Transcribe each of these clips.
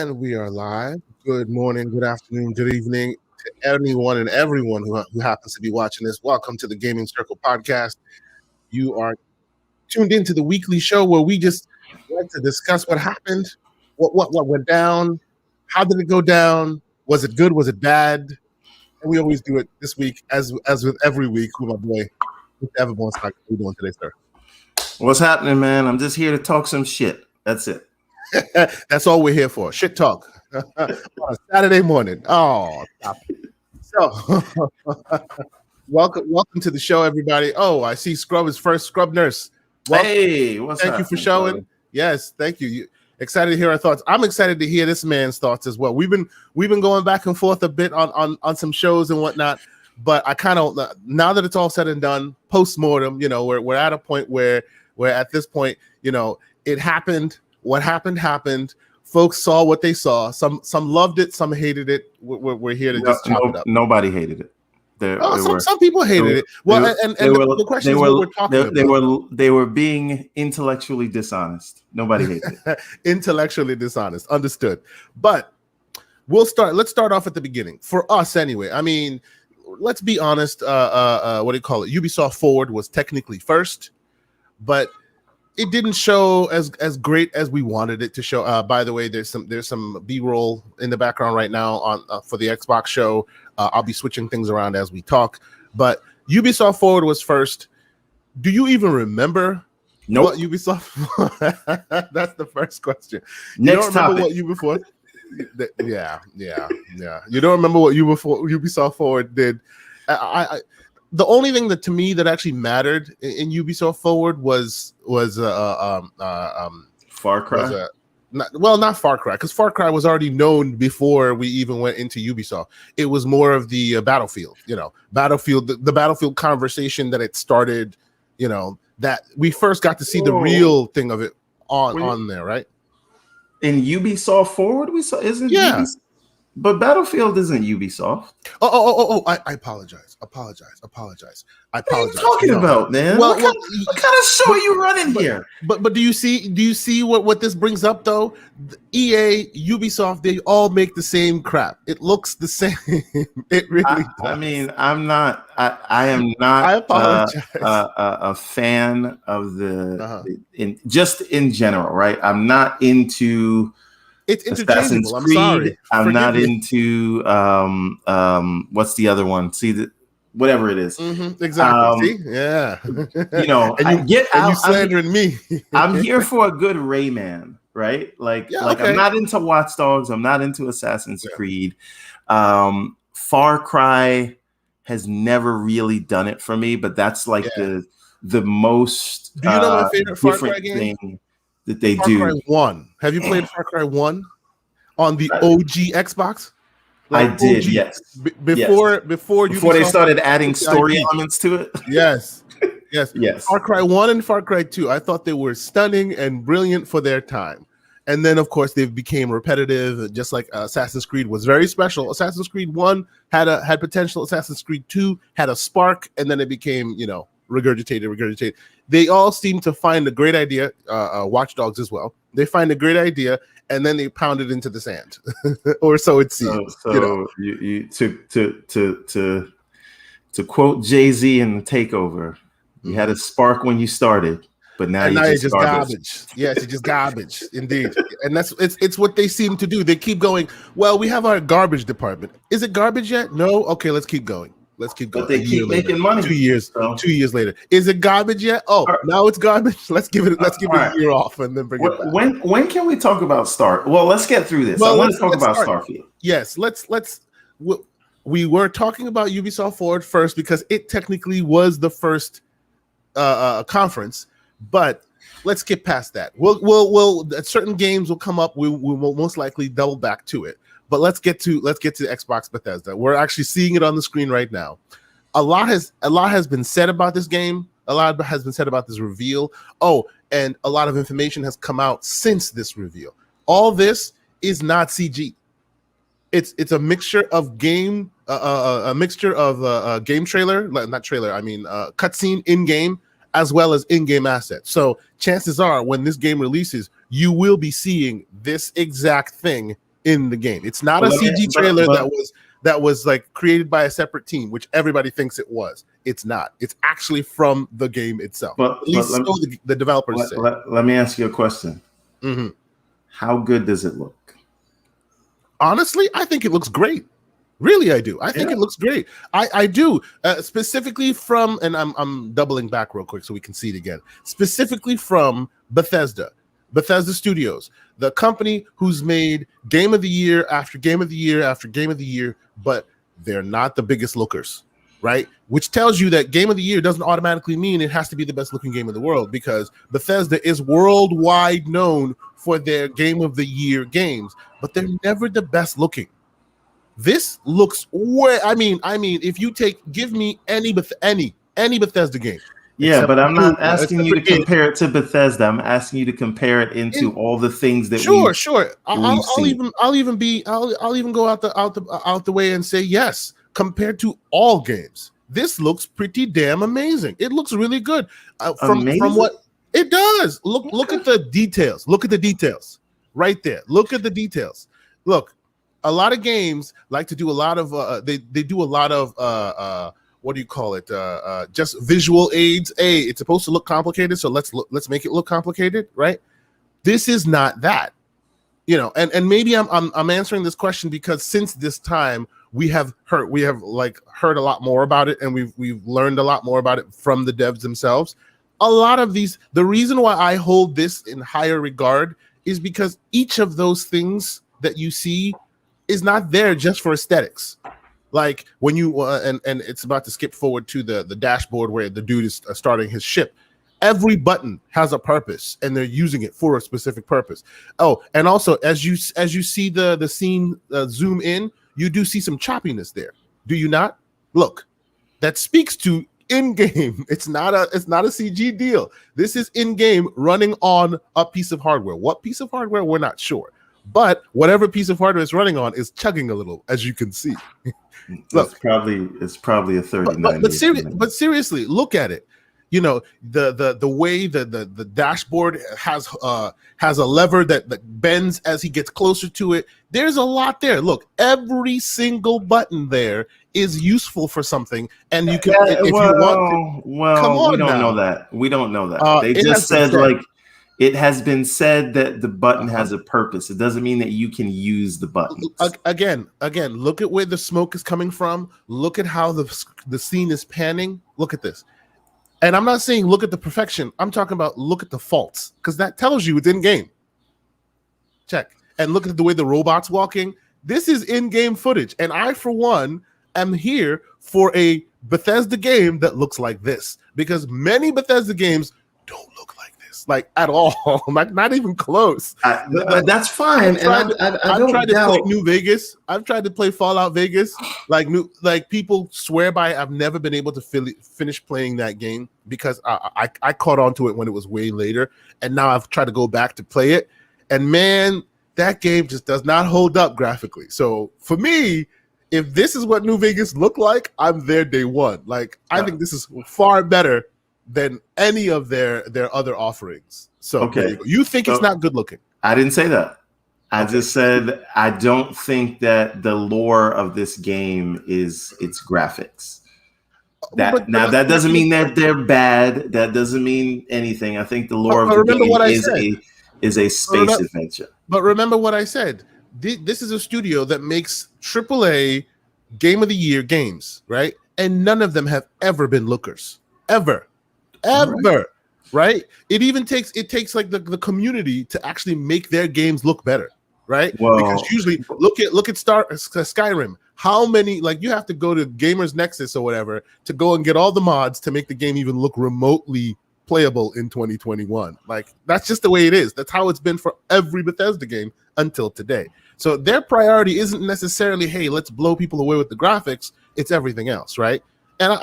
And we are live. Good morning, good afternoon, good evening to anyone and everyone who happens to be watching this. Welcome to the Gaming Circle podcast. You are tuned into the weekly show where we just like to discuss what happened, what went down, how did it go down, was it good, was it bad? And we always do it this week, as with every week, with my boy, Mr. Everborn Stock. How are you doing today, sir? What's happening, man? I'm just here to talk some shit. That's it. That's all we're here for. Shit talk on a Saturday morning. Oh, stop it. So, welcome to the show, everybody. Oh, I see Scrub is first. Scrub Nurse. Welcome. Hey, what's Thank you for showing. Brother? Yes, thank you. Excited to hear our thoughts. I'm excited to hear this man's thoughts as well. We've been going back and forth a bit on some shows and whatnot, but I kind of, now that it's all said and done, Postmortem, we're at a point where at this point, it happened. What happened. Folks saw what they saw. Some loved it, some hated it. We're here to just chop it up. Nobody hated it. Some people hated it. Well, the question is what we're talking about. They were being intellectually dishonest. Nobody hated it. Intellectually dishonest. Understood. But let's start off at the beginning. For us anyway. I mean, let's be honest. What do you call it? Ubisoft Forward was technically first, but it didn't show as great as we wanted it to show. By the way, there's some B-roll in the background right now on for the Xbox show. I'll be switching things around as we talk. But Ubisoft Forward was first. Do you even remember what Ubisoft? That's the first question. Next topic. What Ubisoft? Yeah. You don't remember what Ubisoft Forward did? The only thing that to me that actually mattered in Ubisoft Forward was Far Cry. Not Far Cry, because Far Cry was already known before we even went into Ubisoft. It was more of the Battlefield, Battlefield, the Battlefield conversation that it started, that we first got to see the real thing of it on there, right? In Ubisoft Forward, we saw Ubisoft? But Battlefield isn't Ubisoft. Oh! I apologize. What are you talking about, man? What kind of show are you running here? But do you see what this brings up though? EA, Ubisoft, they all make the same crap. It looks the same. It really does. I mean, I am not I apologize. A fan of in general, right? I'm not into it's Assassin's I'm Creed. sorry. I'm not into what's the other one? See whatever it is. Mm-hmm, exactly. See? Yeah. You slandering me. I'm here for a good Rayman, right? Okay. I'm not into Watch Dogs. I'm not into Assassin's Creed. Far Cry has never really done it for me, but that's the most do you know my favorite Far Cry game? Thing that they Far do. Cry 1. Have you played Far Cry 1 on the OG Xbox? I did, OG, yes. Before they started adding story elements to it. Yes. Far Cry 1 and Far Cry 2. I thought they were stunning and brilliant for their time. And then, of course, they became repetitive, just like Assassin's Creed was very special. Assassin's Creed 1 had potential. Assassin's Creed 2 had a spark, and then it became, regurgitated. They all seem to find a great idea. Watch Dogs as well. They find a great idea, and then they pound it into the sand, or so it seems. You to quote Jay-Z in The Takeover, you had a spark when you started, but now you're just garbage. Yes, you're just garbage, indeed. And it's what they seem to do. They keep going. Well, we have our garbage department. Is it garbage yet? No. Okay, let's keep going. But they keep making money. 2 years. So. 2 years later, is it garbage yet? Oh, now it's garbage. Let's give it a year off and then bring it back. When can we talk about Star? Well, let's get through this. I want to talk about Starfield. Yes, let's. We were talking about Ubisoft Forward first because it technically was the first conference, but let's get past that. We'll certain games will come up. We will most likely double back to it. But let's get to Xbox Bethesda. We're actually seeing it on the screen right now. A lot has been said about this game. A lot has been said about this reveal. Oh, and a lot of information has come out since this reveal. All this is not CG. It's a mixture of game, game trailer, not trailer. I mean, cutscene in game as well as in-game assets. So chances are, when this game releases, you will be seeing this exact thing in the game. It's not a CG trailer that was like created by a separate team, which everybody thinks it was. It's not. It's actually from the game itself. At least so the developers say. Let me ask you a question. Mm-hmm. How good does it look? Honestly, I think it looks great. Really, I do. I think it looks great. I do. Specifically from, and I'm doubling back real quick so we can see it again. Specifically from Bethesda Studios, the company who's made Game of the Year after Game of the Year after Game of the Year, but they're not the biggest lookers, right? Which tells you that Game of the Year doesn't automatically mean it has to be the best looking game in the world, because Bethesda is worldwide known for their Game of the Year games, but they're never the best looking. This looks way. I mean, if you give me any Bethesda game. Yeah, but I'm not asking you to compare it to Bethesda. I'm asking you to compare it into all the things that sure. I'll even go out the way and say yes. Compared to all games, this looks pretty damn amazing. It looks really good. From what it does. Look at the details. Look at the details right there. Look at the details. Look. A lot of games like to do a lot of they do a lot of what do you call it? Just visual aids. Hey, it's supposed to look complicated, so let's make it look complicated, right? This is not that, And maybe I'm answering this question because since this time we have heard a lot more about it, and we've learned a lot more about it from the devs themselves. A lot of the reason why I hold this in higher regard is because each of those things that you see is not there just for aesthetics. Like when you and it's about to skip forward to the dashboard where the dude is starting his ship. Every button has a purpose, and they're using it for a specific purpose. Oh, and also as you see the scene zoom in, you do see some choppiness there. Do you not? Look, that speaks to in-game. It's not a CG deal. This is in-game running on a piece of hardware. What piece of hardware? We're not sure. But whatever piece of hardware it's running on is chugging a little, as you can see. Look, it's probably a 39. But seriously, look at it. The way the dashboard has a lever that bends as he gets closer to it. There's a lot there. Look, every single button there is useful for something, and you can if you want to. Well, come on, we don't know that. They just said like. It has been said that the button has a purpose. It doesn't mean that you can use the button. Again, look at where the smoke is coming from. Look at how the scene is panning. Look at this. And I'm not saying look at the perfection. I'm talking about look at the faults, because that tells you it's in-game. Check. And look at the way the robot's walking. This is in-game footage. And I, for one, am here for a Bethesda game that looks like this, because many Bethesda games don't look like like at all, like not even close. That's fine. I've tried to play New Vegas. I've tried to play Fallout Vegas. Like people swear by. I've never been able to finish playing that game because I caught on to it when it was way later, and now I've tried to go back to play it. And man, that game just does not hold up graphically. So for me, if this is what New Vegas looked like, I'm there day one. Like I think this is far better than any of their other offerings. So okay, you think it's not good looking? I didn't say that. I just said I don't think that the lore of this game is its graphics. That doesn't mean that they're bad. That doesn't mean anything. I think the lore of the game is a space adventure. But remember what I said. This is a studio that makes AAA Game of the Year games, right? And none of them have ever been lookers. Ever, right? It takes like the community to actually make their games look better, right? Well, because usually look at Skyrim. How many, like, you have to go to Gamers Nexus or whatever to go and get all the mods to make the game even look remotely playable in 2021. Like, that's just the way it is. That's how it's been for every Bethesda game until today. So their priority isn't necessarily, hey, let's blow people away with the graphics. It's everything else, right? And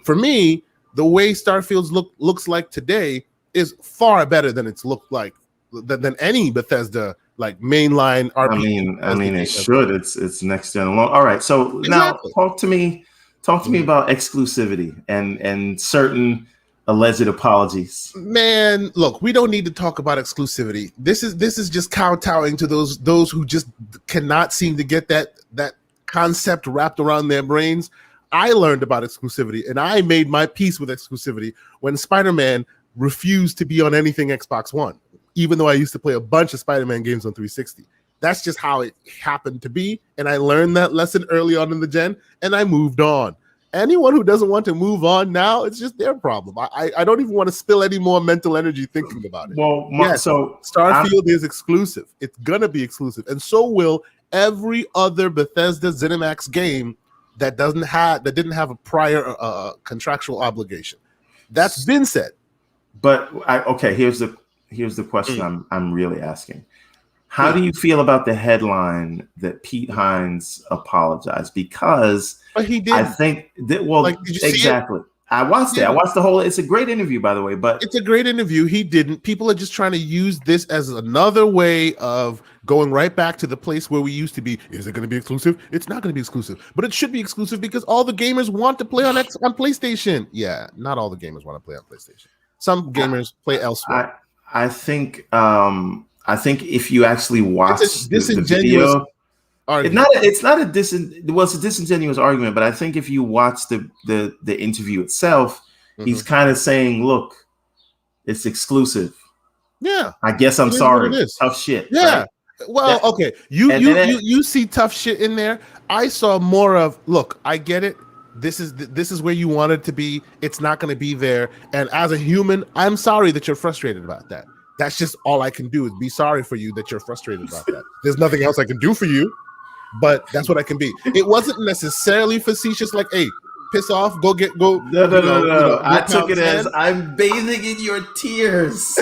for me, the way Starfield looks like today is far better than it's looked like than any Bethesda like mainline RPG. I mean, it should. It's next gen. All right. So now talk to me about exclusivity and certain alleged apologies. Man, look, we don't need to talk about exclusivity. This is just kowtowing to those who just cannot seem to get that concept wrapped around their brains. I learned about exclusivity, and I made my peace with exclusivity when Spider-Man refused to be on anything Xbox One, even though I used to play a bunch of Spider-Man games on 360. That's just how it happened to be, and I learned that lesson early on in the gen, and I moved on. Anyone who doesn't want to move on now, it's just their problem. I don't even want to spill any more mental energy thinking about it. Well, so Starfield is exclusive. It's gonna be exclusive, and so will every other Bethesda ZeniMax game that didn't have a prior contractual obligation. That's been said. But here's the question I'm really asking. How do you feel about the headline that Pete Hines apologized? Because he did. I think that, exactly. I watched it. I watched the whole. It's a great interview, by the way. But it's a great interview. He didn't. People are just trying to use this as another way of going right back to the place where we used to be. Is it going to be exclusive? It's not going to be exclusive, but it should be exclusive because all the gamers want to play on PlayStation. Yeah, not all the gamers want to play on PlayStation. Some gamers play elsewhere. I think if you actually watch the video, it's a disingenuous argument, but I think if you watch the interview itself, he's kind of saying, "Look, it's exclusive." Yeah, I guess I'm sorry. Tough shit. Yeah. Right? Well, okay. You see tough shit in there. I saw more of, look, I get it. This is where you want it to be. It's not going to be there. And as a human, I'm sorry that you're frustrated about that. That's just all I can do is be sorry for you that you're frustrated about that. There's nothing else I can do for you, but that's what I can be. It wasn't necessarily facetious, like, hey, piss off, go. No. I took it as I'm bathing in your tears.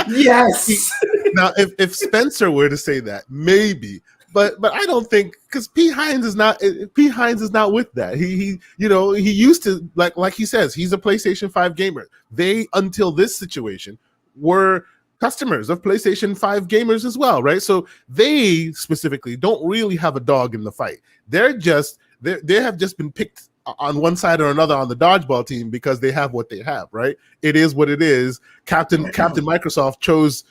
Yes. Now, if Spencer were to say that, maybe, but I don't think, because P. Hines is not with that. He used to, like he says, he's a PlayStation 5 gamer. They, until this situation, were customers of PlayStation 5 gamers as well, right? So they specifically don't really have a dog in the fight. They have just been picked on one side or another on the dodgeball team because they have what they have, right? It is what it is. Captain Microsoft chose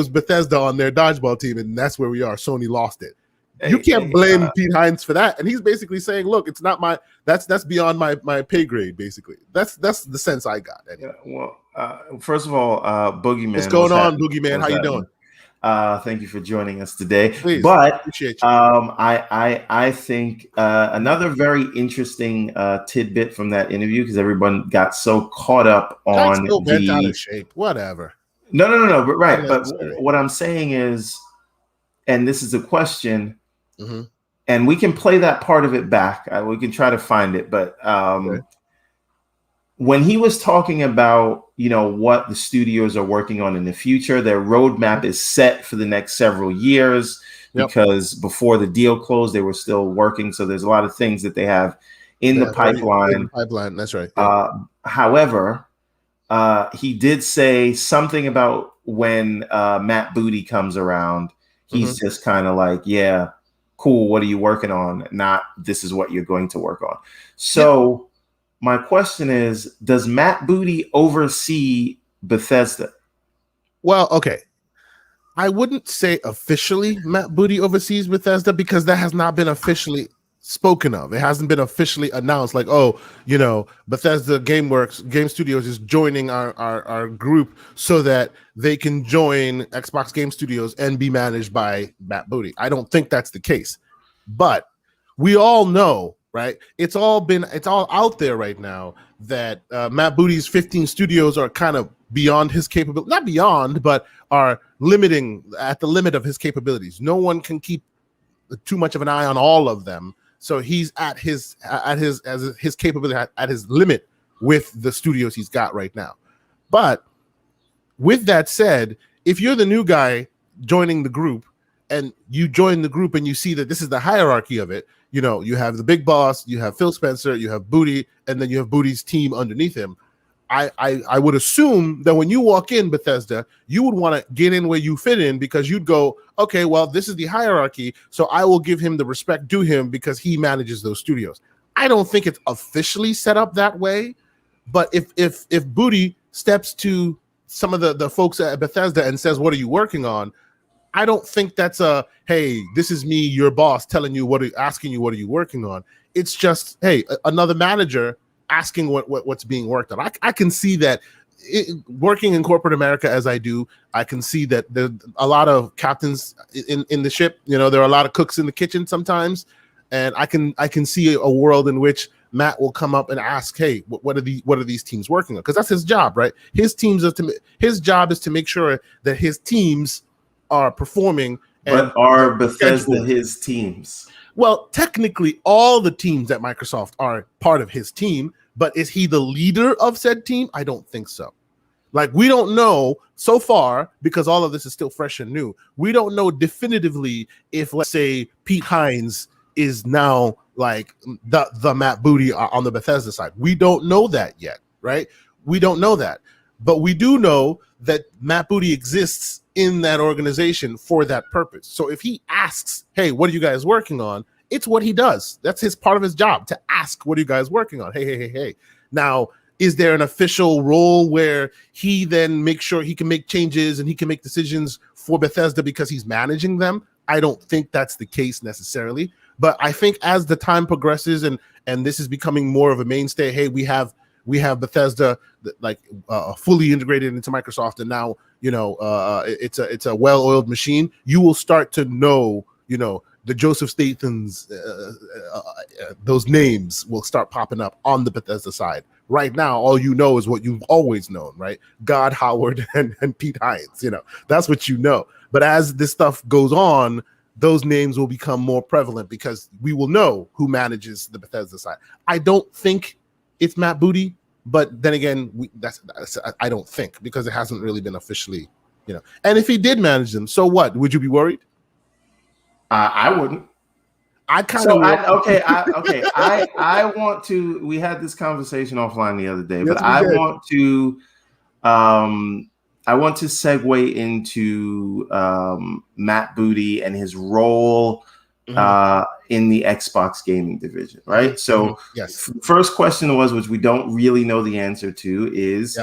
Bethesda on their dodgeball team, and that's where we are. Sony lost it. You can't blame Pete Hines for that. And he's basically saying, look, it's not that's beyond my pay grade, basically. That's the sense I got. Anyway. Yeah, well, first of all, Boogeyman. What's going on, Boogeyman? How you doing? Thank you for joining us today. Please, but appreciate you. I think another very interesting tidbit from that interview, because everyone got so caught up on bent out of shape. Whatever. No. But right. But what I'm saying is, and this is a question, and we can play that part of it back. We can try to find it, but when he was talking about, what the studios are working on in the future, their roadmap is set for the next several years, because before the deal closed, they were still working. So there's a lot of things that they have in the pipeline. That's right. However, he did say something about when Matt Booty comes around, he's just kind of like, yeah, cool. What are you working on? Not this is what you're going to work on. So my question is, does Matt Booty oversee Bethesda? Well, okay. I wouldn't say officially Matt Booty oversees Bethesda, because that has not been officially spoken of. It hasn't been officially announced, like, Bethesda Game Studios is joining our group so that they can join Xbox Game Studios and be managed by Matt Booty. I don't think that's the case, but we all know, right? It's all out there right now that Matt Booty's 15 studios are kind of beyond his capability, not beyond, but are at the limit of his capabilities. No one can keep too much of an eye on all of them. So he's at his capability, at his limit with the studios he's got right now. But with that said, if you're the new guy joining the group, and you join the group and you see that this is the hierarchy of it, you have the big boss, you have Phil Spencer, you have Booty, and then you have Booty's team underneath him. I would assume that when you walk in Bethesda, you would want to get in where you fit in, because you'd go, okay, well, this is the hierarchy, so I will give him the respect due him because he manages those studios. I don't think it's officially set up that way, But if Booty steps to some of the folks at Bethesda and says, "What are you working on?" I don't think that's a, "Hey, this is me, your boss, telling you asking you what are you working on." It's just, hey, another manager asking what's being worked on. I can see that working in corporate America as I do, I can see that there are a lot of captains in the ship. There are a lot of cooks in the kitchen sometimes, and I can see a world in which Matt will come up and ask, "Hey, what are these teams working on?" Because that's his job, right? His job is to make sure that his teams are performing. But are Bethesda his teams? Well, technically, all the teams at Microsoft are part of his team, but is he the leader of said team? I don't think so. Like, we don't know so far, because all of this is still fresh and new. We don't know definitively if, let's say, Pete Hines is now like the Matt Booty on the Bethesda side. We don't know that yet, right? We don't know that. But we do know that Matt Booty exists in that organization for that purpose. So if he asks, "Hey, what are you guys working on?" It's what he does. That's his part of his job, to ask, "What are you guys working on?" Hey. Now, is there an official role where he then makes sure he can make changes and he can make decisions for Bethesda because he's managing them? I don't think that's the case necessarily. But I think as the time progresses and this is becoming more of a mainstay, hey, we have Bethesda fully integrated into Microsoft, and now it's a well-oiled machine. You will start to know, the Joseph Stathams, those names will start popping up on the Bethesda side. Right now, all you know is what you've always known, right? God Howard and Pete Hines. That's what you know. But as this stuff goes on, those names will become more prevalent because we will know who manages the Bethesda side. I don't think it's Matt Booty, but then again, I don't think, because it hasn't really been officially, And if he did manage them, so what? Would you be worried? I wouldn't. I kind of I want to. We had this conversation offline the other day, yes, but I want to segue into Matt Booty and his role in the Xbox gaming division, right? So, yes. First question was, which we don't really know the answer to, is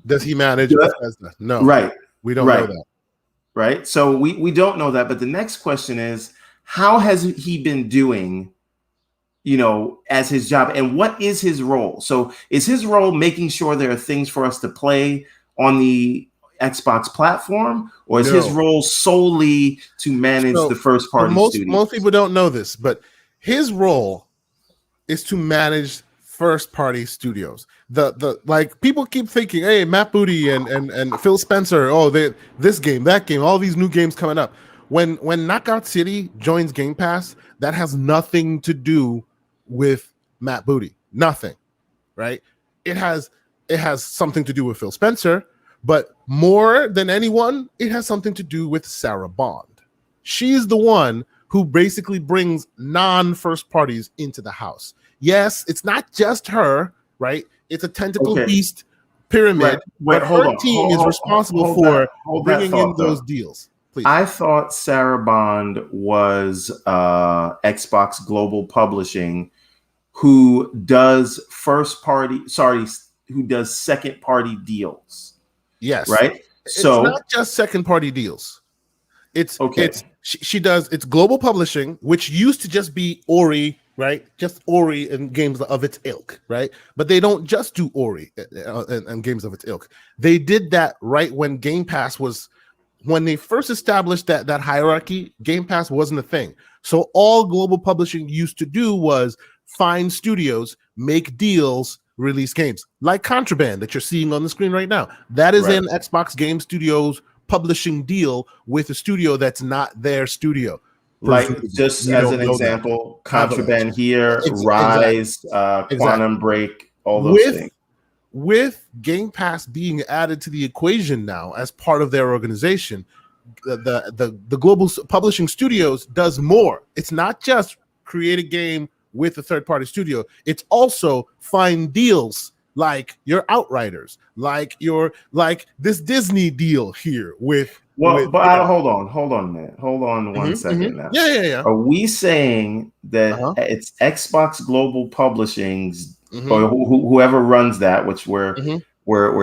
does he manage Bethesda? No, right? We don't know that, right? So we don't know that. But the next question is, how has he been doing, as his job, and what is his role? So is his role making sure there are things for us to play on the Xbox platform, or is his role solely to manage the first party studios? Most people don't know this, but his role is to manage first party studios. The like, people keep thinking, hey, Matt Booty and Phil Spencer, this game, that game, all these new games coming up. When Knockout City joins Game Pass, that has nothing to do with Matt Booty. Nothing, right? It has something to do with Phil Spencer, but more than anyone, it has something to do with Sarah Bond. She's the one who basically brings non-first parties into the house. Yes, it's not just her, right? It's a tentacle beast pyramid, but her team is responsible for bringing in those deals. Please. I thought Sarah Bond was Xbox Global Publishing, who does second party deals. Yes. Right. So it's not just second party deals. It's it's Global Publishing, which used to just be Ori, right? Just Ori and games of its ilk, right? But they don't just do Ori and games of its ilk. They did that right when Game Pass was. When they first established that hierarchy, Game Pass wasn't a thing. So all Global Publishing used to do was find studios, make deals, release games. Like Contraband that you're seeing on the screen right now. That is an Xbox Game Studios publishing deal with a studio that's not their studio. Like, just as an example, Contraband here, Rise, Quantum Break, all those things. With Game Pass being added to the equation now as part of their organization, the Global Publishing Studios does more. It's not just create a game with a third-party studio. It's also find deals like your Outriders, like this Disney deal here with. Hold on, man. Hold on one second now. Yeah. Are we saying that it's Xbox Global Publishing's or whoever runs that, which we're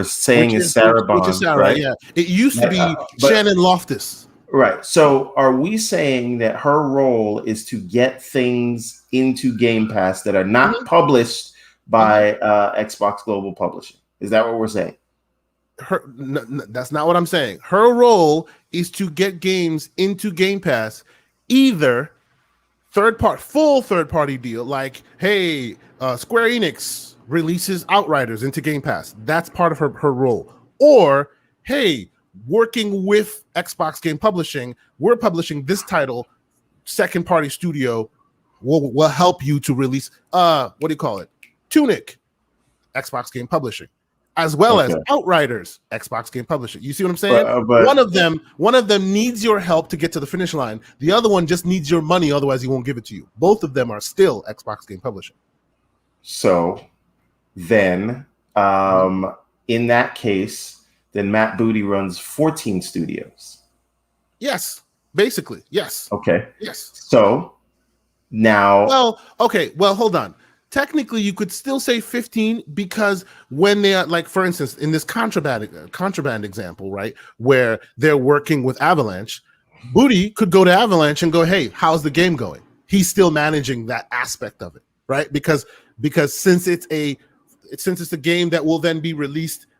saying is Sarah Bond, which is Sarah, right? Yeah, it used to be Shannon Loftus. Right. So are we saying that her role is to get things into Game Pass that are not published by Xbox Global Publishing? Is that what we're saying? That's not what I'm saying. Her role is to get games into Game Pass, either full third party deal, like, hey, Square Enix releases Outriders into Game Pass. That's part of her role. Or, hey, working with Xbox Game Publishing, we're publishing this title, second party studio will help you to release what do you call it? Tunic, Xbox Game Publishing, as well as Outriders, Xbox Game Publishing. You see what I'm saying? But one of them needs your help to get to the finish line. The other one just needs your money, otherwise he won't give it to you. Both of them are still Xbox Game Publishing. So then, in that case, then Matt Booty runs 14 studios. Yes, basically, yes. Okay. Yes. So now, well, hold on. Technically, you could still say 15 because when they are, like, for instance, in this contraband example, right, where they're working with Avalanche, Booty could go to Avalanche and go, hey, how's the game going? He's still managing that aspect of it, right? Because since it's a game that will then be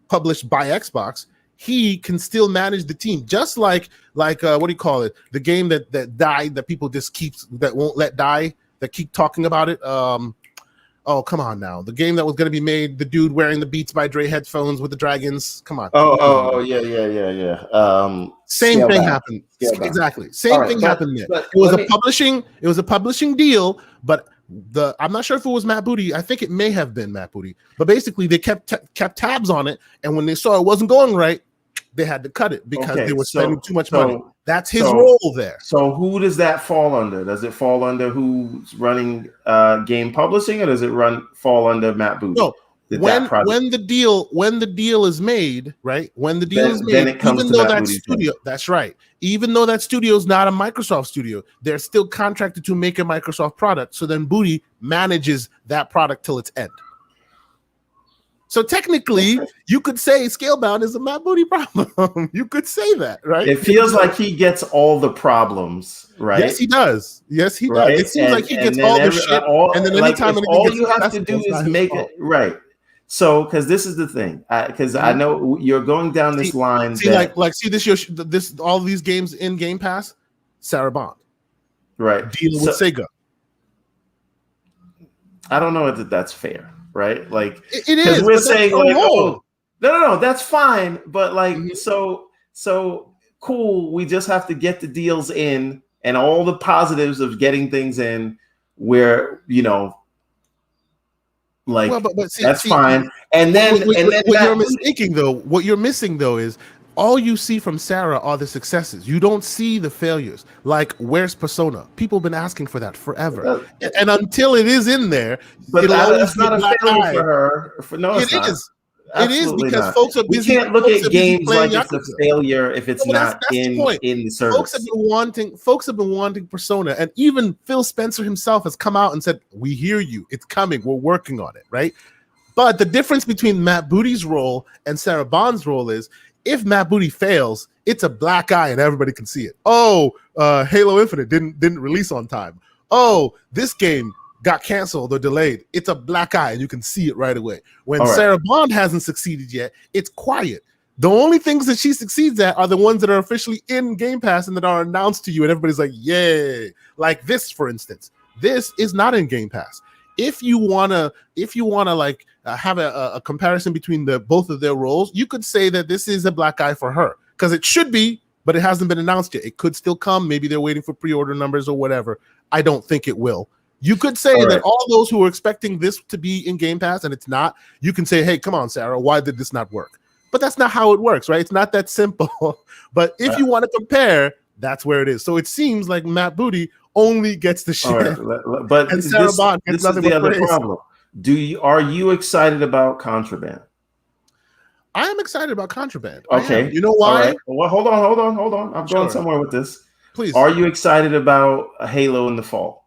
published by Xbox, he can still manage the team, just like what do you call it? The game that died, that people just that won't let die, that keep talking about it. Oh, come on now. The game that was going to be made, the dude wearing the Beats by Dre headphones with the dragons. Come on. Yeah. Same thing happened. Exactly. Same thing happened there. It was a publishing deal, but I'm not sure if it was Matt Booty. I think it may have been Matt Booty. But basically, they kept tabs on it, and when they saw it wasn't going right, they had to cut it because they were spending too much money. That's his role there. So who does that fall under? Does it fall under who's running game publishing, or does it fall under Matt Booty? No. When the deal is made, right? When the deal is made, then it comes even to though Matt that Booty's studio, that's right. Even though that studio is not a Microsoft studio, they're still contracted to make a Microsoft product. So then Booty manages that product till its end. So technically, you could say Scalebound is a Matt Booty problem. You could say that, right? It feels like he gets all the problems, right? Yes, he does. Yes, he does. It seems like he gets all the shit. And then anytime all you have to do is make it right. So, because this is the thing, because I know you're going down this line. See, this all these games in Game Pass, Sarah Bond, right? Dealing with Sega. I don't know if that's fair. Right, like it is. We're saying like, oh, no, that's fine, but like, so cool. We just have to get the deals in, and all the positives of getting things in, where like, well, but that's fine. And then, what you're missing though is all you see from Sarah are the successes. You don't see the failures. Like, where's Persona? People have been asking for that forever. And until it is in there, but that's not a failure for her. It is. It is because folks are busy. We can't look at games like it's a failure if it's not in the service. Folks have been wanting Persona, and even Phil Spencer himself has come out and said, "We hear you. It's coming. We're working on it." Right. But the difference between Matt Booty's role and Sarah Bond's role is, if Matt Booty fails, it's a black eye and everybody can see it. Oh, Halo Infinite didn't release on time. Oh, this game got canceled or delayed. It's a black eye and you can see it right away. When Sarah Bond hasn't succeeded yet, it's quiet. The only things that she succeeds at are the ones that are officially in Game Pass and that are announced to you, and everybody's like, yay. Like this, for instance. This is not in Game Pass. If you wanna like have a comparison between both of their roles, you could say that this is a black eye for her, because it should be, but it hasn't been announced yet. It could still come. Maybe they're waiting for pre-order numbers or whatever. I don't think it will. You could say that all those who are expecting this to be in Game Pass and it's not, you can say, hey, come on, Sarah, why did this not work? But that's not how it works, right? It's not that simple. But if you want to compare, that's where it is. So it seems like Matt Booty only gets the shit. But and Sarah Bond gets nothing but praise. Problem. Are you excited about Contraband? I am excited about Contraband. Okay. You know why? Right. Well, hold on. I'm going somewhere with this. Please. Are you excited about Halo in the fall?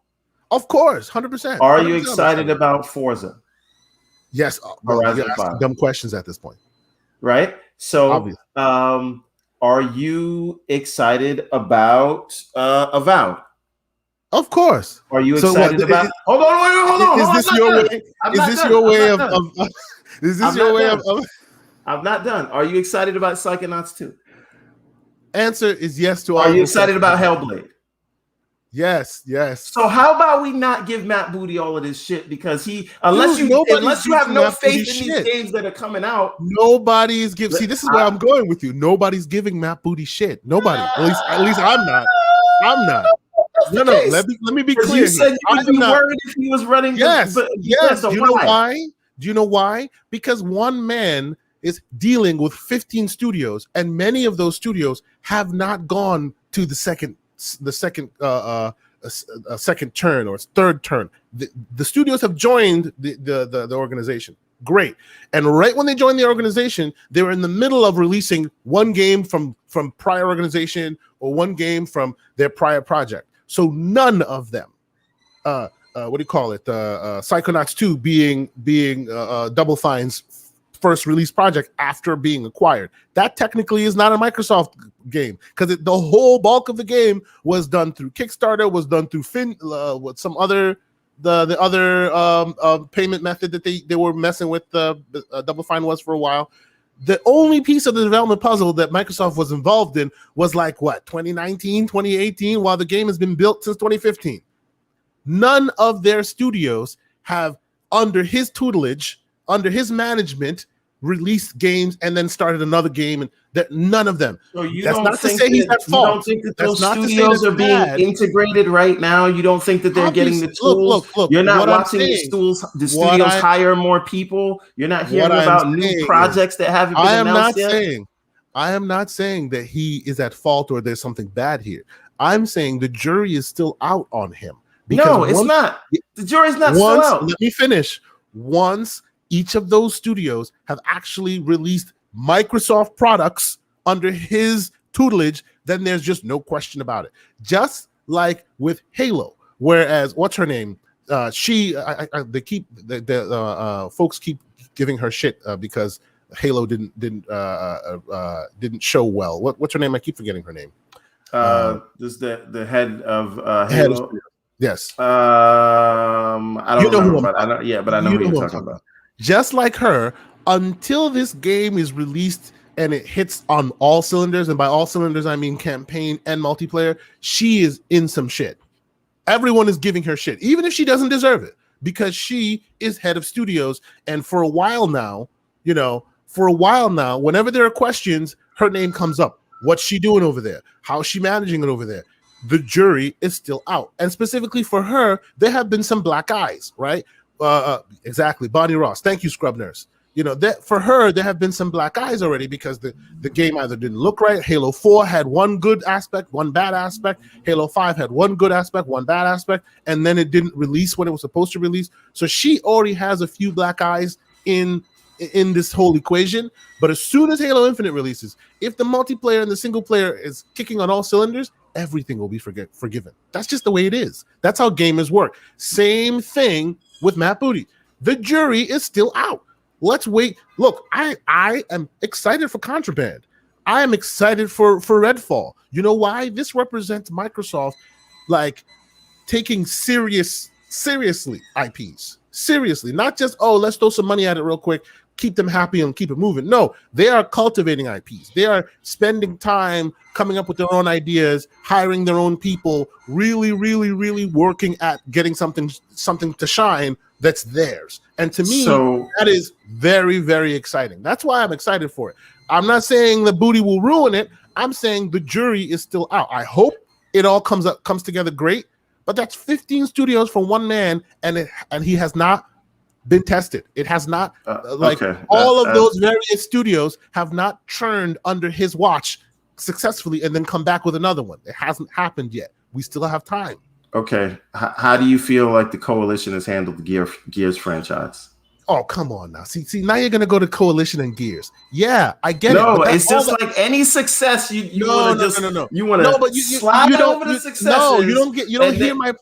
Of course, 100%. Are you excited about Forza? Yes. Well, you're asking dumb questions at this point. Right. So, are you excited about Avowed? Of course. Are you excited about? Hold on. Is this your way? Is this your way of? Is this your way of? I'm not done. Are you excited about Psychonauts 2? Answer is yes to all. Are you excited about Hellblade? Yes. So how about we not give Matt Booty all of this shit because unless you have no faith in these games that are coming out, nobody's giving. See, this is where I'm going with you. Nobody's giving Matt Booty shit. Nobody. At least I'm not. No. Let me be clear. You said you'd be worried if he was running. Yes. Do you know why? Because one man is dealing with 15 studios, and many of those studios have not gone to the second turn or third turn. The studios have joined the organization. Great. And right when they joined the organization, they were in the middle of releasing one game from prior organization or one game from their prior project. So none of them, Psychonauts 2 being Double Fine's first release project after being acquired. That technically is not a Microsoft game because the whole bulk of the game was done through Kickstarter, was done through with some other the other payment method that they were messing with. Double Fine was for a while. The only piece of the development puzzle that Microsoft was involved in was 2019, 2018, while the game has been built since 2015. None of their studios have, under his tutelage, under his management, released games and then started another game, and none of them. So that's not to say he's at fault. You don't think that those studios are being integrated right now? You don't think that they're getting the tools? Look, you're not watching the studios hire more people? You're not hearing about new projects that haven't been announced yet? I am not saying that he is at fault or there's something bad here. I'm saying the jury is still out on him. No, it's not. The jury's not still out. Let me finish. Once each of those studios have actually released Microsoft products under his tutelage, then there's just no question about it. Just like with Halo, whereas what's her name? Folks keep giving her shit because Halo didn't show well. What's her name? I keep forgetting her name. This is the head of Halo. Yes. I don't know who I know who you're talking about. Just like her, until this game is released and it hits on all cylinders, and by all cylinders I mean campaign and multiplayer, she is in some shit. Everyone is giving her shit, even if she doesn't deserve it, because she is head of studios. And for a while now, whenever there are questions, her name comes up. What's she doing over there? How is she managing it over there? The jury is still out. And specifically for her, there have been some black eyes, right? Exactly. Bonnie Ross. Thank you, Scrub Nurse. That for her, there have been some black eyes already because the game either didn't look right. Halo 4 had one good aspect, one bad aspect. Halo 5 had one good aspect, one bad aspect, and then it didn't release when it was supposed to release. So she already has a few black eyes in this whole equation. But as soon as Halo Infinite releases, if the multiplayer and the single player is kicking on all cylinders, everything will be forgiven. That's just the way it is. That's how gamers work. Same thing with Matt Booty. The jury is still out. Let's wait. Look, I am excited for Contraband. I am excited for Redfall. You know why? This represents Microsoft taking seriously IPs. Seriously, not just, let's throw some money at it real quick, keep them happy and keep it moving. No, they are cultivating IPs. They are spending time coming up with their own ideas, hiring their own people, really, really, really working at getting something to shine that's theirs. And to me, that is very, very exciting. That's why I'm excited for it. I'm not saying the Booty will ruin it. I'm saying the jury is still out. I hope it all comes together great, but that's 15 studios from one man, and he has not been tested. It has not all of those various studios have not churned under his watch successfully and then come back with another one. It hasn't happened yet. We still have time. Okay. How do you feel like the Coalition has handled the Gears franchise? Oh, come on now. See, now you're going to go to Coalition and Gears. Yeah, I get it. No, it's just like any success you want to no. You want to slide over the success. No, you don't hear my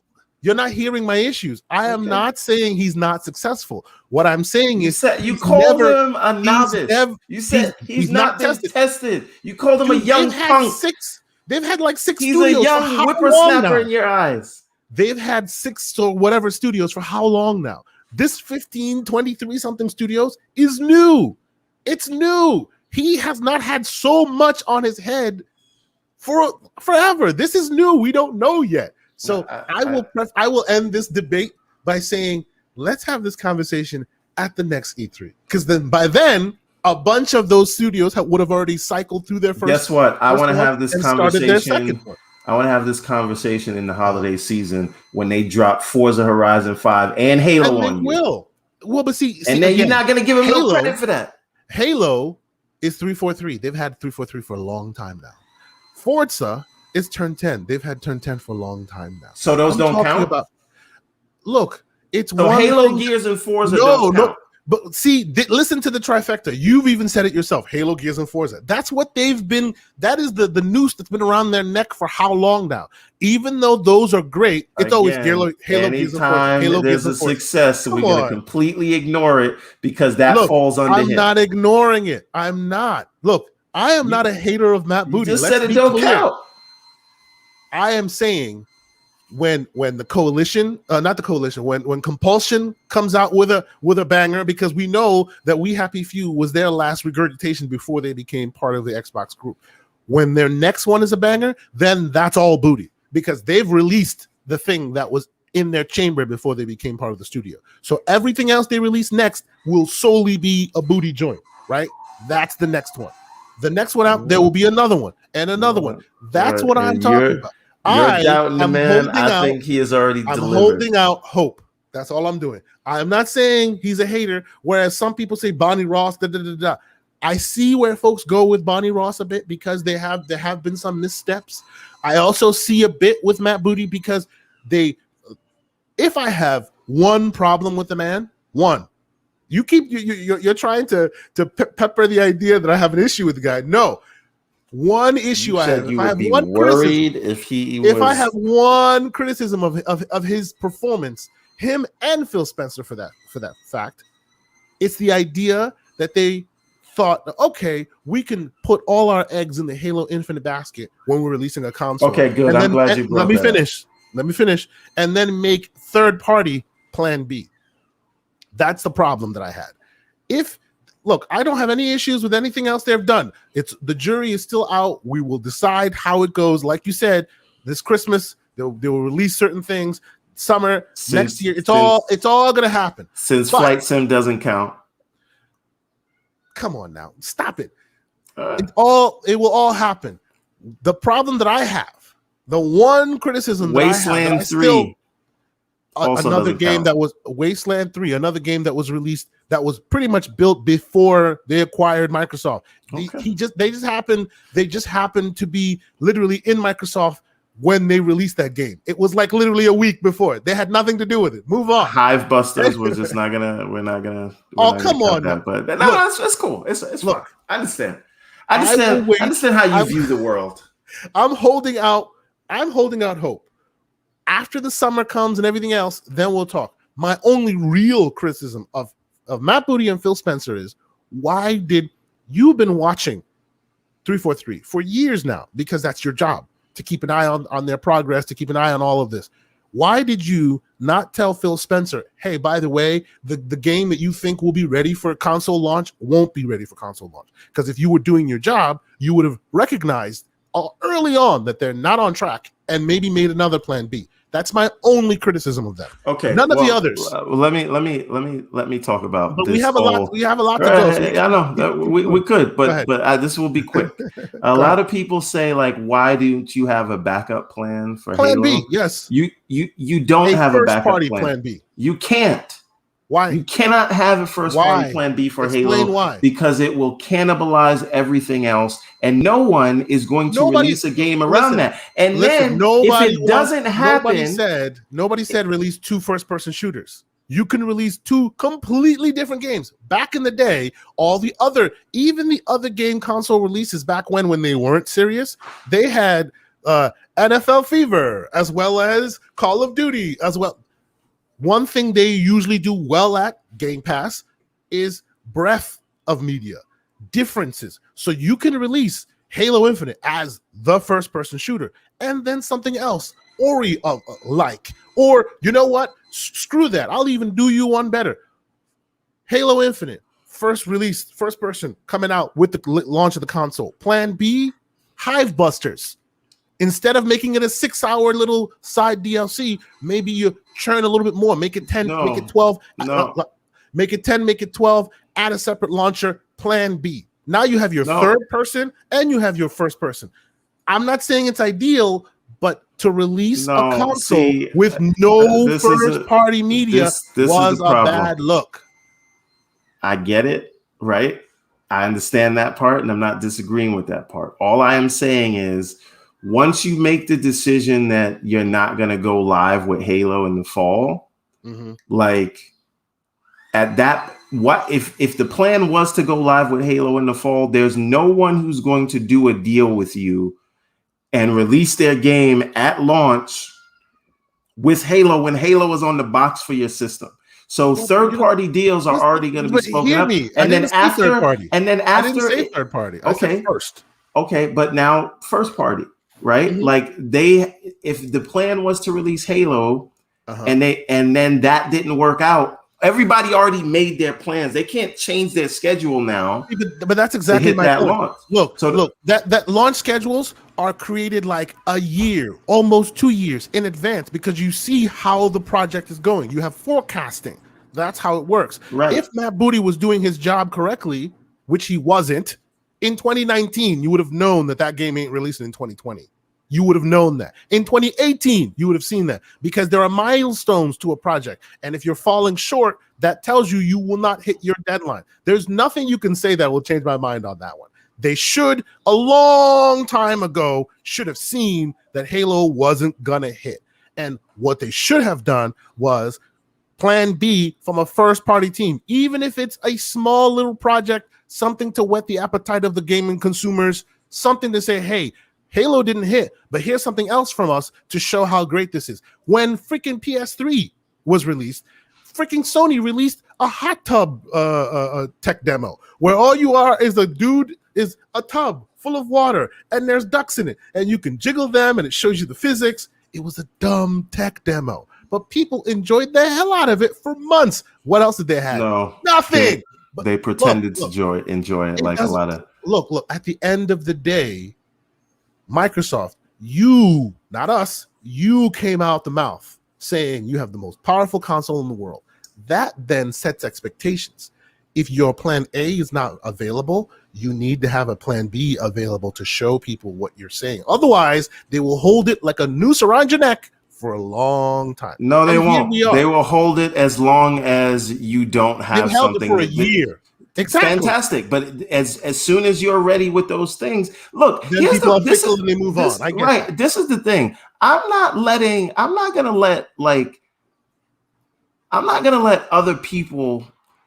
You're not hearing my issues. I am not saying he's not successful. What I'm saying is you called him a novice. You said he's not been tested. You called him a young punk. They've had like 6 He's studios. He's a young whippersnapper in your eyes. They've had 6 or whatever studios for how long now? This 15, 23 something studios is new. It's new. He has not had so much on his head for forever. This is new. We don't know yet. So I will end this debate by saying, let's have this conversation at the next E3. Because then by then, a bunch of those studios would have already cycled through their first. Guess what? I want to have this conversation. I want to have this conversation in the holiday season when they drop Forza Horizon 5 and Halo on you. Well, but see and then again, you're not going to give them no credit for that. Halo is 343. They've had 343 for a long time now. Forza is Turn 10. They've had Turn 10 for a long time now. So those don't count? Look, it's so Halo, Gears, and Forza don't count. But see, listen to the trifecta. You've even said it yourself. Halo, Gears, and Forza. That's what they've been. That is the noose that's been around their neck for how long now? Even though those are great, it's always Halo, Gears, and Forza. Halo, there's a success, so we're going to completely ignore it because that falls under him. I'm not ignoring it. I'm not. Look, I am not a hater of Matt Booty. You just said it don't count. I am saying when the coalition, not the coalition, when Compulsion comes out with a banger, because we know that We Happy Few was their last regurgitation before they became part of the Xbox group. When their next one is a banger, then that's all Booty, because they've released the thing that was in their chamber before they became part of the studio. So everything else they release next will solely be a Booty joint, right? That's the next one. The next one out, there will be another one and another one. That's what I'm talking about. You're doubting the man. I think he has already delivered. I'm holding out hope. That's all I'm doing. I'm not saying he's a hater, whereas some people say Bonnie Ross, I see where folks go with Bonnie Ross a bit because there have been some missteps. I also see a bit with Matt Booty because if I have one problem with the man, you're trying to pepper the idea that I have an issue with the guy. No. One issue I have. I have one worried if I have one criticism of his performance, him and Phil Spencer for that fact, it's the idea that they thought, okay, we can put all our eggs in the Halo Infinite basket when we're releasing a console. Okay, good. I'm glad you brought that up. Let me finish, and then make third-party Plan B. That's the problem that I had. Look, I don't have any issues with anything else they've done. The jury is still out. We will decide how it goes. Like you said, this Christmas they will release certain things. Summer next year, it's all going to happen. Since Flight Sim doesn't count. Come on now, stop it. It will all happen. The problem that I have, the one criticism Wasteland 3. Another game that was Wasteland 3, another game that was released that was pretty much built before they acquired Microsoft. Okay. They just happened to be literally in Microsoft when they released that game. It was like literally a week before. They had nothing to do with it. Move on. Hive Busters was just not gonna. We're not gonna. Come on, that, but it's cool. It's fine. I understand. I understand how you view the world. I'm holding out hope. After the summer comes and everything else, then we'll talk. My only real criticism of Matt Booty and Phil Spencer is, why did you've been watching 343 for years now, because that's your job, to keep an eye on their progress, to keep an eye on all of this. Why did you not tell Phil Spencer, hey, by the way, the game that you think will be ready for console launch won't be ready for console launch? Because if you were doing your job, you would have recognized early on that they're not on track and maybe made another plan B. That's my only criticism of them. Okay, none of the others. Let me talk about. But this we have a lot to go. So I know we could, but this will be quick. A lot of people say, like, why don't you have a backup plan for Plan Halo? B? Yes, you don't have a backup plan B. You can't. Why? You cannot have a first-party plan B for Halo. Why? Because it will cannibalize everything else, and no one is going to release a game around that. And then if it doesn't happen, nobody said release 2 first-person shooters. You can release 2 completely different games. Back in the day, even the other game console releases back when they weren't serious, they had NFL Fever, as well as Call of Duty, as well. One thing they usually do well at Game Pass is breadth of media, differences. So you can release Halo Infinite as the first-person shooter, and then something else, Ori like, or you know what? Screw that. I'll even do you one better. Halo Infinite, first release, first person, coming out with the launch of the console. Plan B, Hive Busters. Instead of making it a 6-hour little side DLC, maybe you churn a little bit more, make it 10, make it 12, make it 10, make it 12, add a separate launcher, Plan B. Now you have your third person and you have your first person. I'm not saying it's ideal, but to release a console with no first-party media was a bad look. I get it, right? I understand that part, and I'm not disagreeing with that part. All I am saying is, once you make the decision that you're not going to go live with Halo in the fall, like at that, what if the plan was to go live with Halo in the fall, there's no one who's going to do a deal with you and release their game at launch with Halo when Halo is on the box for your system. So third-party deals are already going to be spoken up. And then after, I didn't say third party. I said first. Okay, but now first party. Right? Like if the plan was to release Halo and then that didn't work out, everybody already made their plans. They can't change their schedule now. But that's exactly my point. Look, that launch schedules are created like a year, almost 2 years in advance, because you see how the project is going. You have forecasting. That's how it works. Right. If Matt Booty was doing his job correctly, which he wasn't, in 2019, you would have known that game ain't releasing in 2020. You would have known that. In 2018, you would have seen that, because there are milestones to a project. And if you're falling short, that tells you will not hit your deadline. There's nothing you can say that will change my mind on that one. They should, a long time ago, should have seen that Halo wasn't going to hit. And what they should have done was Plan B from a first-party team, even if it's a small little project, something to whet the appetite of the gaming consumers, something to say, hey, Halo didn't hit, but here's something else from us to show how great this is. When freaking PS3 was released, freaking Sony released a hot tub tech demo where all you are is a tub full of water and there's ducks in it and you can jiggle them and it shows you the physics. It was a dumb tech demo, but people enjoyed the hell out of it for months. What else did they have? No, nothing. They pretended to enjoy it like a lot of. Look, at the end of the day, Microsoft, you, not us, you came out the mouth saying you have the most powerful console in the world. That then sets expectations. If your plan A is not available, you need to have a plan B available to show people what you're saying. Otherwise, they will hold it like a noose around your neck for a long time. No, they won't. They will hold it as long as you don't have They've held something it for a year. Exactly. Fantastic, but as soon as you're ready with those things, look. Then people are fickle and they move on. I get right. That. This is the thing. I'm not gonna let other people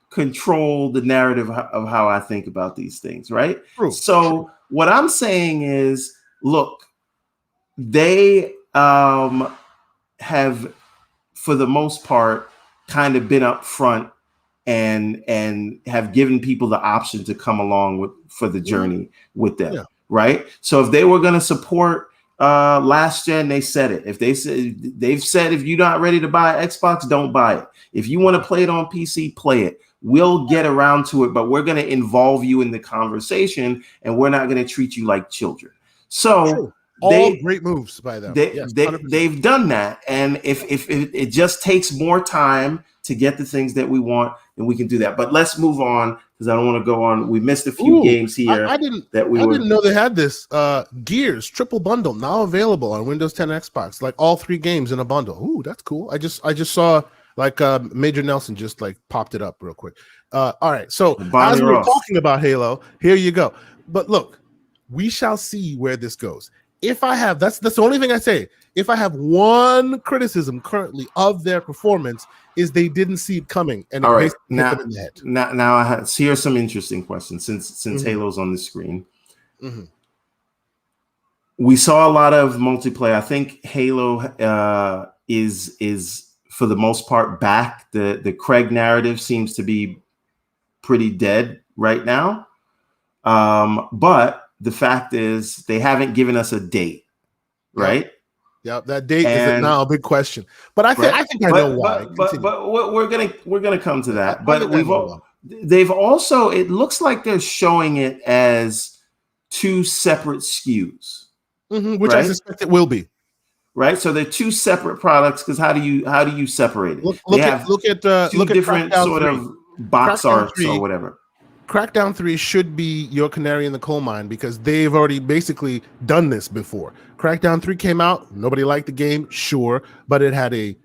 control the narrative of how I think about these things. Right. True. So what I'm saying is, look, they have, for the most part, kind of been up front and have given people the option to come along for the journey with them, right? So if they were going to support last gen, they said it. If they've said if you're not ready to buy an Xbox, don't buy it. If you want to play it on PC, play it. We'll get around to it, but we're going to involve you in the conversation, and we're not going to treat you like children. So all great moves by them. They've done that, and if it just takes more time to get the things that we want, then we can do that. But let's move on, because I don't want to go on. We missed a few games here. I didn't know they had this. Gears triple bundle now available on Windows 10 and Xbox, like all 3 games in a bundle. Ooh, that's cool. I just saw like Major Nelson just like popped it up real quick. All right, so as we're talking about Halo, here you go. But look, we shall see where this goes. If I have, that's the only thing I say. If I have one criticism currently of their performance, is they didn't see it coming, and all right, hit them in the head. Now here's some interesting questions since Halo's on the screen. We saw a lot of multiplayer. I think Halo is for the most part back. The Craig narrative seems to be pretty dead right now. But the fact is they haven't given us a date, right? Yeah, that date is now a big question. But I think I know why. But we're gonna come to that. But they've also, it looks like they're showing it as two separate SKUs, which I suspect it will be. Right, so they're two separate products because how do you separate it? Look at two different sort of box arts or whatever. Crackdown 3 should be your canary in the coal mine because they've already basically done this before. Crackdown 3 came out, nobody liked the game, sure, but it had a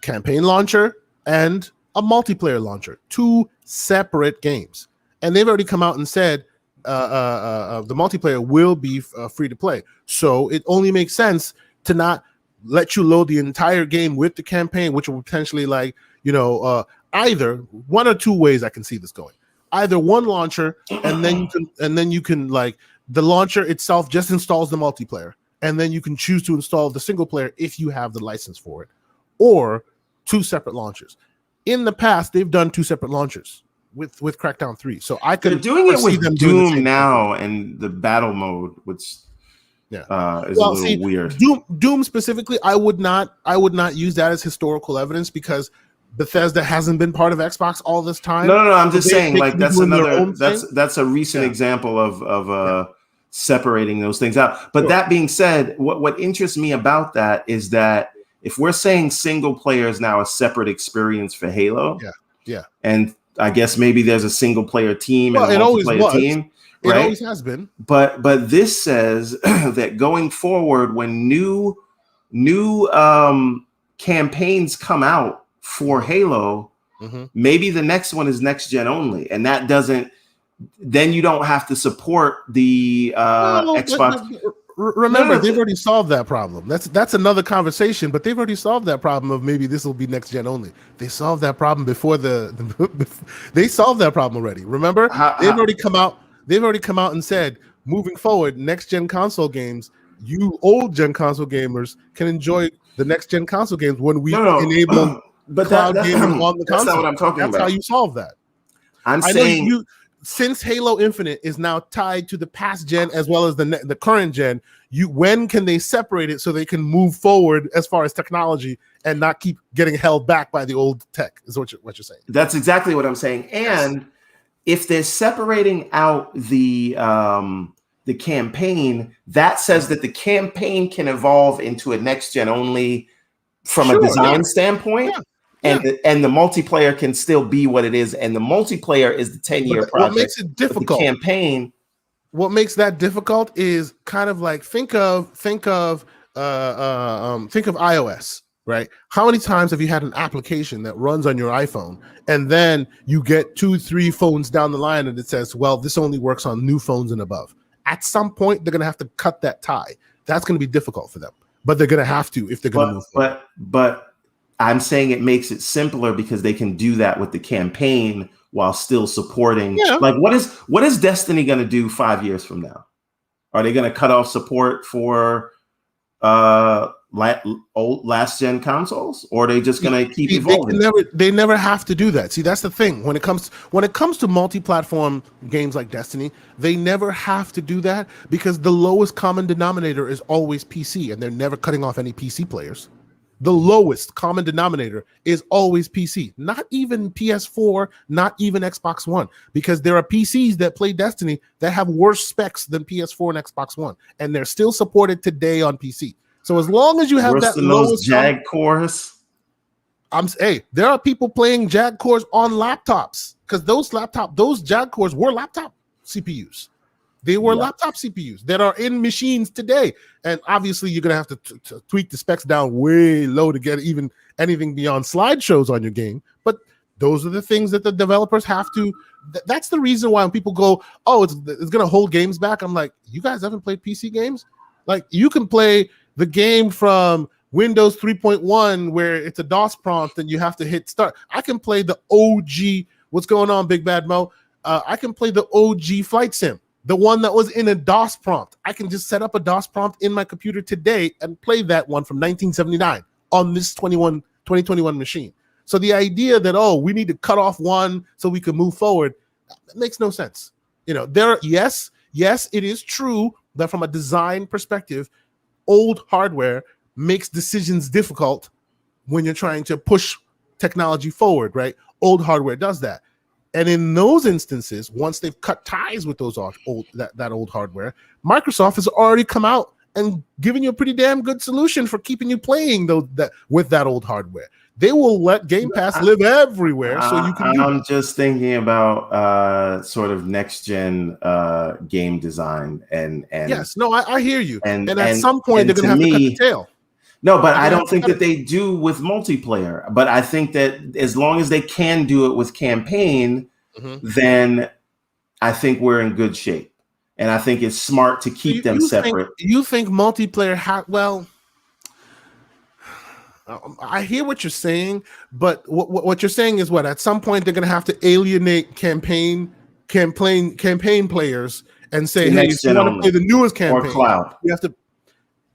campaign launcher and a multiplayer launcher, two separate games. And they've already come out and said the multiplayer will be free to play. So it only makes sense to not let you load the entire game with the campaign, which will potentially either one or two ways I can see this going. Either one launcher, and then you can like the launcher itself just installs the multiplayer, and then you can choose to install the single player if you have the license for it, or two separate launchers. In the past, they've done two separate launchers with Crackdown 3. So they're doing it with Doom now and the battle mode, which is a little weird. Doom specifically, I would not use that as historical evidence because Bethesda hasn't been part of Xbox all this time. No. I'm just saying, like that's a recent example of separating those things out. But that being said, what interests me about that is that if we're saying single player is now a separate experience for Halo, and I guess maybe there's a single player team and a multiplayer team. Right? It always has been. But this says that going forward, when new campaigns come out for Halo, maybe the next one is next gen only, and that doesn't. Then you don't have to support the Xbox. Remember, they've already solved that problem. That's another conversation, but they've already solved that problem of maybe this will be next gen only. They solved that problem before they solved that problem already. Remember, they've already come out. They've already come out and said, moving forward, next gen console games, you old gen console gamers can enjoy the next gen console games when we enable cloud gaming on the console. That's not what I'm talking about. That's how you solve that. I'm saying since Halo Infinite is now tied to the past gen as well as the current gen, when can they separate it so they can move forward as far as technology and not keep getting held back by the old tech? Is what you're saying. That's exactly what I'm saying. And if they're separating out the campaign, that says that the campaign can evolve into a next gen only from a design standpoint. Yeah. And the multiplayer can still be what it is, and the multiplayer is the 10-year project. What makes it difficult? The campaign. What makes that difficult is kind of like think of iOS, right? How many times have you had an application that runs on your iPhone, and then you get 2-3 phones down the line, and it says, "Well, this only works on new phones and above." At some point, they're going to have to cut that tie. That's going to be difficult for them, but they're going to have to if they're going to move forward. But I'm saying it makes it simpler because they can do that with the campaign while still supporting. Yeah. Like, what is Destiny going to do 5 years from now? Are they going to cut off support for last gen consoles, or are they just going to keep evolving? They never have to do that. See, that's the thing. When it comes to multi-platform games like Destiny, they never have to do that because the lowest common denominator is always PC, and they're never cutting off any PC players. The lowest common denominator is always PC, not even PS4, not even Xbox One, because there are PCs that play Destiny that have worse specs than PS4 and Xbox One, and they're still supported today on PC. So as long as you have that lowest Jag cores, there are people playing Jag cores on laptops because those Jag cores were laptop CPUs. They were laptop CPUs that are in machines today. And obviously, you're going to have to tweak the specs down way low to get even anything beyond slideshows on your game. But those are the things that the developers have to. That's the reason why when people go, "Oh, it's going to hold games back," I'm like, you guys haven't played PC games? Like, you can play the game from Windows 3.1 where it's a DOS prompt and you have to hit start. I can play the OG. What's going on, Big Bad Mo? I can play the OG Flight Sim The one that was in a DOS prompt. I can just set up a DOS prompt in my computer today and play that one from 1979 on this 2021 machine. So the idea that, oh, we need to cut off one so we can move forward, that makes no sense. Yes, it is true that from a design perspective, old hardware makes decisions difficult when you're trying to push technology forward, right? Old hardware does that. And in those instances, once they've cut ties with those that old hardware, Microsoft has already come out and given you a pretty damn good solution for keeping you playing with that old hardware. They will let Game Pass live everywhere, so you can. I'm just thinking about sort of next gen game design and yes, no, I hear you. And at and, some point they're going to have to cut the tail. No, but I don't think that they do with multiplayer. But I think that as long as they can do it with campaign, then I think we're in good shape. And I think it's smart to keep them separate. You think multiplayer? Well, I hear what you're saying, but what you're saying is what? At some point they're going to have to alienate campaign players and say, hey, if you want to play the newest campaign, or cloud, you have to.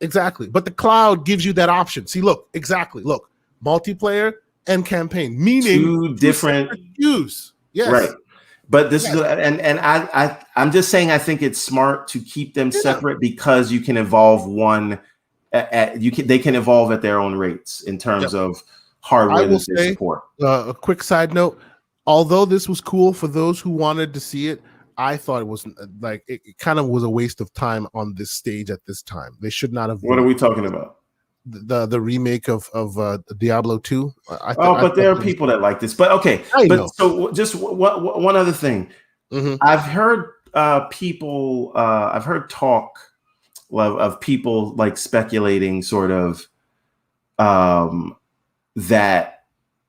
Exactly. But the cloud gives you that option. See, look, multiplayer and campaign, meaning two different views. Yes. Right. But this is I'm just saying I think it's smart to keep them separate because you can evolve one they can evolve at their own rates in terms of hardware that they support. A quick side note, although this was cool for those who wanted to see it, I thought it was like it kind of was a waste of time on this stage at this time. They should not have. What are we talking about? The remake of Diablo 2. But there are people that like this. But okay, so just one other thing. I've heard people. I've heard talk of people like speculating, sort of, that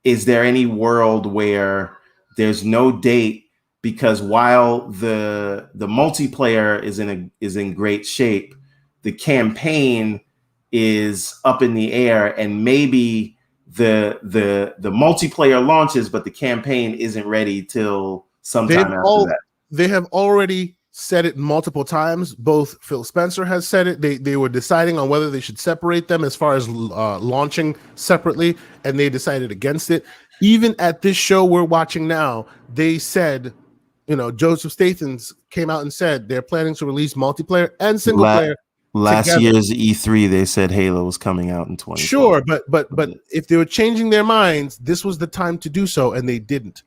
is there any world where there's no date? Because while the multiplayer is in great shape, the campaign is up in the air, and maybe the multiplayer launches, but the campaign isn't ready till sometime after that. They have already said it multiple times. Both Phil Spencer has said it. They were deciding on whether they should separate them as far as launching separately, and they decided against it. Even at this show we're watching now, they said, Joseph Statham's came out and said they're planning to release multiplayer and single player. Last year's E3, they said Halo was coming out in 2020. Sure, but if they were changing their minds, this was the time to do so, and they didn't.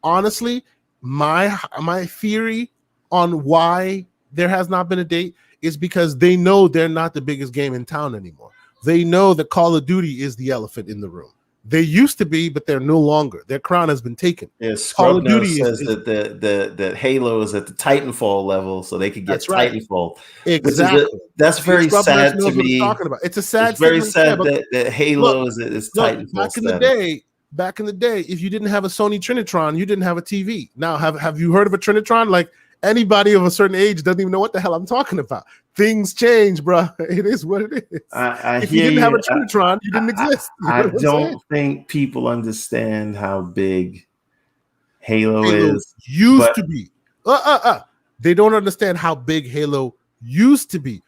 Honestly, my theory on why there has not been a date is because they know they're not the biggest game in town anymore. They know that Call of Duty is the elephant in the room. They used to be, but they're no longer. Their crown has been taken. Yes, Call of Duty says that Halo is at the Titanfall level, so they could get Titanfall. Exactly. That's very sad to me. It's a sad. It's very sad that Halo is Titanfall. Back in the day, if you didn't have a Sony Trinitron, you didn't have a TV. Now, have you heard of a Trinitron? Like, anybody of a certain age doesn't even know what the hell I'm talking about. Things change, bro. It is what it is. If you didn't have a Trinitron, you didn't exist. I don't think people understand how big Halo is. Used to be. They don't understand how big Halo used to be.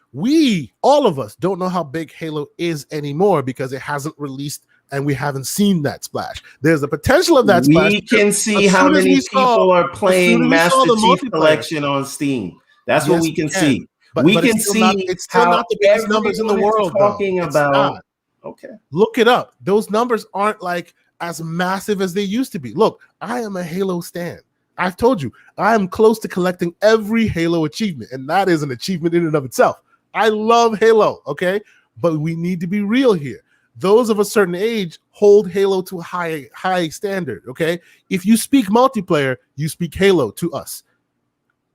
All of us, don't know how big Halo is anymore because it hasn't released and we haven't seen that splash. There's the potential of that splash. We can see how many people are playing Master Chief Collection on Steam. That's what we can see. We can see it's still not the biggest numbers in the world. Talking about, okay, look it up. Those numbers aren't like as massive as they used to be. Look, I am a Halo stan. I've told you, I am close to collecting every Halo achievement, and that is an achievement in and of itself. I love Halo, okay? But we need to be real here. Those of a certain age hold Halo to a high standard, okay? If you speak multiplayer, you speak Halo to us.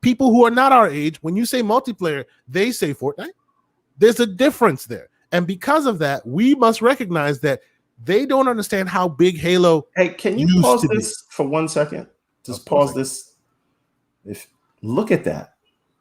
People who are not our age, when you say multiplayer, they say Fortnite. There's a difference there. And because of that, we must recognize that they don't understand how big Halo Hey, can you pause this for 1 second? Just pause this. Look at that.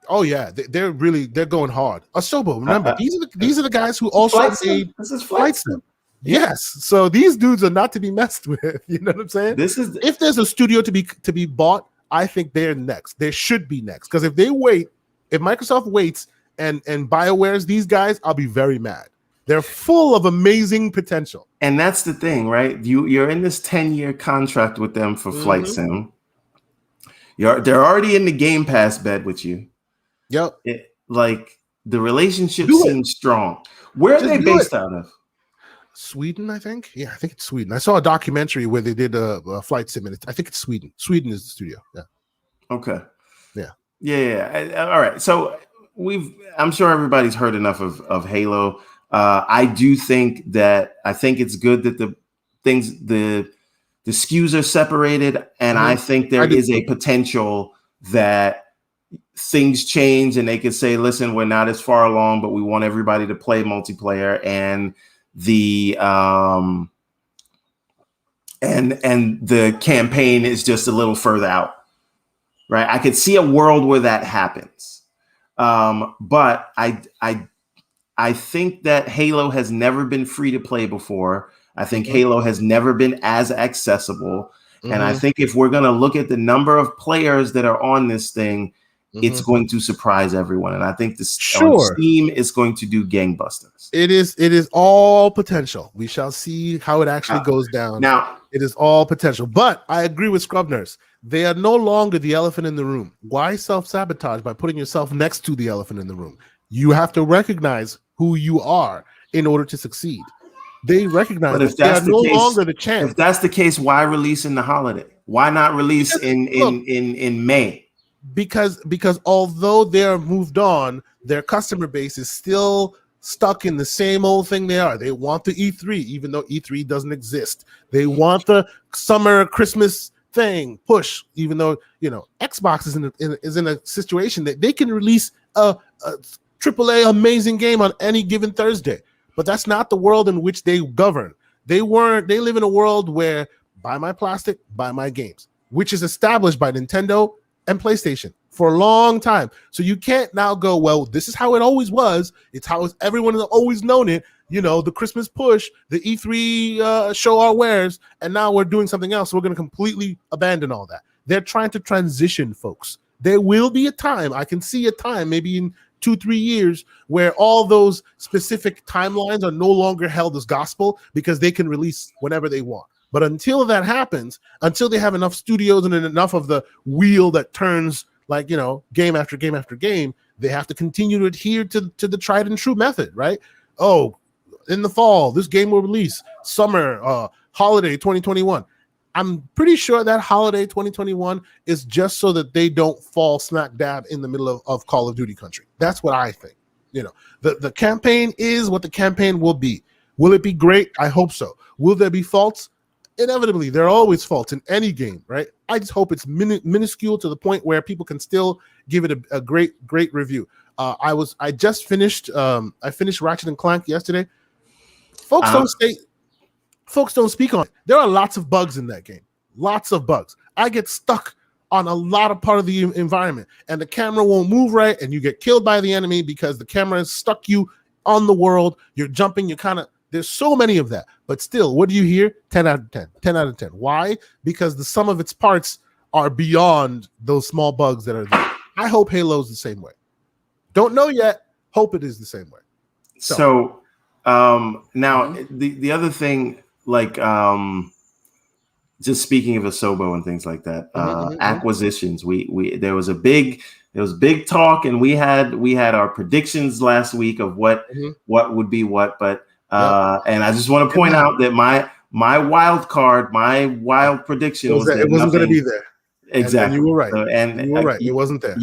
Oh yeah, they're going hard. Asobo, remember, these are the guys who also made Flight Sim. Yes, so these dudes are not to be messed with. You know what I'm saying? If there's a studio to be bought, I think they're next. They should be next, because if they wait If Microsoft waits and BioWare's these guys, I'll be very mad. They're full of amazing potential. And that's the thing, right? You're in this 10-year contract with them for Flight Sim. They're already in the Game Pass bed with you. Yep. Like the relationship seems strong. Where are they based out of? Sweden, I think. Yeah, I think it's Sweden. I saw a documentary where they did a Flight Sim, and I think it's Sweden. Sweden is the studio. Yeah. Okay. Yeah. Yeah. All right. So I'm sure everybody's heard enough of Halo. I do think it's good that the SKUs are separated, and I think there is a potential that things change and they could say, listen, we're not as far along, but we want everybody to play multiplayer, and the and the campaign is just a little further out, right? I could see a world where that happens. But I think that Halo has never been free to play before. I think Halo has never been as accessible. And I think if we're going to look at the number of players that are on this thing, it's going to surprise everyone. And I think this on Steam is going to do gangbusters. It is all potential. We shall see how it actually goes down. Now, it is all potential. But I agree with Scrub Nurse. They are no longer the elephant in the room. Why self-sabotage by putting yourself next to the elephant in the room? You have to recognize who you are in order to succeed. They recognize that they are no longer the champ. If that's the case, why release in the holiday? Why not release in May? Because although they're moved on, their customer base is still stuck in the same old thing they are. They want the E3, even though E3 doesn't exist. They want the Christmas thing push, even though Xbox is in a situation that they can release a AAA amazing game on any given Thursday. But that's not the world in which they govern. They live in a world where buy my plastic, buy my games, which is established by Nintendo and PlayStation for a long time. So you can't now go, well, this is how it always was. It's how everyone has always known it. The Christmas push, the E3 show our wares, and now we're doing something else. So we're going to completely abandon all that. They're trying to transition, folks. There will be a time, I can see a time, maybe in 2-3 years, where all those specific timelines are no longer held as gospel because they can release whenever they want. But until that happens, until they have enough studios and enough of the wheel that turns game after game after game, they have to continue to adhere to the tried and true method, right? Oh, in the fall, this game will release. Summer, holiday 2021. I'm pretty sure that holiday 2021 is just so that they don't fall smack dab in the middle of Call of Duty country. That's what I think. The campaign is what the campaign will be. Will it be great? I hope so. Will there be faults? Inevitably, there are always faults in any game, right? I just hope it's minuscule to the point where people can still give it a great review. I finished Ratchet and Clank yesterday. Folks don't speak on it. There are lots of bugs in that game. Lots of bugs. I get stuck on a lot of part of the environment, and the camera won't move right, and you get killed by the enemy because the camera has stuck you on the world. You're jumping, there's so many of that. But still, what do you hear? 10 out of 10. 10 out of 10. Why? Because the sum of its parts are beyond those small bugs that are there. I hope Halo's the same way. Don't know yet. Hope it is the same way. So now the other thing, just speaking of Asobo and things like that, acquisitions. There was big talk, and we had our predictions last week of what would be what, but and I just want to point out that my wild prediction was that it wasn't going to be there. Exactly. And you were right. You were right. It wasn't there.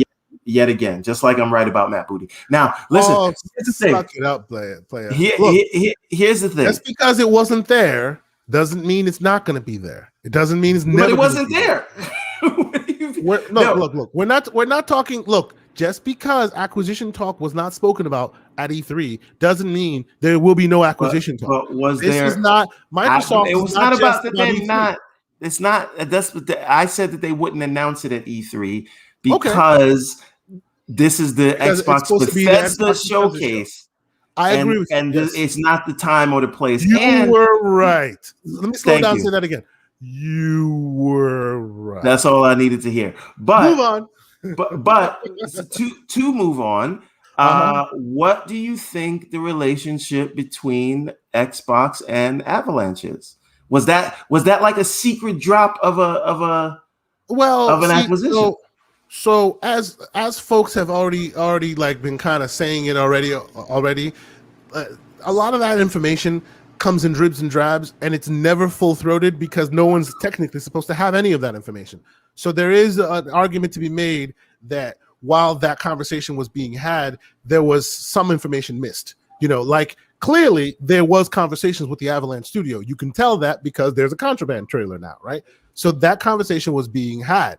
Yet again, just like I'm right about Matt Booty. Now, listen. Here's the thing. Suck it up, player. Here's the thing. Just because it wasn't there doesn't mean it's not going to be there. It doesn't mean it's never. But it wasn't there. Look. We're not talking. Look, just because acquisition talk was not spoken about at E3 doesn't mean there will be no acquisition talk. But this is not Microsoft. It was not about that. They're not. It's not. That's what I said, that they wouldn't announce it at E3 because this is the Xbox Bethesda showcase. I agree with you. And it's not the time or the place. You were right. Let me slow down and say that again. You were right. That's all I needed to hear. But move on. but to move on, what do you think the relationship between Xbox and Avalanche is? Was that like a secret drop of an acquisition? So as folks have already like been kind of saying it already, a lot of that information comes in dribs and drabs, and it's never full-throated because no one's technically supposed to have any of that information. So there is an argument to be made that while that conversation was being had, there was some information missed. Like clearly there was conversations with the Avalanche studio. You can tell that because there's a Contraband trailer now, right? So that conversation was being had.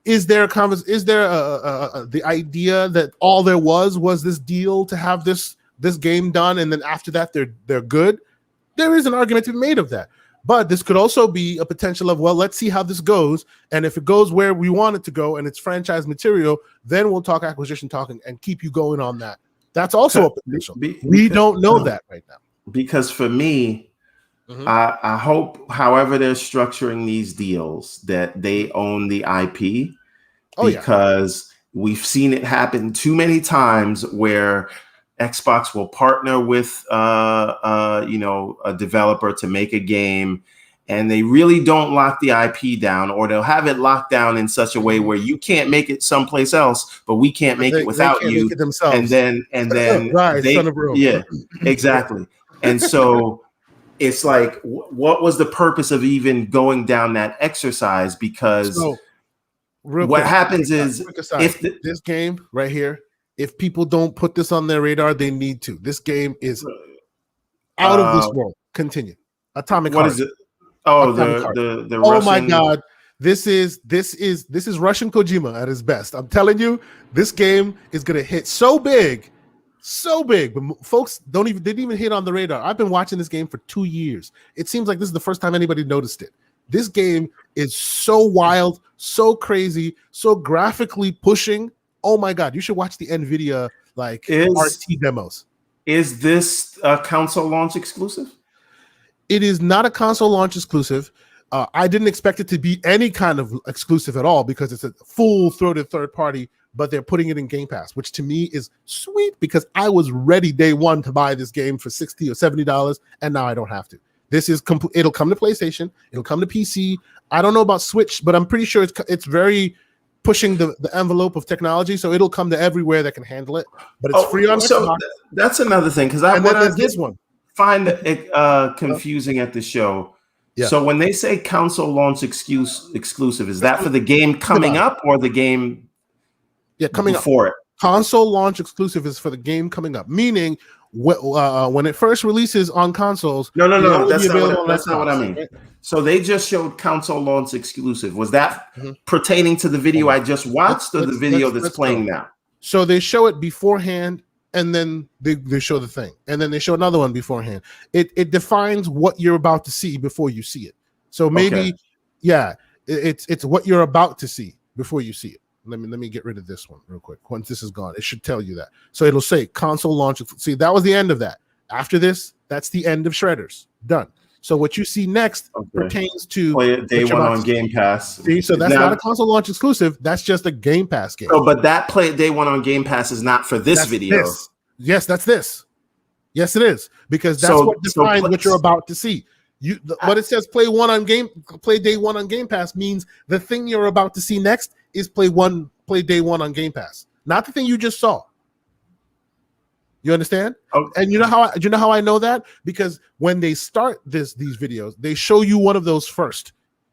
Is there the idea that all there was this deal to have this game done, and then after that they're good? There is an argument to be made of that. But this could also be a potential of, well, let's see how this goes, and if it goes where we want it to go and it's franchise material, then we'll talk acquisition talking and keep you going on that. That's also a potential. We don't know that right now. Because for me, I hope, however they're structuring these deals, that they own the IP, because we've seen it happen too many times where Xbox will partner with a developer to make a game, and they really don't lock the IP down, or they'll have it locked down in such a way where you can't make it someplace else, but we can't make it without you. Make it themselves. And then right, son of Rome. Yeah, exactly. And so it's like, what was the purpose of even going down that exercise? Because what happens is, if this game right here, if people don't put this on their radar, they need to. This game is out of this world. Continue. Atomic Heart. What is it? Oh, the Russian... my God. This is Russian Kojima at his best. I'm telling you, this game is gonna hit so big. But folks didn't even hit on the radar. I've been watching this game for 2 years. It seems like this is the first time anybody noticed it. This game is so wild, so crazy, so graphically pushing. Oh my God, you should watch the NVIDIA RT demos. Is this a console launch exclusive? It is not a console launch exclusive. I didn't expect it to be any kind of exclusive at all because it's a full-throated third party, but they're putting it in Game Pass, which to me is sweet because I was ready day one to buy this game for $60 or $70, and now I don't have to. This is it'll come to PlayStation, it'll come to PC. I don't know about Switch, but I'm pretty sure it's very pushing the envelope of technology, so it'll come to everywhere that can handle it. But it's free on Xbox. So that's another thing, because I this one find it confusing at the show. Yeah. So when they say console launch exclusive, is that for the game coming up or the game coming before it? Console launch exclusive is for the game coming up, meaning when it first releases on consoles. No, that's not what I mean. Right? So they just showed console launch exclusive. Was that pertaining to the video I just watched, or the video that's playing now? So they show it beforehand, and then they show the thing, and then they show another one beforehand. It defines what you're about to see before you see it. So maybe, it's what you're about to see before you see it. Let me get rid of this one real quick. Once this is gone, it should tell you that. So it'll say console launch. See, that was the end of that. After this, that's the end of Shredders. Done. So what you see next pertains to play it day one on Game Pass. See, so that's not a console launch exclusive. That's just a Game Pass game. Oh, but that play it day one on Game Pass is not for this video. Yes, that's this. Yes, it is, because that's what defines what you're about to see. What it says play day one on Game Pass means the thing you're about to see next is play day one on Game Pass, not the thing you just saw. You understand? Okay. And you know how I know that? Because when they start these videos, they show you one of those first,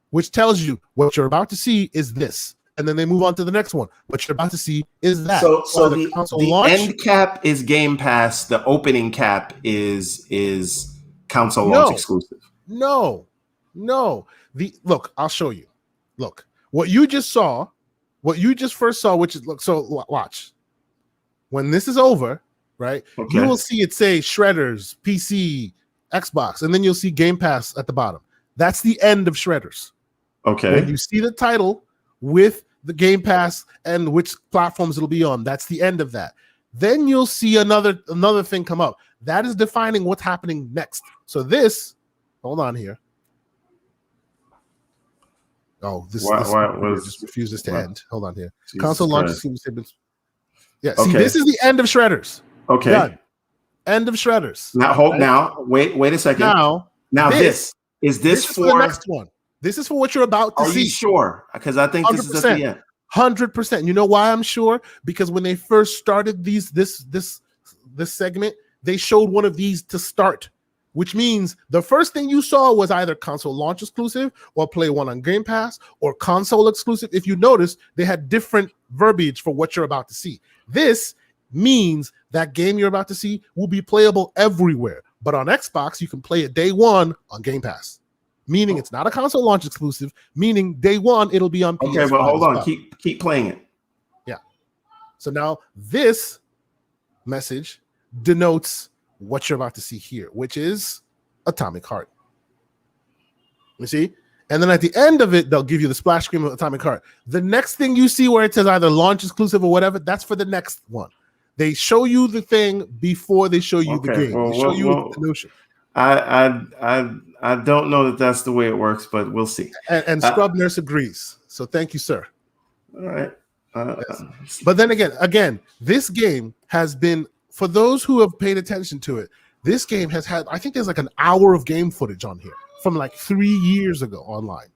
which tells you what you're about to see is this, and then they move on to the next one. What you're about to see is that. So the end cap is Game Pass. The opening cap is console launch exclusive. No. Look, I'll show you. Look, what you just first saw, which is watch. When this is over, right? Okay. You will see it say Shredders, PC, Xbox, and then you'll see Game Pass at the bottom. That's the end of Shredders. Okay. When you see the title with the Game Pass and which platforms it'll be on, that's the end of that. Then you'll see another thing come up. That is defining what's happening next. So this, hold on here. Oh, this was refuses to end. Hold on here. Jesus Console launch Christ. statements. Yeah. See, this is the end of Shredders. Okay. Done. End of Shredders. Now hold. Right? Now wait a second. Now this is for the next one. This is for what you're about to see. Are you sure? Because I think 100%. This is at the end. 100%. You know why I'm sure? Because when they first started this segment, they showed one of these to start, which means the first thing you saw was either console launch exclusive or play one on Game Pass or console exclusive. If you notice, they had different verbiage for what you're about to see. This means that game you're about to see will be playable everywhere. But on Xbox, you can play it day one on Game Pass. Meaning it's not a console launch exclusive, meaning day one it'll be on PS5. Okay, but hold on. Keep playing it. Yeah. So now this message denotes what you're about to see here, which is Atomic Heart. You see? And then at the end of it, they'll give you the splash screen of Atomic Heart. The next thing you see where it says either launch exclusive or whatever, that's for the next one. They show you the thing before they show you the game. They show you the notion. I don't know that that's the way it works, but we'll see. And Scrub Nurse agrees. So thank you, sir. All right. But then again, this game has been, for those who have paid attention to it, this game has had, I think there's like an hour of game footage on here from like 3 years ago online.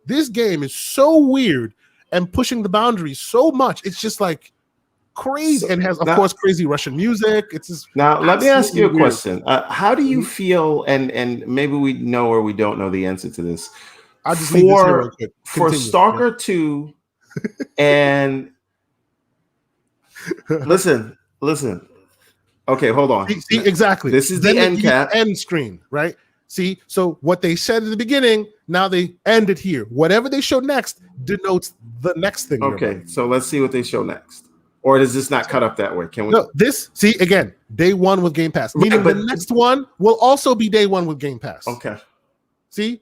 This game is so weird and pushing the boundaries so much. It's just like crazy, and has, of course, crazy Russian music. It's just now. Let me ask you a question. How do you feel? And maybe we know or we don't know the answer to this. I'll just leave this here real quick. For Stalker 2, and listen. Okay, hold on. See, exactly. This is the end cap, end screen, right? See, so what they said at the beginning, now they end it here. Whatever they show next denotes the next thing. Okay, so let's see what they show next. Or does this not cut up that way? Can we? No, this, see, again, day one with Game Pass. Meaning the next one will also be day one with Game Pass. Okay. See?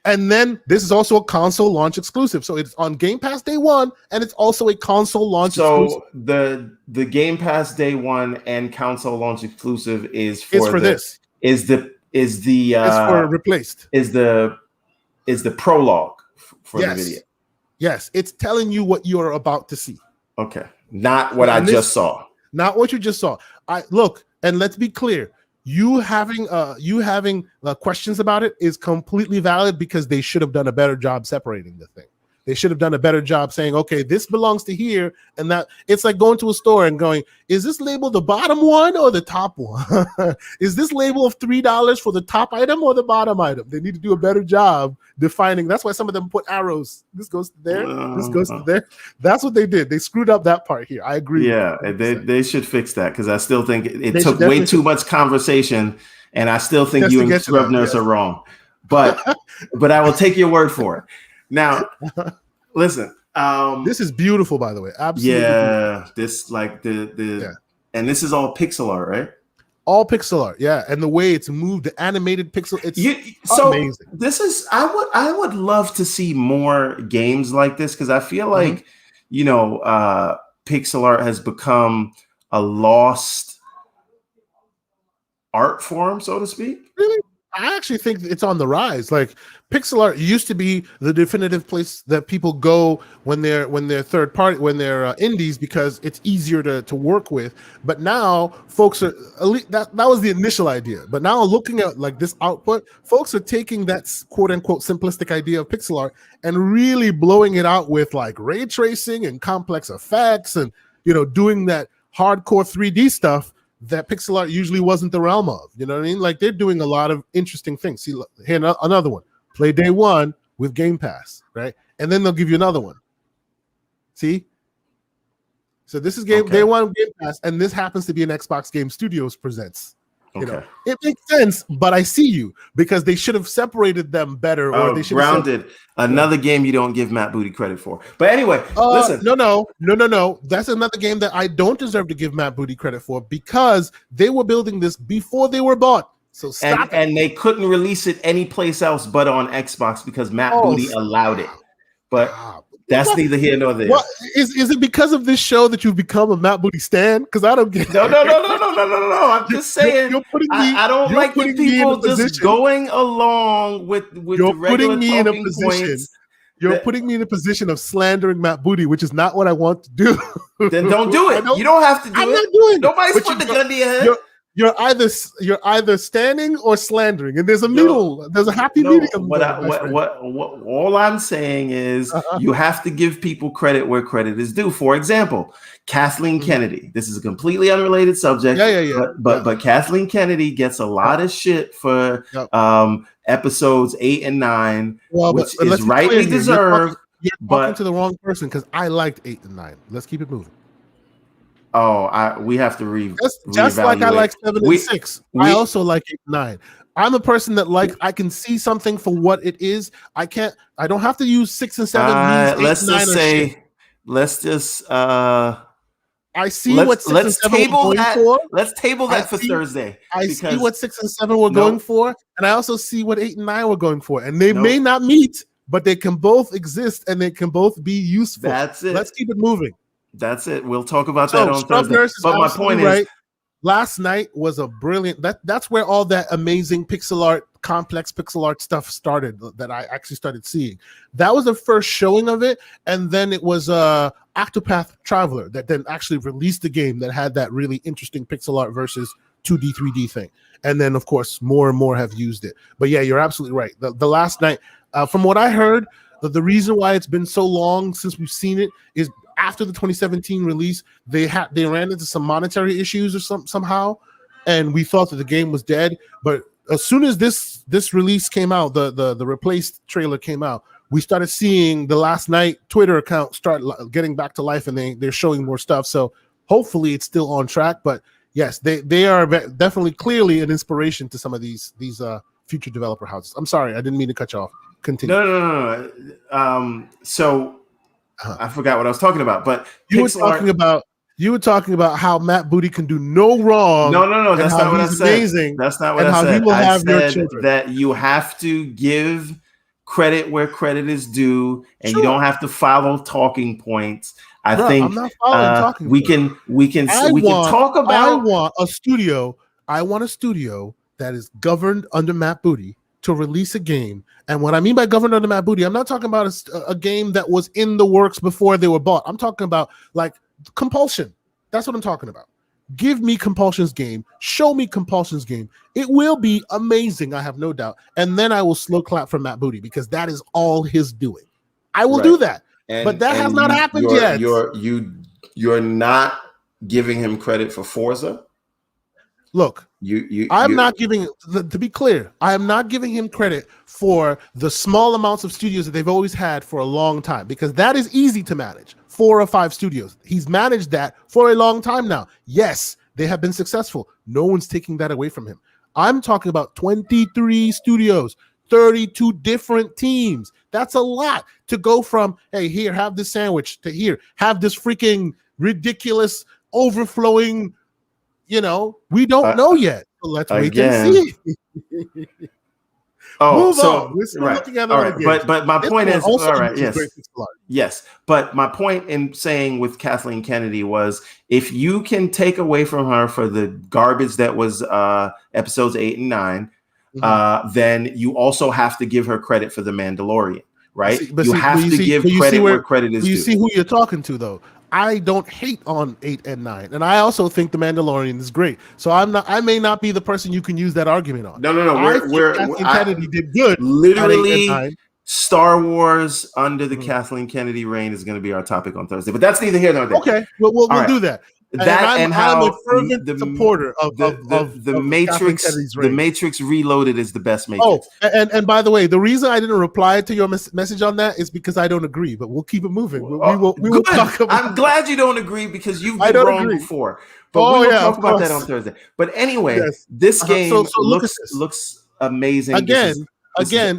And then this is also a console launch exclusive. So it's on Game Pass day one, and it's also a console launch exclusive. So the Game Pass day one and console launch exclusive is for this. Is for replaced. Is the prologue for the video. Yes, it's telling you what you're about to see. Okay. Not what I just saw. Not what you just saw. Look, and let's be clear. You having questions about it is completely valid because they should have done a better job separating the thing. They should have done a better job saying, okay, this belongs to here, and that. It's like going to a store and going, is this label the bottom one or the top one? Is this label of $3 for the top item or the bottom item? They need to do a better job defining. That's why some of them put arrows. This goes to there. This goes to there. That's what they did. They screwed up that part here. I agree. Yeah, they should fix that because I still think it took way too much conversation, and I still think you and Scrub Nurse are wrong. But I will take your word for it. Now, listen. This is beautiful, by the way. Absolutely. Yeah, beautiful. This like the and this is all pixel art, right? All pixel art, yeah. And the way it's moved, the animated pixel, it's amazing. This is I would love to see more games like this because I feel like pixel art has become a lost art form, so to speak. Really? I actually think it's on the rise. Like pixel art used to be the definitive place that people go when they're third party, when they're indies, because it's easier to work with. But now folks are that was the initial idea. But now looking at like this output, folks are taking that quote unquote simplistic idea of pixel art and really blowing it out with like ray tracing and complex effects and doing that hardcore 3D stuff that pixel art usually wasn't the realm of. You know what I mean? Like they're doing a lot of interesting things. See, here another one. Play day one with Game Pass, right? And then they'll give you another one. See? So this is day one with Game Pass, and this happens to be an Xbox Game Studios presents. It makes sense, but I see you because they should have separated them better. Or they should Grounded. Another game you don't give Matt Booty credit for. But anyway, listen. No. That's another game that I don't deserve to give Matt Booty credit for because they were building this before they were bought. So stop. And they couldn't release it anyplace else but on Xbox because Matt Booty allowed it. But that's neither here nor there. What, is it because of this show that you've become a Matt Booty stan? Because I don't get it. No. I'm just saying. I don't like the people just going along with the regular talking points You're putting me in a position of slandering Matt Booty, which is not what I want to do. Then don't do it. You don't have to do it. I'm not doing it. Nobody's putting the gun to your head. You're either standing or slandering, and there's a middle. There's a happy medium. All I'm saying is you have to give people credit where credit is due. For example, Kathleen Kennedy. This is a completely unrelated subject. But Kathleen Kennedy gets a lot of shit for episodes 8 and 9, which is rightly deserved. You're talking to the wrong person because I liked 8 and 9. Let's keep it moving. We have to just like I like 7 and 6. I also like 8 and 9. I'm a person that I can see something for what it is. I don't have to use 6 and 7. Let's just I see what 6 and 7 were going for. Let's table that for Thursday. I see what 6 and 7 were going for, and I also see what 8 and 9 were going for. And they may not meet, but they can both exist and they can both be useful. That's it. Let's keep it moving. That's it. We'll talk about that on Thursday. But my point is, last night was a brilliant. That's where all that amazing complex pixel art stuff started. That I actually started seeing. That was the first showing of it, and then it was Octopath Traveler that then actually released the game that had that really interesting pixel art versus 2D 3D thing. And then of course more and more have used it. But yeah, you're absolutely right. The last night, from what I heard, the reason why it's been so long since we've seen it is after the 2017 release, they ran into some monetary issues or somehow, and we thought that the game was dead. But as soon as this release came out, the replaced trailer came out, we started seeing the last night Twitter account start getting back to life, and they're showing more stuff. So hopefully it's still on track. But yes, they are definitely clearly an inspiration to some of these future developer houses. I'm sorry, I didn't mean to cut you off. Continue. No. So I forgot what I was talking about, but you were talking about how Matt Booty can do no wrong. No. That's not what I said. Amazing. That's not what I said. I said that you have to give credit where credit is due, and you don't have to follow talking points. I think I'm not following talking we can talk about. I want a studio that is governed under Matt Booty to release a game. And what I mean by governed under Matt Booty, I'm not talking about a game that was in the works before they were bought. I'm talking about like Compulsion. That's what I'm talking about. Give me Compulsion's game. Show me Compulsion's game. It will be amazing, I have no doubt. And then I will slow clap for Matt Booty because that is all his doing. I will do that. But that has not happened yet. You're not giving him credit for Forza. Look, I'm not giving, to be clear, I am not giving him credit for the small amounts of studios that they've always had for a long time, because that is easy to manage. 4 or 5 studios. He's managed that for a long time now. Yes, they have been successful. No one's taking that away from him. I'm talking about 23 studios, 32 different teams. That's a lot to go from, hey, here, have this sandwich, to here, have this freaking ridiculous overflowing. We don't know yet. So let's wait and see. Move on. We're still looking at all right. But my point is, all right, yes. But my point in saying with Kathleen Kennedy was, if you can take away from her for the garbage that was episodes 8 and 9, then you also have to give her credit for The Mandalorian, right? You have to give credit where credit is due. You see who you're talking to, though. I don't hate on 8 and 9, and I also think The Mandalorian is great. So I may not be the person you can use that argument on. No. Kathleen Kennedy did good. Literally, Star Wars under the Kathleen Kennedy reign is going to be our topic on Thursday. But that's neither here nor there. Okay, we'll do that. I'm a fervent supporter of the Matrix. The Matrix Reloaded is the best Matrix. Oh, and by the way, the reason I didn't reply to your message on that is because I don't agree. But we'll keep it moving. We will talk about. I'm glad you don't agree because you've been wrong before. But we will talk about that on Thursday. But anyway, this game looks amazing. Again,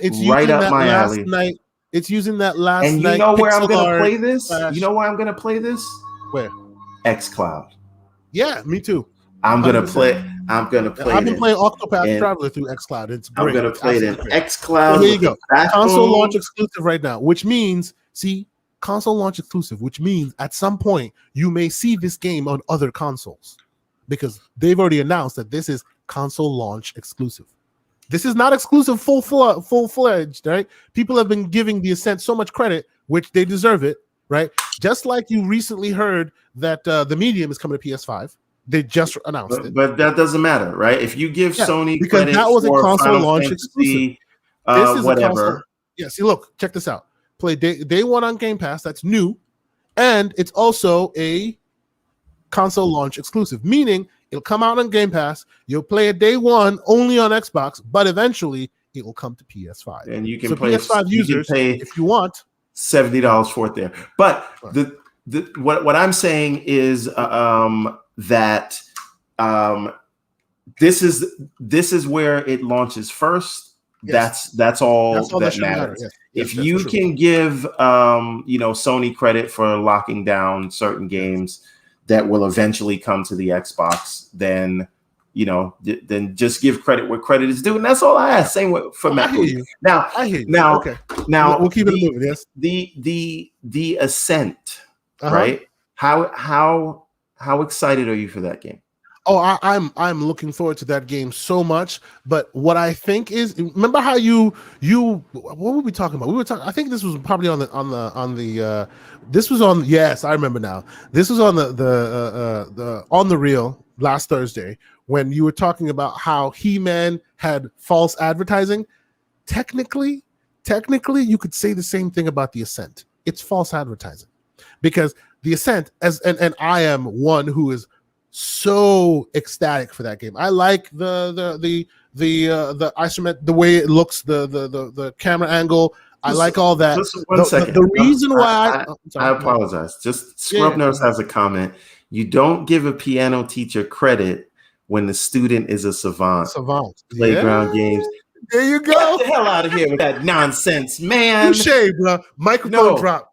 it's right up my alley. Night. It's using that last night. And you know where I'm going to play this? You know where I'm going to play this? Where? xCloud. Yeah, me too. I'm gonna play. I've been playing Octopath Traveler through xCloud. It's great. I'm gonna play it in xCloud. There you go. Console launch exclusive right now, which means console launch exclusive, which means at some point you may see this game on other consoles because they've already announced that this is console launch exclusive. This is not exclusive full-fledged, right? People have been giving the Ascent so much credit, which they deserve it, right? Just like you recently heard that the Medium is coming to PS5. They just announced it. But that doesn't matter, right? If you give Sony because credit that was for a console Final launch Fantasy, exclusive. This is whatever. a console. Yeah, see, look, check this out. Play day one on Game Pass. That's new. And it's also a console launch exclusive, meaning it'll come out on Game Pass. You'll play it day one only on Xbox, but eventually it will come to PS5. And you can so play PS5 users, pay if you want, $70 for it there. But what I'm saying is that this is where it launches first. Yes. That's all that matters. Yes. If you can give Sony credit for locking down certain games that will eventually come to the Xbox, then then just give credit where credit is due, and that's all I ask. Same for Matt. Now, okay. Now we'll keep it moving. Yes, the Ascent, right? How excited are you for that game? Oh, I'm looking forward to that game so much. But what I think is, remember how you what were we talking about? We were talking. I think this was probably on the this was on. Yes, I remember now. This was on the on the reel last Thursday when you were talking about how He-Man had false advertising. Technically, you could say the same thing about the Ascent. It's false advertising because the Ascent, and I am one who is so ecstatic for that game. I like the isometric, the way it looks, the camera angle. I like all that. Just 1 second. The reason why I apologize. Just Scrub Nurse has a comment. You don't give a piano teacher credit when the student is a savant. Playground games. There you go. Get the hell out of here with that nonsense, man. Touché, bro. Microphone drop.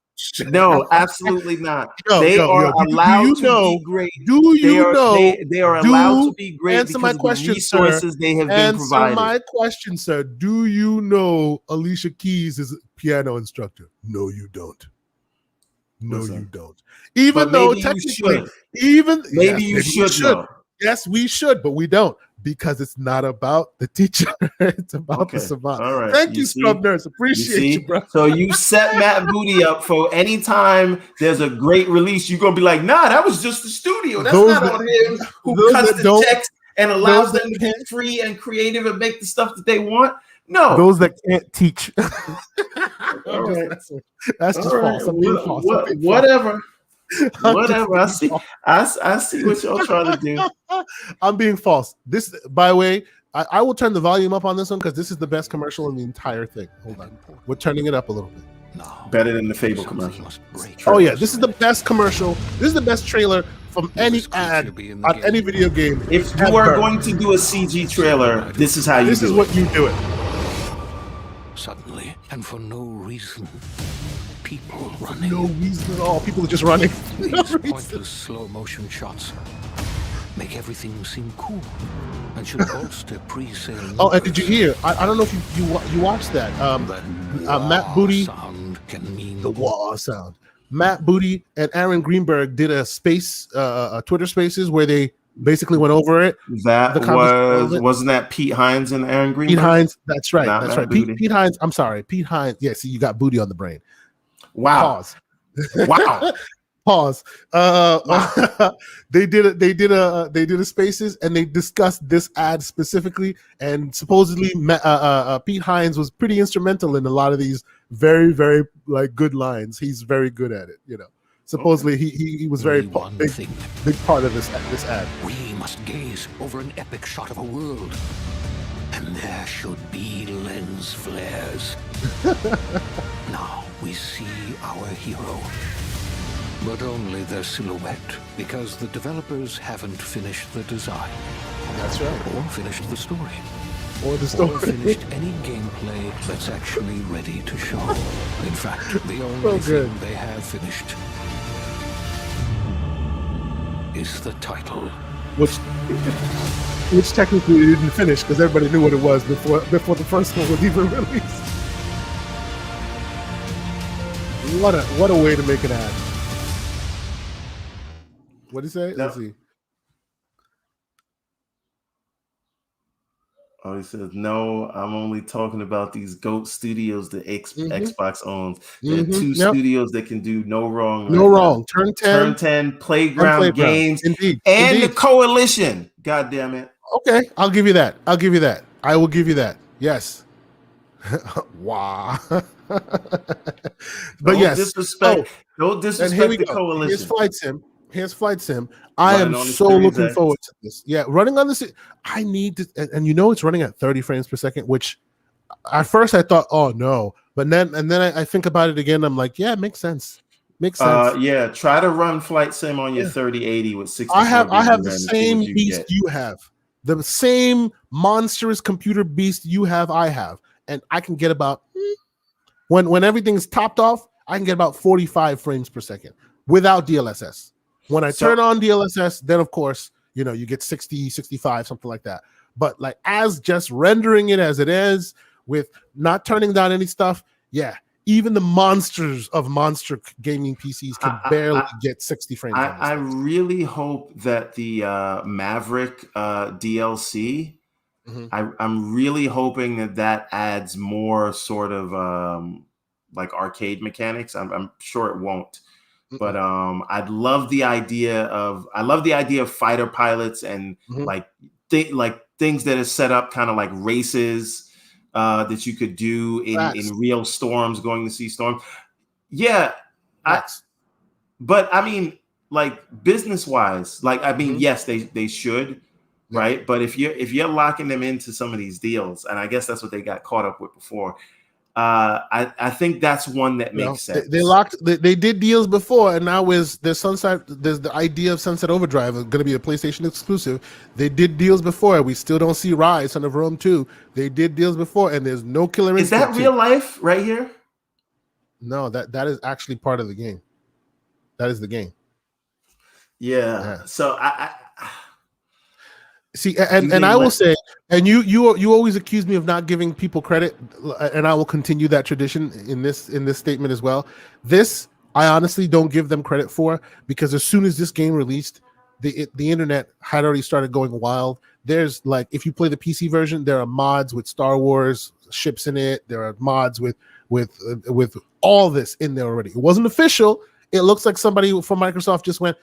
No, absolutely not. They are allowed to be great. They are allowed to be great because of the resources they have been provided. Answer my question, sir. Do you know Alicia Keys is a piano instructor? No, you don't. No, you don't. Even though technically, maybe you should. Yes, we should, but we don't. Because it's not about the teacher, it's about the savant. All right. Thank you, Scrub Nurse. Appreciate you, bro. So you set Matt Booty up for any time there's a great release, you're gonna be like, nah, that was just the studio. That's not on him who cuts the text and allows them to be free and creative and make the stuff that they want. No, those that can't teach. All right. That's just false. I'm being false. Whatever. I see what y'all trying to do. I'm being false. This, by the way, I will turn the volume up on this one because this is the best commercial in the entire thing. Hold on, we're turning it up a little bit. Better than the Fable commercial. Oh yeah, this is the best commercial. This is the best trailer from any ad on any video game. If you are going to do a CG trailer, this is how you do it. This is what you do it. Suddenly, and for no reason. People running. No reason at all. People are just running. These pointless slow motion shots make everything seem cool and should bolster pre-sale. Oh, and did you hear? I don't know if you watched that. Matt Booty. Sound can mean the wah sound. Matt Booty and Aaron Greenberg did a Twitter Spaces where they basically went over it. Wasn't that Pete Hines and Aaron Greenberg? Pete Hines. That's right. Not that's right. Pete Hines. I'm sorry. Pete Hines. Yeah. See, you got Booty on the brain. Wow. Pause. Wow. Pause. They did a Spaces and they discussed this ad specifically, and supposedly Pete Hines was pretty instrumental in a lot of these very, very good lines. He's very good at it, Supposedly he was very big part of this ad. We must gaze over an epic shot of a world, and there should be lens flares. Now we see our hero, but only their silhouette, because the developers haven't finished the design. That's right. Or finished the story. Or finished any gameplay that's actually ready to show. In fact, the only thing they have finished is the title. Which technically didn't finish because everybody knew what it was before the first one was even released. What a way to make an ad. What do you say? Let's see. Oh, he says, no, I'm only talking about these GOAT studios that Xbox owns. There are two Yep. studios that can do no wrong No right wrong. now. Turn 10, And Playground Playground. Games, Indeed. and the Indeed. Coalition. God damn it. Okay, I'll give you that. I will give you that. Yes. Wow. But Don't yes. disrespect. Don't And disrespect here we the go. Coalition. Here's Flight Sim. I Running am on the so Series looking X. forward to this. Yeah, running on this. I need to, and you know it's running at 30 frames per second, which at first I thought, oh no, but then I think about it again. I'm like, yeah, it makes sense. Makes sense. Yeah, try to run Flight Sim on your Yeah. 3080 with 64 I have gigs of the RAM and see same what you beast get. you have, the same monstrous computer beast you have. I have, and I can get about when everything's topped off, I can get about 45 frames per second without DLSS. When I turn on DLSS, then of course, you know, you get 60, 65, something like that. But like as just rendering it as it is with not turning down any stuff, yeah, even the monsters of monster gaming PCs can barely get 60 frames. I really hope that the Maverick DLC, I'm really hoping that adds more sort of like arcade mechanics. I'm sure it won't. But I love the idea of fighter pilots and like things that are set up kind of like races that you could do in real storms, going to see storms. Yeah, but I mean, like business wise, like I mean, yes, they should, right? But if you're locking them into some of these deals, and I guess that's what they got caught up with before. I think that's one that makes sense. They did deals before, and now there's the idea of Sunset Overdrive going to be a PlayStation exclusive. They did deals before. We still don't see Rise, Son of Rome 2. They did deals before, and there's no Killer Instinct. Is that real life right here? No, that is actually part of the game. That is the game. Yeah. So I see, and I will say, and you always accuse me of not giving people credit, and I will continue that tradition in this statement as well. This I honestly don't give them credit for, because as soon as this game released, the internet had already started going wild. There's like, if you play the PC version, there are mods with Star Wars ships in it. There are mods with all this in there already. It wasn't official. It looks like somebody from Microsoft just went,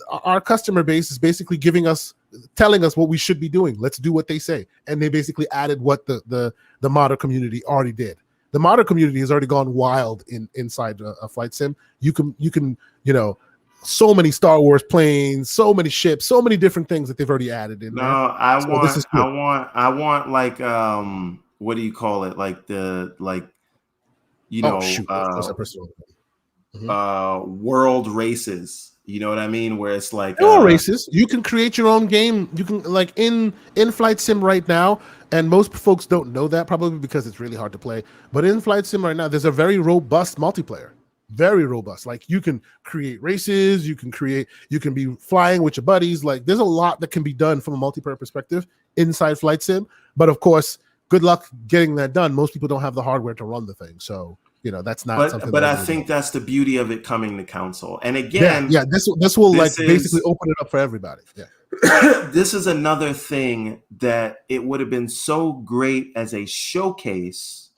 our customer base is basically telling us what we should be doing. Let's do what they say. And they basically added what the modder community already did. The modder community has already gone wild inside a flight sim. You can, you know, so many Star Wars planes, so many ships, so many different things that they've already added in there. I want like what do you call it? Like world races. You know what I mean? Where it's like races. You can create your own game. You can, like, in Flight Sim right now, and most folks don't know that probably because it's really hard to play. But in Flight Sim right now, there's a very robust multiplayer. Very robust. Like, you can create races, you can be flying with your buddies. Like, there's a lot that can be done from a multiplayer perspective inside Flight Sim. But of course, good luck getting that done. Most people don't have the hardware to run the thing. So, you know, that's not something. But I think that's the beauty of it coming to console. And again, this will basically open it up for everybody. Yeah. This is another thing that it would have been so great as a showcase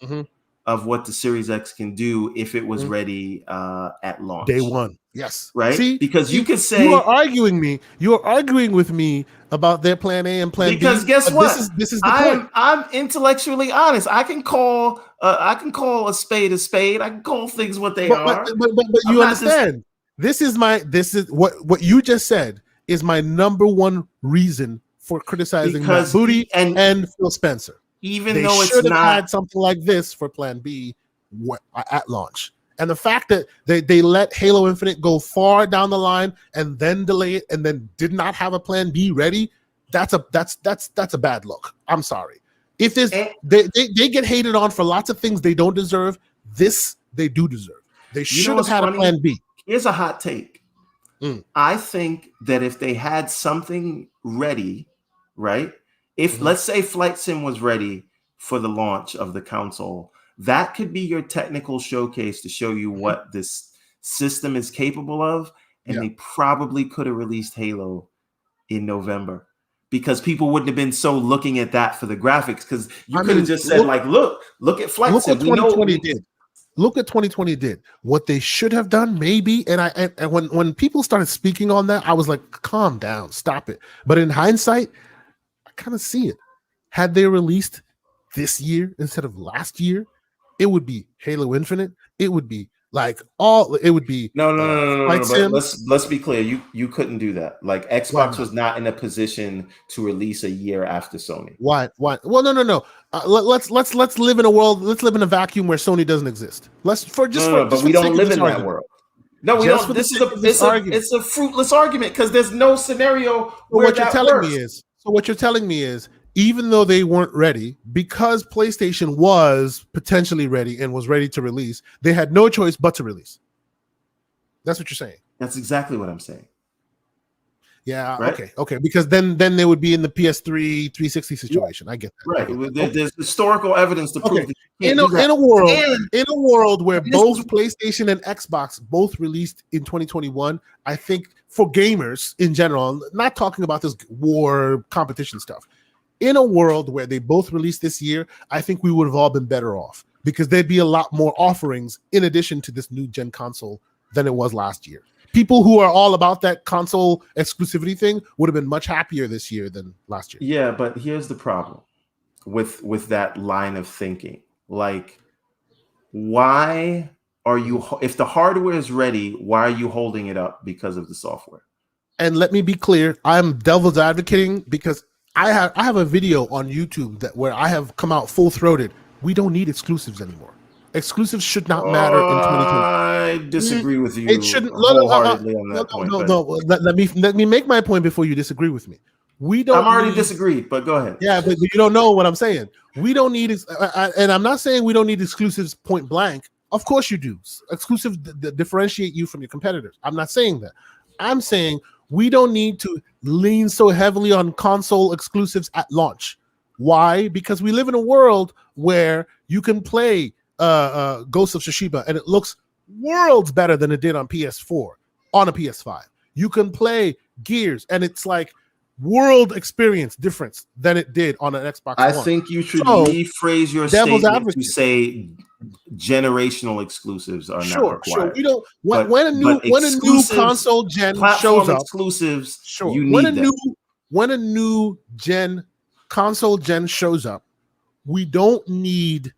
of what the Series X can do if it was ready at launch. Day one. Yes. Right? See, because you could say you are arguing with me about their plan A and plan B. Because guess what? This is the point. I'm intellectually honest. I can call a spade a spade. I can call things what they are. But you understand. This is what you just said is my number one reason for criticizing Matt Booty and Phil Spencer. Even though it's should have not had something like this for plan B at launch. And the fact that they let Halo Infinite go far down the line and then delay it and then did not have a plan B ready, that's a bad look. I'm sorry. If there's they get hated on for lots of things they don't deserve, this they do deserve. They should have had a plan B. Here's a hot take. I think that if they had something ready, right? If let's say Flight Sim was ready for the launch of the console, that could be your technical showcase to show you what this system is capable of. And they probably could have released Halo in November. because people wouldn't have been so looking at that for the graphics. Because you could have just said, look at Flex. Look what 2020 did. Look at 2020 did. What they should have done, maybe. And when people started speaking on that, I was like, calm down, stop it. But in hindsight, I kind of see it. Had they released this year instead of last year, it would be Halo Infinite. It would be no. But let's be clear. You couldn't do that. Like, Xbox was not in a position to release a year after Sony. Why? Well, no. Let's live in a world. Let's live in a vacuum where Sony doesn't exist. But we don't live in that world. No, we don't. It's a fruitless argument because there's no scenario where what you're telling me is, even though they weren't ready, because PlayStation was potentially ready and was ready to release, they had no choice but to release. That's what you're saying. That's exactly what I'm saying. Yeah. Right? Okay. Because then they would be in the PS3 360 situation. I get that. Right. There's historical evidence to prove that in a world where both PlayStation and Xbox both released in 2021, I think for gamers in general, not talking about this war competition stuff, in a world where they both released this year, I think we would have all been better off because there'd be a lot more offerings in addition to this new gen console than it was last year. People who are all about that console exclusivity thing would have been much happier this year than last year. Yeah, but here's the problem with that line of thinking. Like, why are you, if the hardware is ready, why are you holding it up because of the software? And let me be clear, I'm devil's advocating because I have a video on YouTube where I have come out full-throated. We don't need exclusives anymore. Exclusives should not matter in 2020. I disagree with you. It shouldn't wholeheartedly on that point. No. Let me make my point before you disagree with me. I'm already disagreed, but go ahead. Yeah, but you don't know what I'm saying. We don't need, and I'm not saying we don't need exclusives point blank. Of course you do. Exclusives differentiate you from your competitors. I'm not saying that. I'm saying we don't need to lean so heavily on console exclusives at launch. Why? Because we live in a world where you can play Ghost of Tsushima and it looks worlds better than it did on PS4 on a PS5. You can play Gears and it's like world experience difference than it did on an Xbox One. I think you should rephrase your statement to say generational exclusives are not required. Sure. We don't when a new console gen shows up. Exclusives, sure. You need when a new gen console gen shows up, we don't need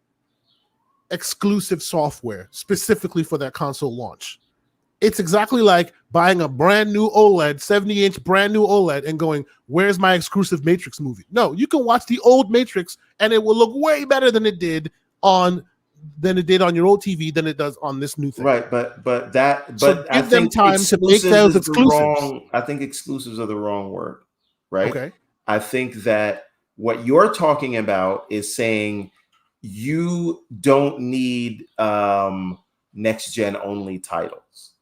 exclusive software specifically for that console launch. It's exactly like buying a brand new OLED, 70-inch brand new OLED and going, where's my exclusive Matrix movie? No, you can watch the old Matrix and it will look way better than it did on your old TV than it does on this new thing. Right, but I think them time to make those exclusives. I think exclusives are the wrong word, right? Okay. I think that what you're talking about is saying you don't need next gen only titles,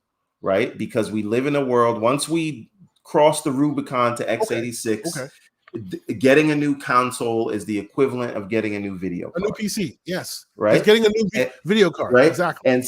right? Because we live in a world, once we cross the Rubicon to x86, getting a new console is the equivalent of getting a new video card. A new PC, yes. Right? It's getting a new video card, right? Exactly. And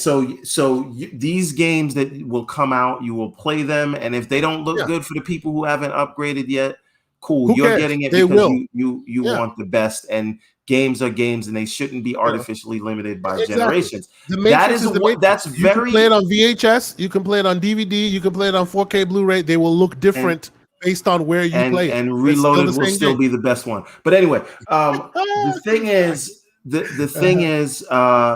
these games that will come out, you will play them, and if they don't look good for the people who haven't upgraded yet, cool. You're getting it because you want the best, and games are games, and they shouldn't be artificially limited by generations. That's very. You can play it on VHS. You can play it on DVD. You can play it on 4K Blu-ray. They will look different based on where you play it. And Reloaded will still be the best one. But anyway, the thing is,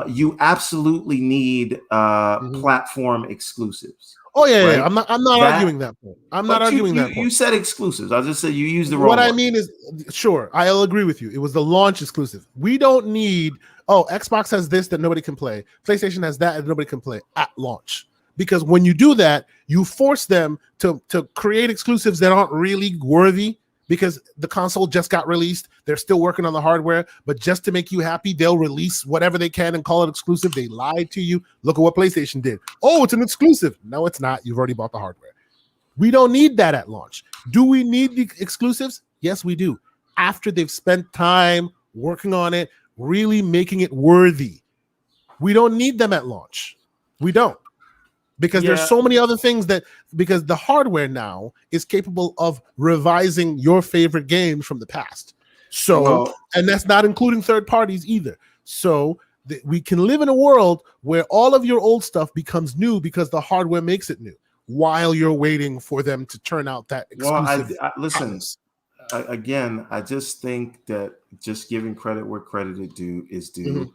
you absolutely need platform exclusives. Oh yeah, right? I'm not arguing that point. I'm not arguing that point. You said exclusives. I just said you used the wrong. What I word. mean is, sure, I'll agree with you. It was the launch exclusive. We don't need. Oh, Xbox has this that nobody can play. PlayStation has that that nobody can play at launch. Because when you do that, you force them to create exclusives that aren't really worthy. Because the console just got released, they're still working on the hardware, but just to make you happy, they'll release whatever they can and call it exclusive. They lied to you. Look at what PlayStation did. Oh, it's an exclusive. No, it's not. You've already bought the hardware. We don't need that at launch. Do we need the exclusives? Yes, we do. After they've spent time working on it, really making it worthy. We don't need them at launch. We don't. because there's so many other things because the hardware now is capable of revising your favorite games from the past. So, and that's not including third parties either. So we can live in a world where all of your old stuff becomes new because the hardware makes it new while you're waiting for them to turn out that exclusive. Well, listen, again, I just think that just giving credit where credit is due.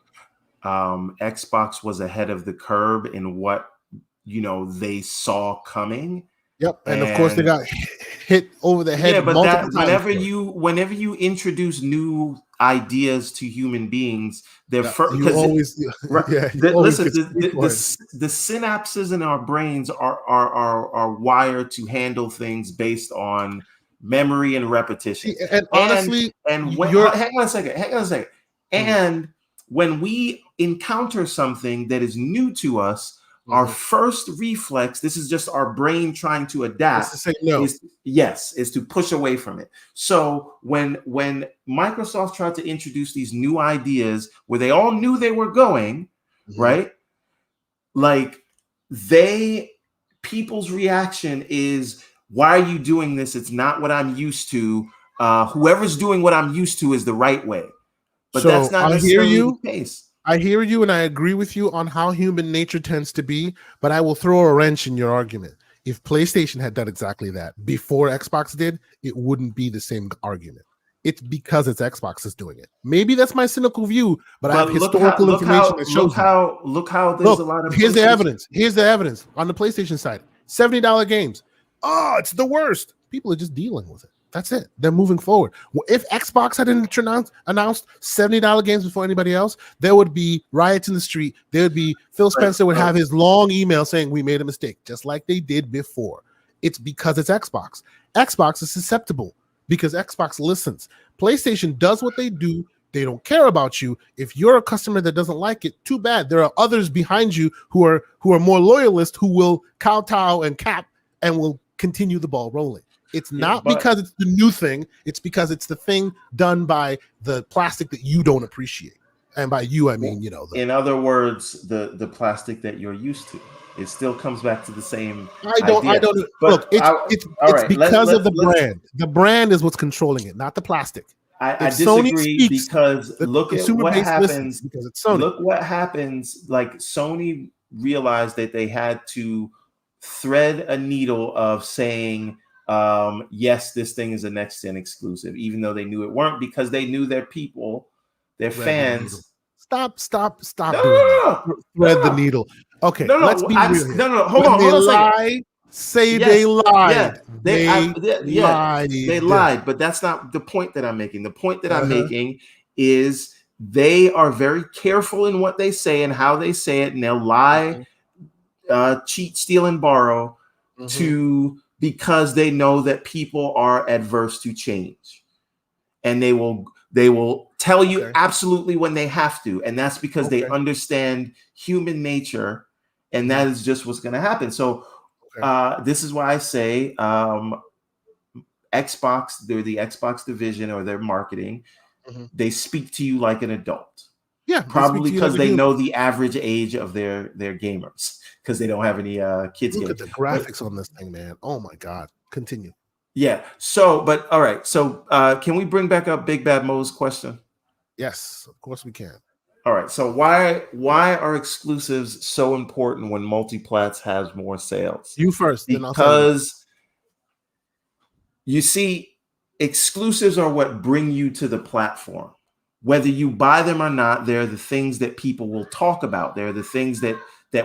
Xbox was ahead of the curve in what they saw coming. Yep, and of course they got hit over the head. Yeah, but whenever you introduce new ideas to human beings, they're the synapses in our brains are wired to handle things based on memory and repetition. And honestly, hang on a second. And when we encounter something that is new to us, our first reflex, this is just our brain trying to adapt, to say no. is to push away from it. So when Microsoft tried to introduce these new ideas where they all knew they were going, right? Like people's reaction is, why are you doing this? It's not what I'm used to. Whoever's doing what I'm used to is the right way. But that's not necessarily the case. I hear you, and I agree with you on how human nature tends to be, but I will throw a wrench in your argument. If PlayStation had done exactly that before Xbox did, it wouldn't be the same argument. It's because it's Xbox is doing it. Maybe that's my cynical view, but I have historical information that shows look how there's a lot of here's the evidence. Here's the evidence on the PlayStation side. $70 games. Oh, it's the worst. People are just dealing with it. That's it. They're moving forward. Well, if Xbox hadn't announced $70 games before anybody else, there would be riots in the street. There would be Phil Spencer would have his long email saying we made a mistake, just like they did before. It's because it's Xbox. Xbox is susceptible because Xbox listens. PlayStation does what they do. They don't care about you. If you're a customer that doesn't like it, too bad. There are others behind you who are more loyalist who will kowtow and cap and will continue the ball rolling. It's not because it's the new thing. It's because it's the thing done by the plastic that you don't appreciate. And by you, I mean, in other words, the plastic that you're used to. It still comes back to the same. I don't. Look, it's because of the brand. The brand is what's controlling it, not the plastic. I disagree because look at what happens. Because it's Sony. Look what happens. Like Sony realized that they had to thread a needle of saying, yes, this thing is a next gen exclusive, even though they knew it weren't, because they knew their people, their fans. Stop thread the needle. Okay, let's be real. Hold on. They lied. They lied. They lied, but that's not the point that I'm making. The point that I'm making is they are very careful in what they say and how they say it, and they'll lie, cheat, steal, and borrow because they know that people are adverse to change, and they will tell you absolutely when they have to, and that's because they understand human nature, and that is just what's going to happen. So this is why I say Xbox, they're the Xbox division or their marketing, they speak to you like an adult. Yeah, probably because they know the average age of their gamers, because they don't have any kids. Look at the graphics on this thing, man. Oh my God. Continue. Yeah. So, but all right. So can we bring back up Big Bad Mo's question? Yes, of course we can. All right. So why are exclusives so important when multiplats has more sales? You first. Because you see, exclusives are what bring you to the platform. Whether you buy them or not, they're the things that people will talk about. They're the things that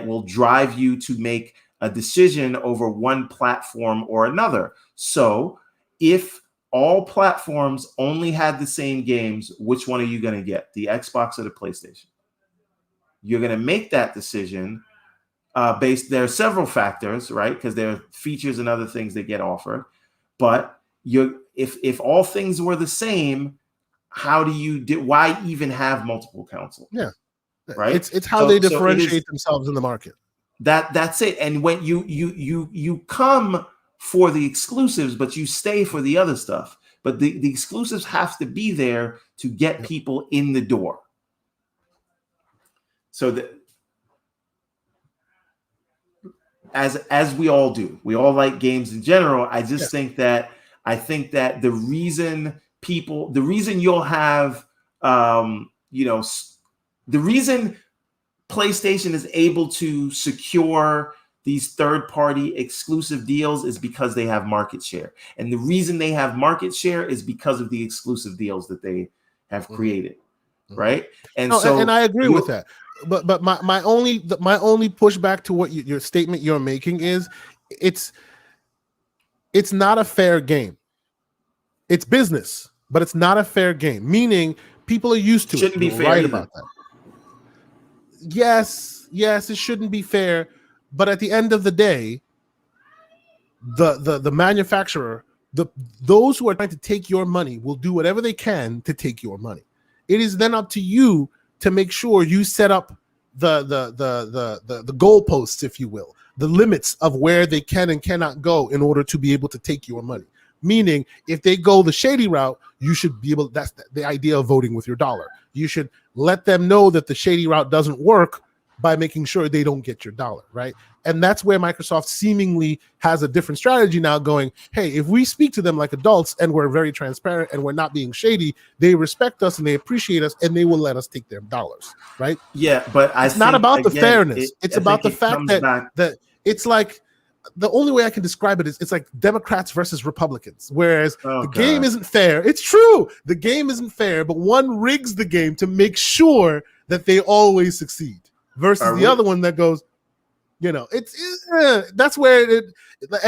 will drive you to make a decision over one platform or another. So if all platforms only had the same games, which one are you going to get? The Xbox or the PlayStation? You're going to make that decision based. There are several factors, right? Because there are features and other things that get offered. But if all things were the same, why even have multiple consoles? Yeah, right. It's how they differentiate themselves in the market. That's it. And when you come for the exclusives, but you stay for the other stuff. But the exclusives have to be there to get people in the door. So as we all do, we all like games in general. I just think that the reason you'll have, the reason PlayStation is able to secure these third-party exclusive deals is because they have market share. And the reason they have market share is because of the exclusive deals that they have created, right? And and I agree with that. But my only pushback to what your statement you're making is it's not a fair game. It's business, but it's not a fair game. Meaning people are used to shouldn't it. Be You're fair right either. about that. Yes, it shouldn't be fair. But at the end of the day, the manufacturer, those who are trying to take your money will do whatever they can to take your money. It is then up to you to make sure you set up the goalposts, if you will, the limits of where they can and cannot go in order to be able to take your money. Meaning, if they go the shady route, you should be able. That's the idea of voting with your dollar. You should let them know that the shady route doesn't work by making sure they don't get your dollar, right? And that's where Microsoft seemingly has a different strategy now, going, hey, if we speak to them like adults and we're very transparent and we're not being shady, they respect us and they appreciate us and they will let us take their dollars, right? Yeah, but it's not about the fairness. It's about the fact that it's like, the only way I can describe it is it's like Democrats versus Republicans, whereas the game isn't fair. It's true. The game isn't fair, but one rigs the game to make sure that they always succeed versus the other one that goes, that's where it,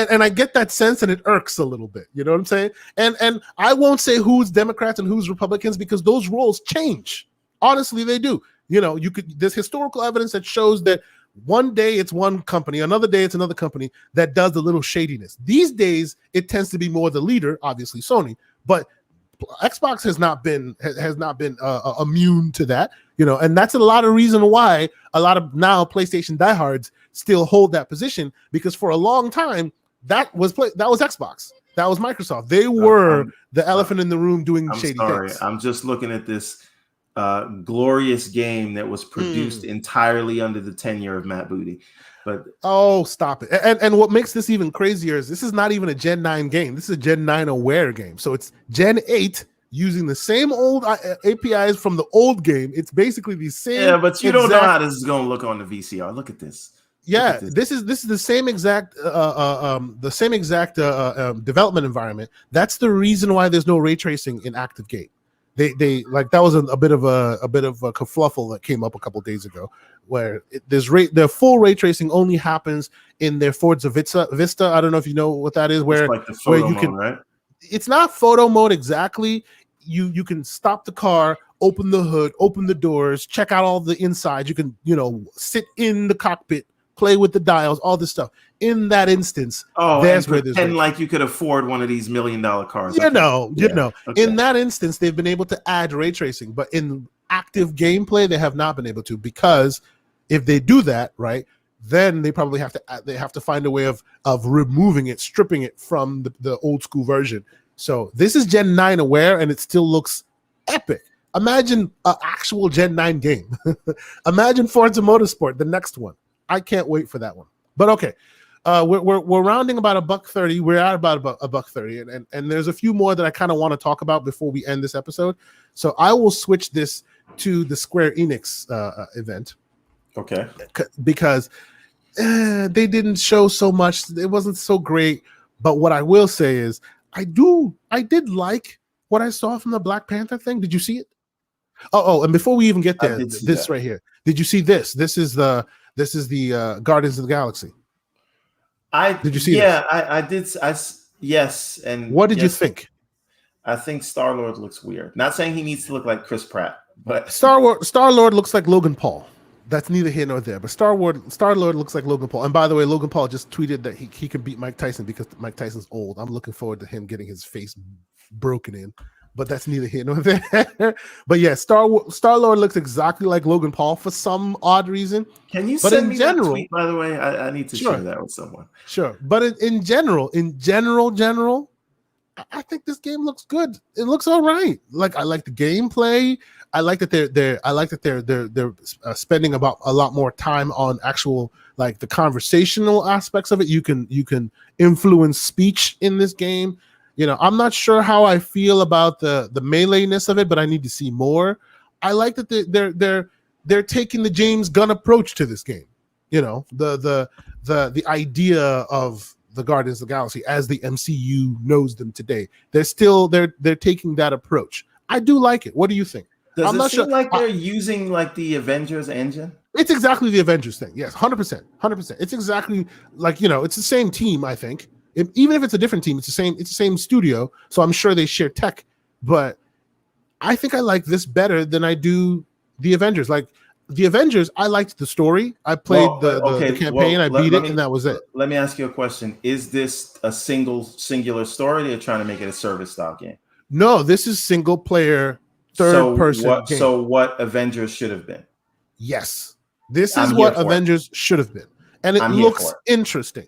and I get that sense and it irks a little bit. You know what I'm saying? And I won't say who's Democrats and who's Republicans because those roles change. Honestly, they do. There's historical evidence that shows that one day it's one company, another day it's another company that does the little shadiness. These days, it tends to be more the leader, obviously Sony, but Xbox has not been immune to that, and that's a lot of reason why a lot of now PlayStation diehards still hold that position, because for a long time that was Xbox, that was Microsoft. They were the elephant in the room doing shady things. I'm just looking at this glorious game that was produced entirely under the tenure of Matt Booty. But stop it. And what makes this even crazier is this is not even a Gen 9 game. This is a Gen 9 aware game. So it's Gen 8 using the same old APIs from the old game. It's basically the same. Yeah, but you don't know how this is going to look on the VCR. Look at this. Yeah, this is the same exact development environment. That's the reason why there's no ray tracing in active game. They like that was a bit of a kerfluffle that came up a couple days ago, where their full ray tracing only happens in their Forza Vista. I don't know if you know what that is. Where, it's like the photo mode, right? It's not photo mode exactly. You can stop the car, open the hood, open the doors, check out all the inside. You can sit in the cockpit, play with the dials, all this stuff. In that instance, that's where there's like you could afford one of these $1 million cars. Okay. Okay. In that instance, they've been able to add ray tracing, but in active gameplay, they have not been able to, because if they do that, right, then they probably have to find a way of removing it, stripping it from the old school version. So this is Gen 9 aware, and it still looks epic. Imagine an actual Gen 9 game. Imagine Forza Motorsport, the next one. I can't wait for that one. But okay. We're rounding about $130. We're at about $130, and there's a few more that I kind of want to talk about before we end this episode. So I will switch this to the Square Enix event. Okay. Because they didn't show so much. It wasn't so great. But what I will say is I did like what I saw from the Black Panther thing. Did you see it? Oh, and before we even get there, this right here. Did you see this? This is the Guardians of the Galaxy. Did you see? Yeah, I did. Yes. And what did you think? I think Star-Lord looks weird. Not saying he needs to look like Chris Pratt, but Star-Lord looks like Logan Paul. That's neither here nor there. But Star-Lord looks like Logan Paul. And by the way, Logan Paul just tweeted that he can beat Mike Tyson because Mike Tyson's old. I'm looking forward to him getting his face broken in. But that's neither here nor there. But yeah, Star-Lord looks exactly like Logan Paul for some odd reason. Can you send me that tweet, by the way? I need to share that with someone. Sure. But in general, I think this game looks good. It looks all right. Like I like the gameplay. I like that they're spending about a lot more time on actual like the conversational aspects of it. You can influence speech in this game. You know, I'm not sure how I feel about the melee-ness of it, but I need to see more. I like that they're taking the James Gunn approach to this game. You know, the idea of the Guardians of the Galaxy as the MCU knows them today. They're taking that approach. I do like it. What do you think? Does it seem like they're using like the Avengers engine? It's exactly the Avengers thing. Yes, 100%. It's exactly like, you know, it's the same team, I think. Even if it's a different team, it's the same studio. So I'm sure they share tech, but I think I like this better than I do the Avengers. Like the Avengers, I liked the story. I played the campaign. I beat it, and that was it. Let me ask you a question. Is this a singular story? Or they're trying to make it a service style game? No, this is single player, third person game. So what Avengers should have been? Yes. This is what Avengers should have been. And it looks interesting.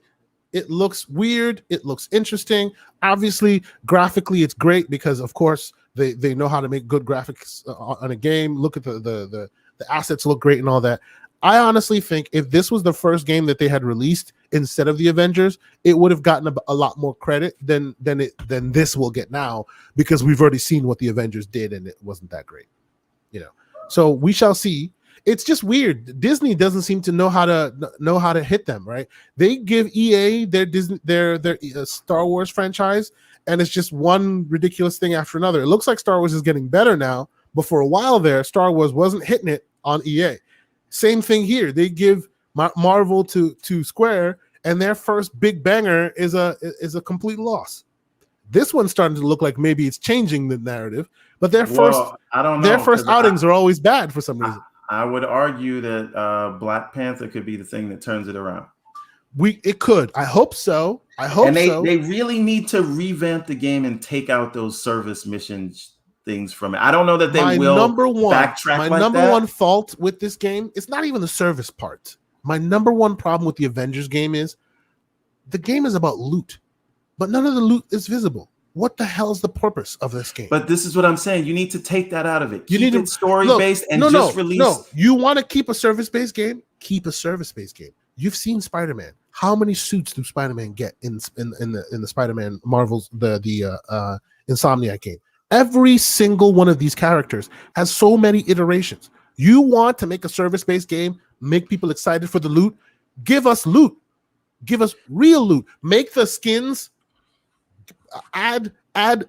It looks weird. It looks interesting. Obviously, graphically, it's great because, of course, they know how to make good graphics on a game. Look at the assets look great and all that. I honestly think if this was the first game that they had released instead of the Avengers, it would have gotten a lot more credit than this will get now, because we've already seen what the Avengers did and it wasn't that great. You know, so we shall see. It's just weird. Disney doesn't seem to know how to hit them, right? They give EA their Star Wars franchise, and it's just one ridiculous thing after another. It looks like Star Wars is getting better now, but for a while there, Star Wars wasn't hitting it on EA. Same thing here. They give Marvel to Square, and their first big banger is a complete loss. This one's starting to look like maybe it's changing the narrative, but their first outings are always bad for some reason. I would argue that Black Panther could be the thing that turns it around. It could. I hope so. They really need to revamp the game and take out those service missions things from it. I don't know that they will backtrack. My number one fault with this game, it's not even the service part. My number one problem with the Avengers game is the game is about loot, but none of the loot is visible. What the hell is the purpose of this game? But this is what I'm saying. You need to take that out of it. Keep it story-based and release. No, you want to keep a service-based game? Keep a service-based game. You've seen Spider-Man. How many suits do Spider-Man get in the Spider-Man Marvel's the Insomniac game? Every single one of these characters has so many iterations. You want to make a service-based game, make people excited for the loot? Give us loot. Give us real loot. Make the skins. Add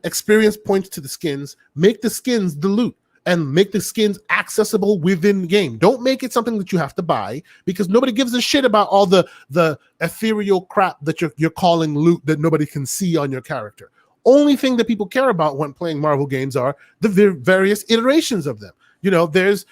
experience points to the skins, make the skins the loot, and make the skins accessible within the game. Don't make it something that you have to buy, because nobody gives a shit about all the ethereal crap that you're calling loot that nobody can see on your character. Only thing that people care about when playing Marvel games are the various iterations of them. You know, there's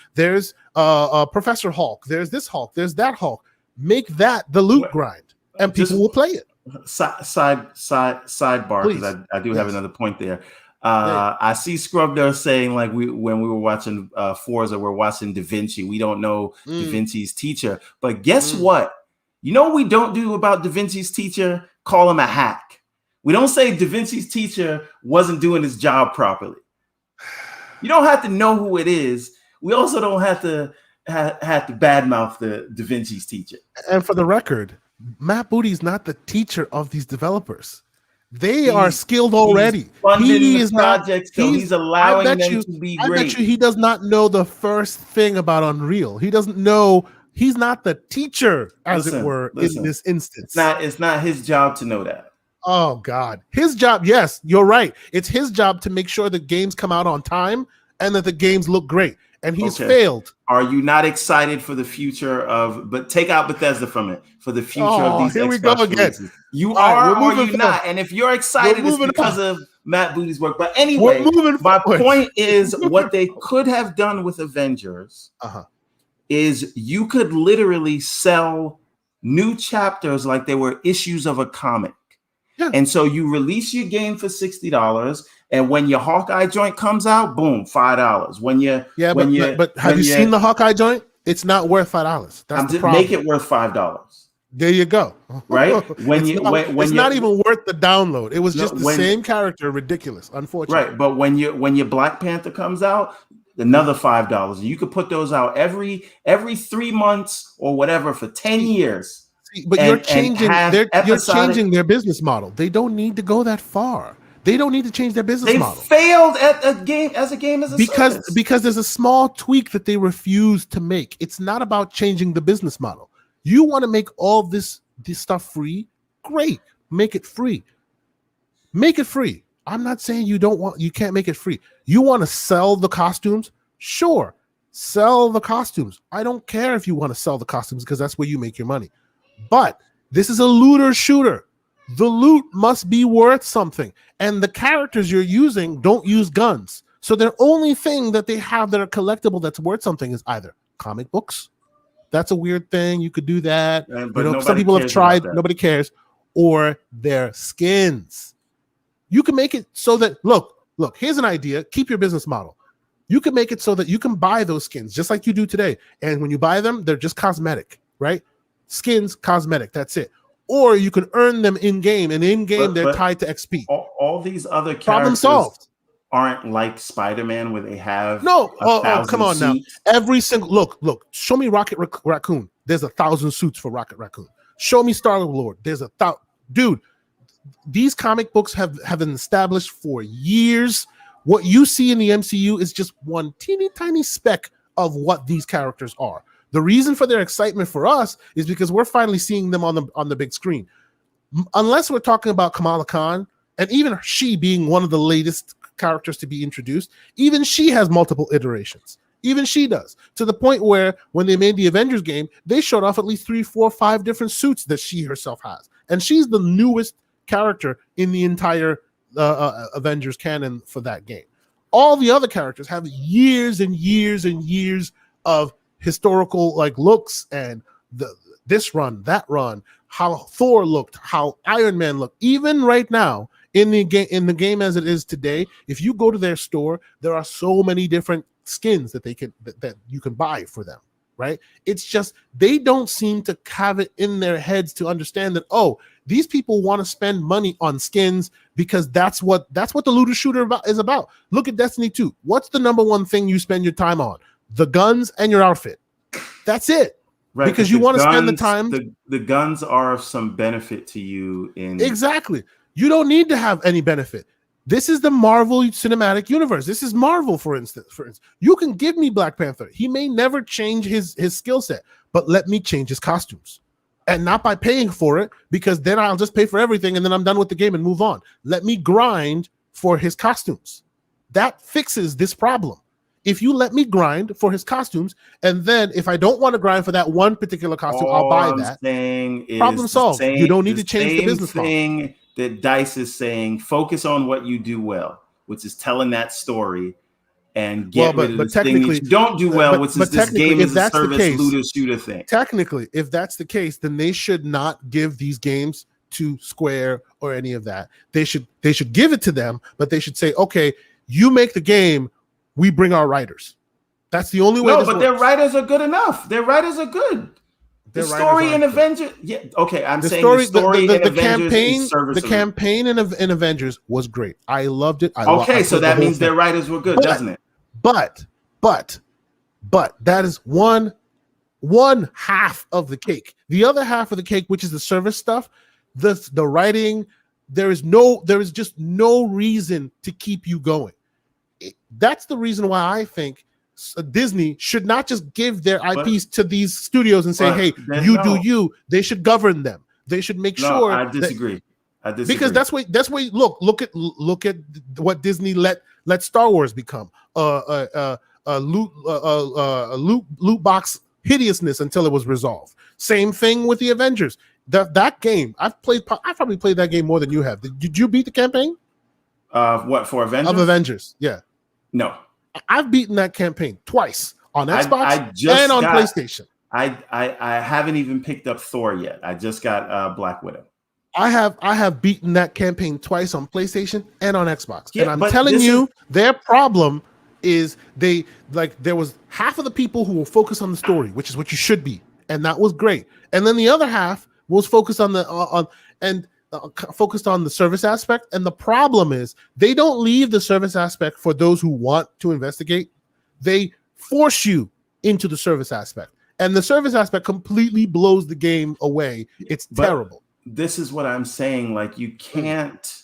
Professor Hulk, there's this Hulk, there's that Hulk. Make that the loot grind, and people will play it. Sidebar, because I do have another point there. I see Scrub there saying, like, when we were watching Forza, we're watching Da Vinci. We don't know Da Vinci's teacher, but guess what? You know what we don't do about Da Vinci's teacher? Call him a hack. We don't say Da Vinci's teacher wasn't doing his job properly. You don't have to know who it is. We also don't have to badmouth the Da Vinci's teacher. And for the record, Matt Booty's not the teacher of these developers. They are skilled already. He is projects, so he's allowing them to be great. I bet you he does not know the first thing about Unreal. He doesn't know. He's not the teacher, as it were, in this instance. It's not his job to know that. Oh God, his job. Yes, you're right. It's his job to make sure the games come out on time and that the games look great. And he's failed. Are you not excited for the future of? But take out Bethesda from it, for the future of these. Here we go again. Releases. You are, or you not? And if you're excited, it's because of Matt Booty's work. But anyway, my point is, what they could have done with Avengers is you could literally sell new chapters like they were issues of a comic. Yeah. And so you release your game for $60. And when your Hawkeye joint comes out, boom, $5. But have you seen the Hawkeye joint? It's not worth $5. That's the problem. Make it worth $5. There you go. Right? It's not even worth the download. It was just the same character, ridiculous, unfortunately. Right, but when your Black Panther comes out, another $5. You could put those out every 3 months or whatever for 10 years. But you're changing their business model. They don't need to go that far. They don't need to change their business model. They failed at a game as a service. Because there's a small tweak that they refuse to make. It's not about changing the business model. You want to make all this stuff free? Great. Make it free. Make it free. I'm not saying you can't make it free. You want to sell the costumes? Sure. Sell the costumes. I don't care if you want to sell the costumes because that's where you make your money. But this is a looter shooter. The loot must be worth something. And the characters you're using don't use guns. So the only thing that they have that are collectible that's worth something is either comic books. That's a weird thing. You could do that. But some people have tried. Nobody cares. Or their skins. You can make it so that, look, here's an idea. Keep your business model. You can make it so that you can buy those skins just like you do today. And when you buy them, they're just cosmetic, right? Skins, cosmetic. That's it. Or you can earn them in-game, and in-game they're tied to XP. All these other characters aren't like Spider-Man where they have come on now. Every single look, show me Rocket Raccoon. There's 1,000 suits for Rocket Raccoon. Show me Star-Lord. There's 1,000. Dude, these comic books have been established for years. What you see in the MCU is just one teeny tiny speck of what these characters are. The reason for their excitement for us is because we're finally seeing them on the big screen. Unless we're talking about Kamala Khan, and even she being one of the latest characters to be introduced, even she has multiple iterations. Even she does. To the point where when they made the Avengers game, they showed off at least 3, 4, 5 different suits that she herself has. And she's the newest character in the entire Avengers canon for that game. All the other characters have years and years and years of historical looks and this run, that run, how Thor looked, how Iron Man looked. Even right now in the game as it is today, if you go to their store, there are so many different skins that you can buy for them, right? It's just they don't seem to have it in their heads to understand that these people want to spend money on skins because that's what the looter shooter is about. Look at Destiny 2. What's the number one thing you spend your time on? The guns and your outfit. That's it. Right, because you want to spend the time. The guns are of some benefit to you exactly. You don't need to have any benefit. This is the Marvel Cinematic Universe. This is Marvel, for instance. You can give me Black Panther. He may never change his skill set, but let me change his costumes. And not by paying for it, because then I'll just pay for everything and then I'm done with the game and move on. Let me grind for his costumes. That fixes this problem. If you let me grind for his costumes, and then if I don't want to grind for that one particular costume, I'll buy that. Problem solved. You don't need to change the business model. That DICE is saying, focus on what you do well, which is telling that story, and get rid of the thing that you don't do well, which is this game as a service looter shooter thing. Technically, if that's the case, then they should not give these games to Square or any of that. They should give it to them, but they should say, okay, you make the game, we bring our writers. That's the only way. No, but their writers are good enough. Their writers are good. The story in Avengers, the campaign in Avengers was great. I loved it. So that means their writers were good, doesn't it? But that is one half of the cake. The other half of the cake, which is the service stuff, the writing, there is just no reason to keep you going. That's the reason why I think Disney should not just give their IPs to these studios and say, "Hey, you do you." They should govern them. They should make sure. I disagree. Because that's why. Look at what Disney let Star Wars become. Loot box hideousness until it was resolved. Same thing with the Avengers. That game, I probably played that game more than you have. Did you beat the campaign? What, for Avengers? Of Avengers, yeah. No. I've beaten that campaign twice on Xbox and on PlayStation. I haven't even picked up Thor yet. I just got Black Widow. I have beaten that campaign twice on PlayStation and on Xbox. Yeah, and I'm telling you, their problem is there was half of the people who will focus on the story, which is what you should be, and that was great. And then the other half was focused on focused on the service aspect. And the problem is they don't leave the service aspect for those who want to investigate. They force you into the service aspect, and the service aspect completely blows the game away. It's terrible. This is what I'm saying. Like, you can't,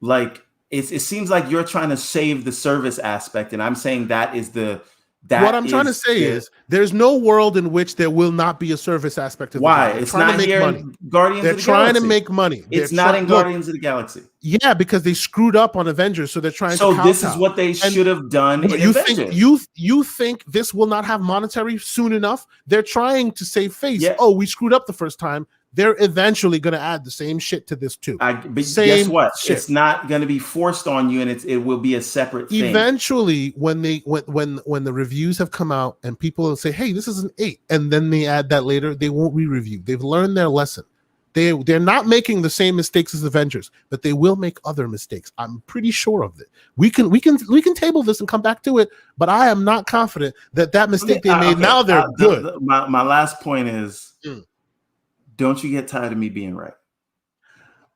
like, it seems like you're trying to save the service aspect, and I'm saying what I'm trying to say is there's no world in which there will not be a service aspect of why the game. it's not here in Guardians they're of the trying Galaxy. To make money. It's not in Guardians of the Galaxy. Yeah, because they screwed up on Avengers, so they're trying so to this is what they should have done in Avengers. You think this will not have monetary soon enough? They're trying to save face. Yeah. Oh, we screwed up the first time. They're eventually going to add the same shit to this too. But guess what? Shit. It's not going to be forced on you, and it will be a separate thing. Eventually, when the reviews have come out and people will say, "Hey, this is an 8," and then they add that later, they won't re-review. They've learned their lesson. They're not making the same mistakes as Avengers, but they will make other mistakes. I'm pretty sure of it. We can table this and come back to it, but I am not confident that mistake they made. Now they're good. My last point is. Don't you get tired of me being right?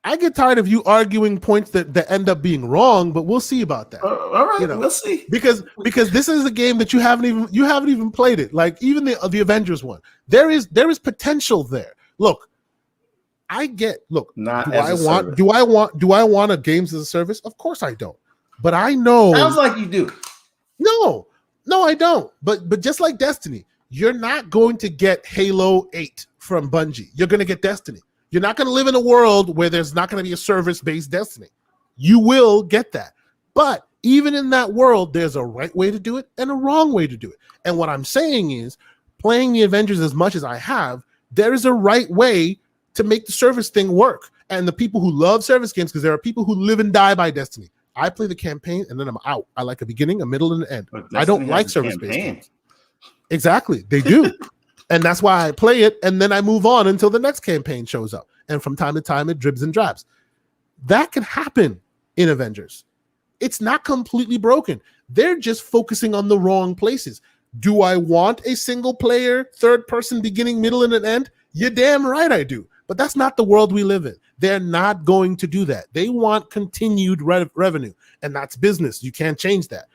I get tired of you arguing points that end up being wrong, but we'll see about that. All right, we'll see. Because this is a game that you haven't even played it. Like even the Avengers one, there is potential there. Look, Not do I want a games as a service? Of course I don't. But I know. Sounds like you do. No, I don't. But just like Destiny, you're not going to get Halo 8 from Bungie. You're going to get Destiny. You're not going to live in a world where there's not going to be a service-based Destiny. You will get that. But even in that world, there's a right way to do it and a wrong way to do it. And what I'm saying is, playing the Avengers as much as I have, there is a right way to make the service thing work. And the people who love service games, because there are people who live and die by Destiny. I play the campaign and then I'm out. I like a beginning, a middle, and an end. I don't like service-based games. Exactly. They do. And that's why I play it, and then I move on until the next campaign shows up. And from time to time, it dribs and drabs. That can happen in Avengers. It's not completely broken. They're just focusing on the wrong places. Do I want a single-player, third-person beginning, middle, and an end? You're damn right I do. But that's not the world we live in. They're not going to do that. They want continued revenue, and that's business. You can't change that.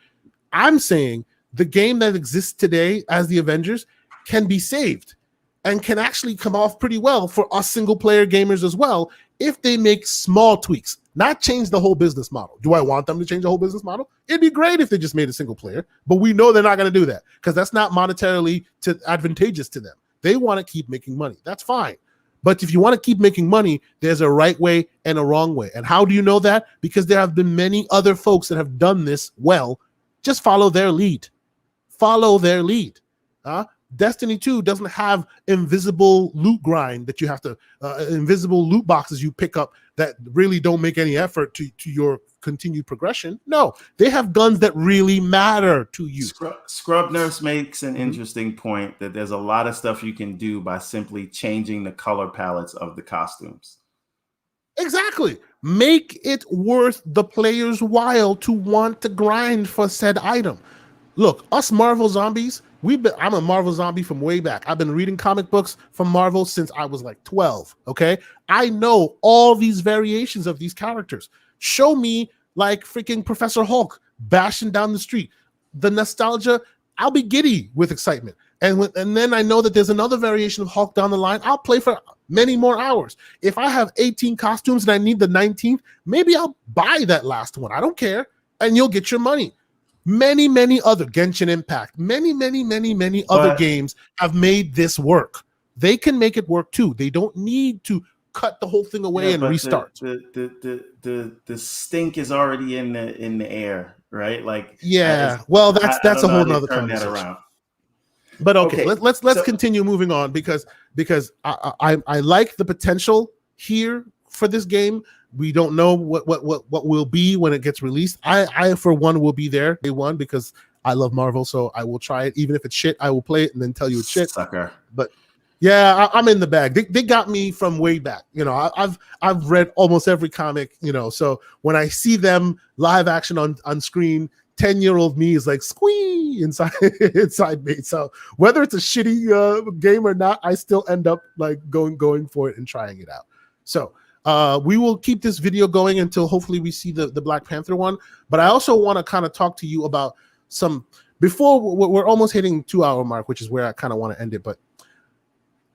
I'm saying the game that exists today as the Avengers can be saved and can actually come off pretty well for us single player gamers as well if they make small tweaks, not change the whole business model. Do I want them to change the whole business model? It'd be great if they just made a single player, but we know they're not going to do that because that's not monetarily advantageous to them. They want to keep making money. That's fine. But if you want to keep making money, there's a right way and a wrong way. And how do you know that? Because there have been many other folks that have done this well. Just follow their lead. Follow their lead. Destiny 2 doesn't have invisible loot grind that you have to, invisible loot boxes you pick up that really don't make any effort to your continued progression. No, they have guns that really matter to you. Scrub Nurse makes an interesting point that there's a lot of stuff you can do by simply changing the color palettes of the costumes. Exactly. Make it worth the player's while to want to grind for said item. Look, us Marvel zombies, I'm a Marvel zombie from way back. I've been reading comic books from Marvel since I was like 12, okay? I know all these variations of these characters. Show me like freaking Professor Hulk bashing down the street. The nostalgia, I'll be giddy with excitement. And then I know that there's another variation of Hulk down the line. I'll play for many more hours. If I have 18 costumes and I need the 19th, maybe I'll buy that last one. I don't care. And you'll get your money. Many other Genshin Impact, many other games have made this work. They can make it work too. They don't need to cut the whole thing away and restart. The stink is already in the air, right? Like that's a whole nother conversation. But okay, let's continue moving on because I like the potential here for this game. We don't know what will be when it gets released. I for one will be there day one because I love Marvel, so I will try it. Even if it's shit, I will play it and then tell you it's shit. Sucker. But yeah, I'm in the bag. They got me from way back. You know, I've read almost every comic. You know, so when I see them live action on screen, 10-year-old me is like squee inside me. So whether it's a shitty game or not, I still end up like going for it and trying it out. So we will keep this video going until hopefully we see the Black Panther one. But I also want to kind of talk to you about some, before we're almost hitting 2-hour mark, which is where I kind of want to end it. But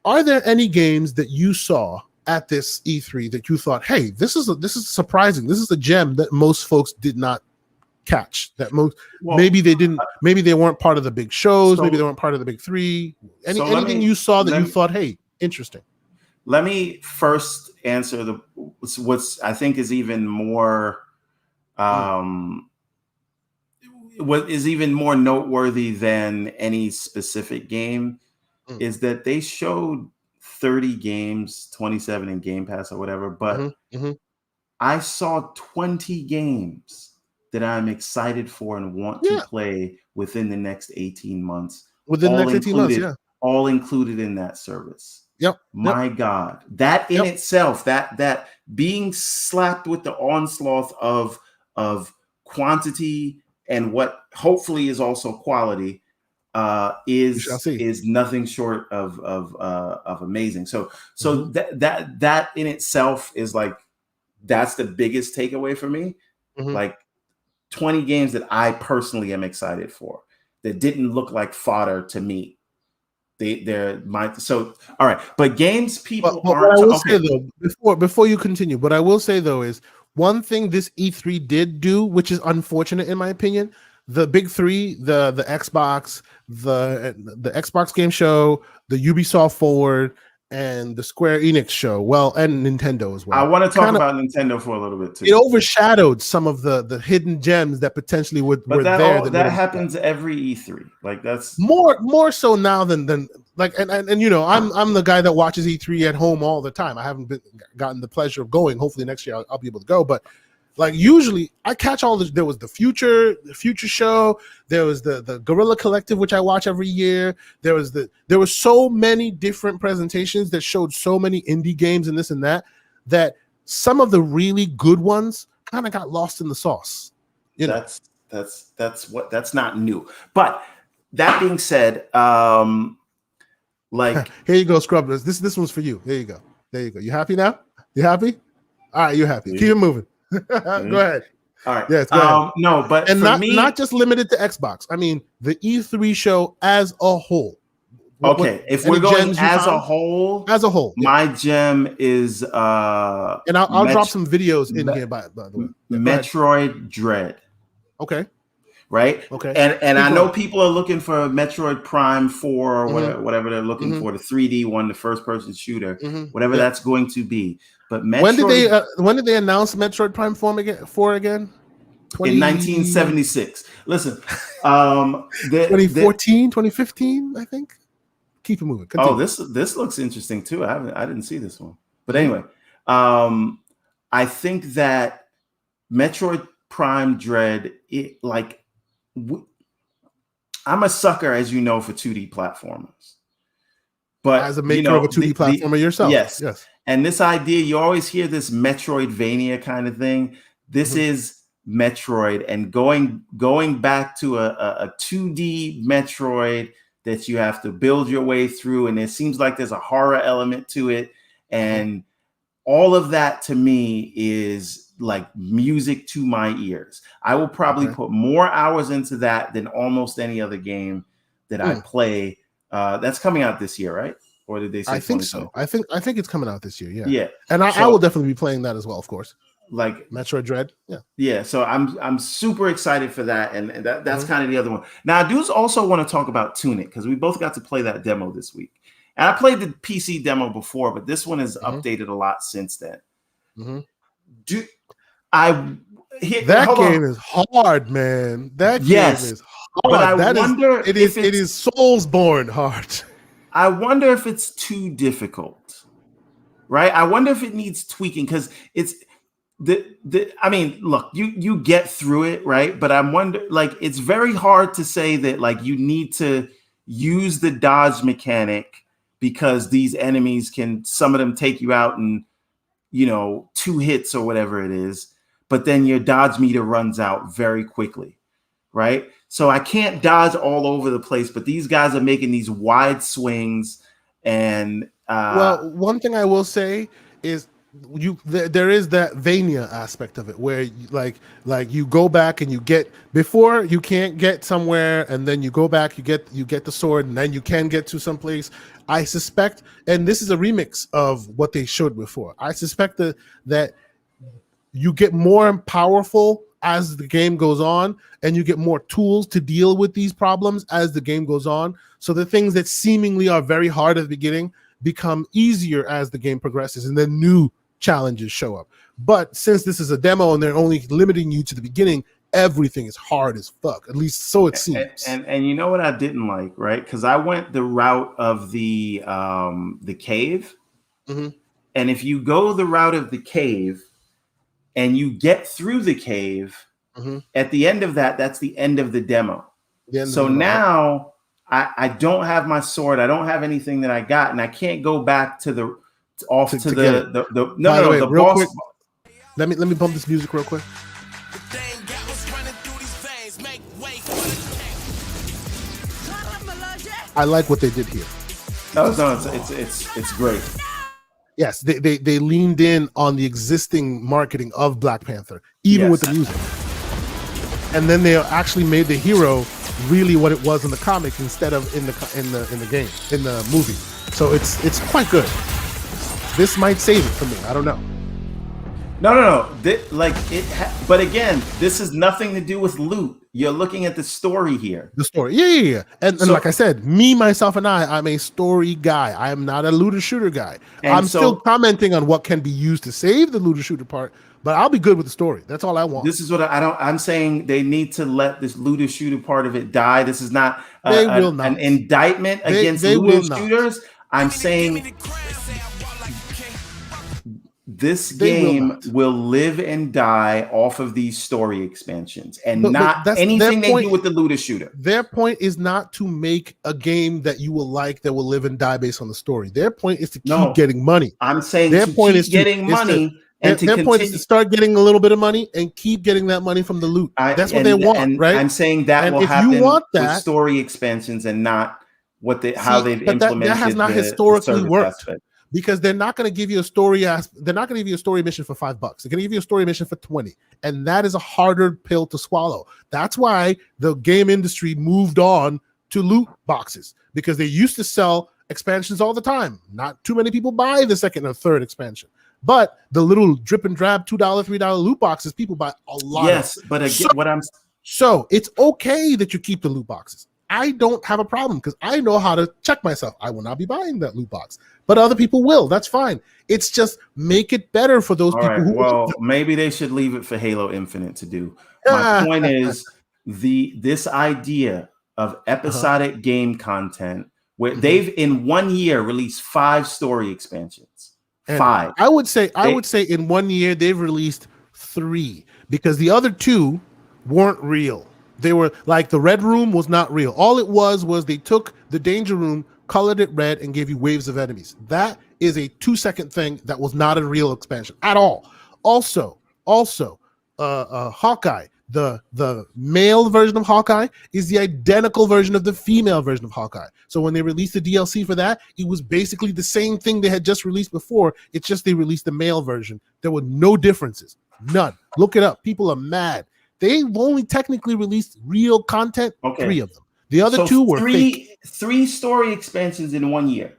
are there any games that you saw at this E3 that you thought, hey, this is surprising, this is a gem that most folks did not catch, that maybe they weren't part of the big shows, maybe they weren't part of the big three, anything you saw that you thought, hey, interesting? Let me first answer what's I think is even more what is even more noteworthy than any specific game is that they showed 30 games, 27 in Game Pass or whatever, but I saw 20 games that I'm excited for and want to play within the next 18 months. Within the next 18 months, yeah. All included in that service. My God. That in itself, that being slapped with the onslaught of quantity and what hopefully is also quality is nothing short of amazing. So that in itself is like, that's the biggest takeaway for me. Like 20 games that I personally am excited for that didn't look like fodder to me. So all right, but games people but aren't. What I will say though, before you continue, what I will say though is one thing this E3 did do, which is unfortunate in my opinion. The big three, the Xbox, the Xbox Game Show, the Ubisoft Forward, and the Square Enix show, and Nintendo as well. I want to talk about Nintendo for a little bit too. It overshadowed some of the hidden gems that potentially were there. That happens every E3. Like that's more so now than like and you know I'm the guy that watches E3 at home all the time. I haven't gotten the pleasure of going. Hopefully next year I'll be able to go, but. Like usually I catch all this. There was the future show. There was the Guerrilla Collective, which I watch every year. There was so many different presentations that showed so many indie games and this and that some of the really good ones kind of got lost in the sauce. You know? That's not new. But that being said, like here you go, Scrub. This one's for you. There you go. You happy now? You happy? All right, you're happy. Keep it moving. Go ahead. All right. Yes, go ahead. No, but and not just limited to Xbox. I mean, the E3 show as a whole. If we're going as a whole, my gem is and I'll drop some videos in here by the way. Metroid Dread. Okay. Right. Okay. And I know people are looking for Metroid Prime 4 or whatever they're looking for, the 3D one, the first person shooter, whatever that's going to be. But Metroid, when did they announce Metroid Prime 4 again? In 1976. Listen, 2014, 2015, I think. Keep it moving. Continue. Oh, this looks interesting too. I didn't see this one. But anyway, I think that Metroid Prime Dread, I'm a sucker, as you know, for 2D platformers. But as a maker of a 2D platformer yourself, yes. And this idea, you always hear this Metroidvania kind of thing. This is Metroid, and going back to a 2D Metroid that you have to build your way through, and it seems like there's a horror element to it, and all of that to me is like music to my ears. I will probably put more hours into that than almost any other game that I play. That's coming out this year, right? Or did they say? I think so. I think it's coming out this year. Yeah. Yeah. And I will definitely be playing that as well, of course. Like Metroid Dread. Yeah. Yeah. So I'm super excited for that. And that's kind of the other one. Now I do also want to talk about Tunic, because we both got to play that demo this week. And I played the PC demo before, but this one has updated a lot since then. That game is hard, man. That game is hard. But I wonder it is Soulsborne hard. I wonder if it's too difficult, right? I wonder if it needs tweaking, because it's I mean, look, you get through it, right? But I'm wondering, like, it's very hard to say that like you need to use the dodge mechanic, because these enemies some of them take you out in 2 hits or whatever it is, but then your dodge meter runs out very quickly. right? So I can't dodge all over the place, but these guys are making these wide swings. And well, one thing I will say is there is that Vania aspect of it where like you go back and you get before you can't get somewhere, and then you go back, you get the sword, and then you can get to some place. I suspect, and this is a remix of what they showed before, I suspect that you get more powerful as the game goes on, and you get more tools to deal with these problems as the game goes on. So the things that seemingly are very hard at the beginning become easier as the game progresses, and then new challenges show up. But since this is a demo and they're only limiting you to the beginning, everything is hard as fuck. At least so it seems. And you know what I didn't like, right? Because I went the route of the cave, mm-hmm. and if you go the route of the cave and you get through the cave, mm-hmm. at the end of that, that's the end of the demo. So now I don't have my sword. I don't have anything that I got, and I can't go back to the boss. Quick, let me bump this music real quick. I like what they did here. No, it's great. Yes, they leaned in on the existing marketing of Black Panther, even with the music, and then they actually made the hero really what it was in the comic instead of in the game, in the movie. So it's quite good. This might save it for me. I don't know. No. But again, this has nothing to do with loot. You're looking at the story here. The story, yeah. And like I said, myself, I'm a story guy. I am not a looter shooter guy. I'm still commenting on what can be used to save the looter shooter part, but I'll be good with the story. That's all I want. This is what I'm saying. They need to let this looter shooter part of it die. This is not an indictment against looter shooters. I'm saying this game will live and die off of these story expansions and not anything they do with the looter shooter. Their point is not to make a game that you will like that will live and die based on the story. Their point is to keep getting money. I'm saying their point is getting money. Their point is to start getting a little bit of money and keep getting that money from the loot. That's what they want, right? I'm saying that will happen with story expansions and not how they've implemented. That has not historically worked. Because they're not going to give you a story. They're not going to give you a story mission for $5. They're going to give you a story mission for 20, and that is a harder pill to swallow. That's why the game industry moved on to loot boxes, because they used to sell expansions all the time. Not too many people buy the second or third expansion, but the little drip and drab $2, $3 loot boxes, people buy a lot. Yes, but again, so it's okay that you keep the loot boxes. I don't have a problem because I know how to check myself. I will not be buying that loot box, but other people will. That's fine. It's just make it better for those people. Well, maybe they should leave it for Halo Infinite to do. My point is this idea of episodic game content where they've in 1 year released 5 story expansions. And 5. I would say in 1 year they've released 3 because the other 2 weren't real. They were like the Red Room was not real. All it was they took the Danger Room, colored it red, and gave you waves of enemies. That is a 2-second thing that was not a real expansion at all. Also, Hawkeye, the male version of Hawkeye is the identical version of the female version of Hawkeye. So when they released the DLC for that, it was basically the same thing they had just released before. It's just they released the male version. There were no differences. None. Look it up. People are mad. They've only technically released real content, 3 of them. The other 2 were fake. 3 story expansions in 1 year.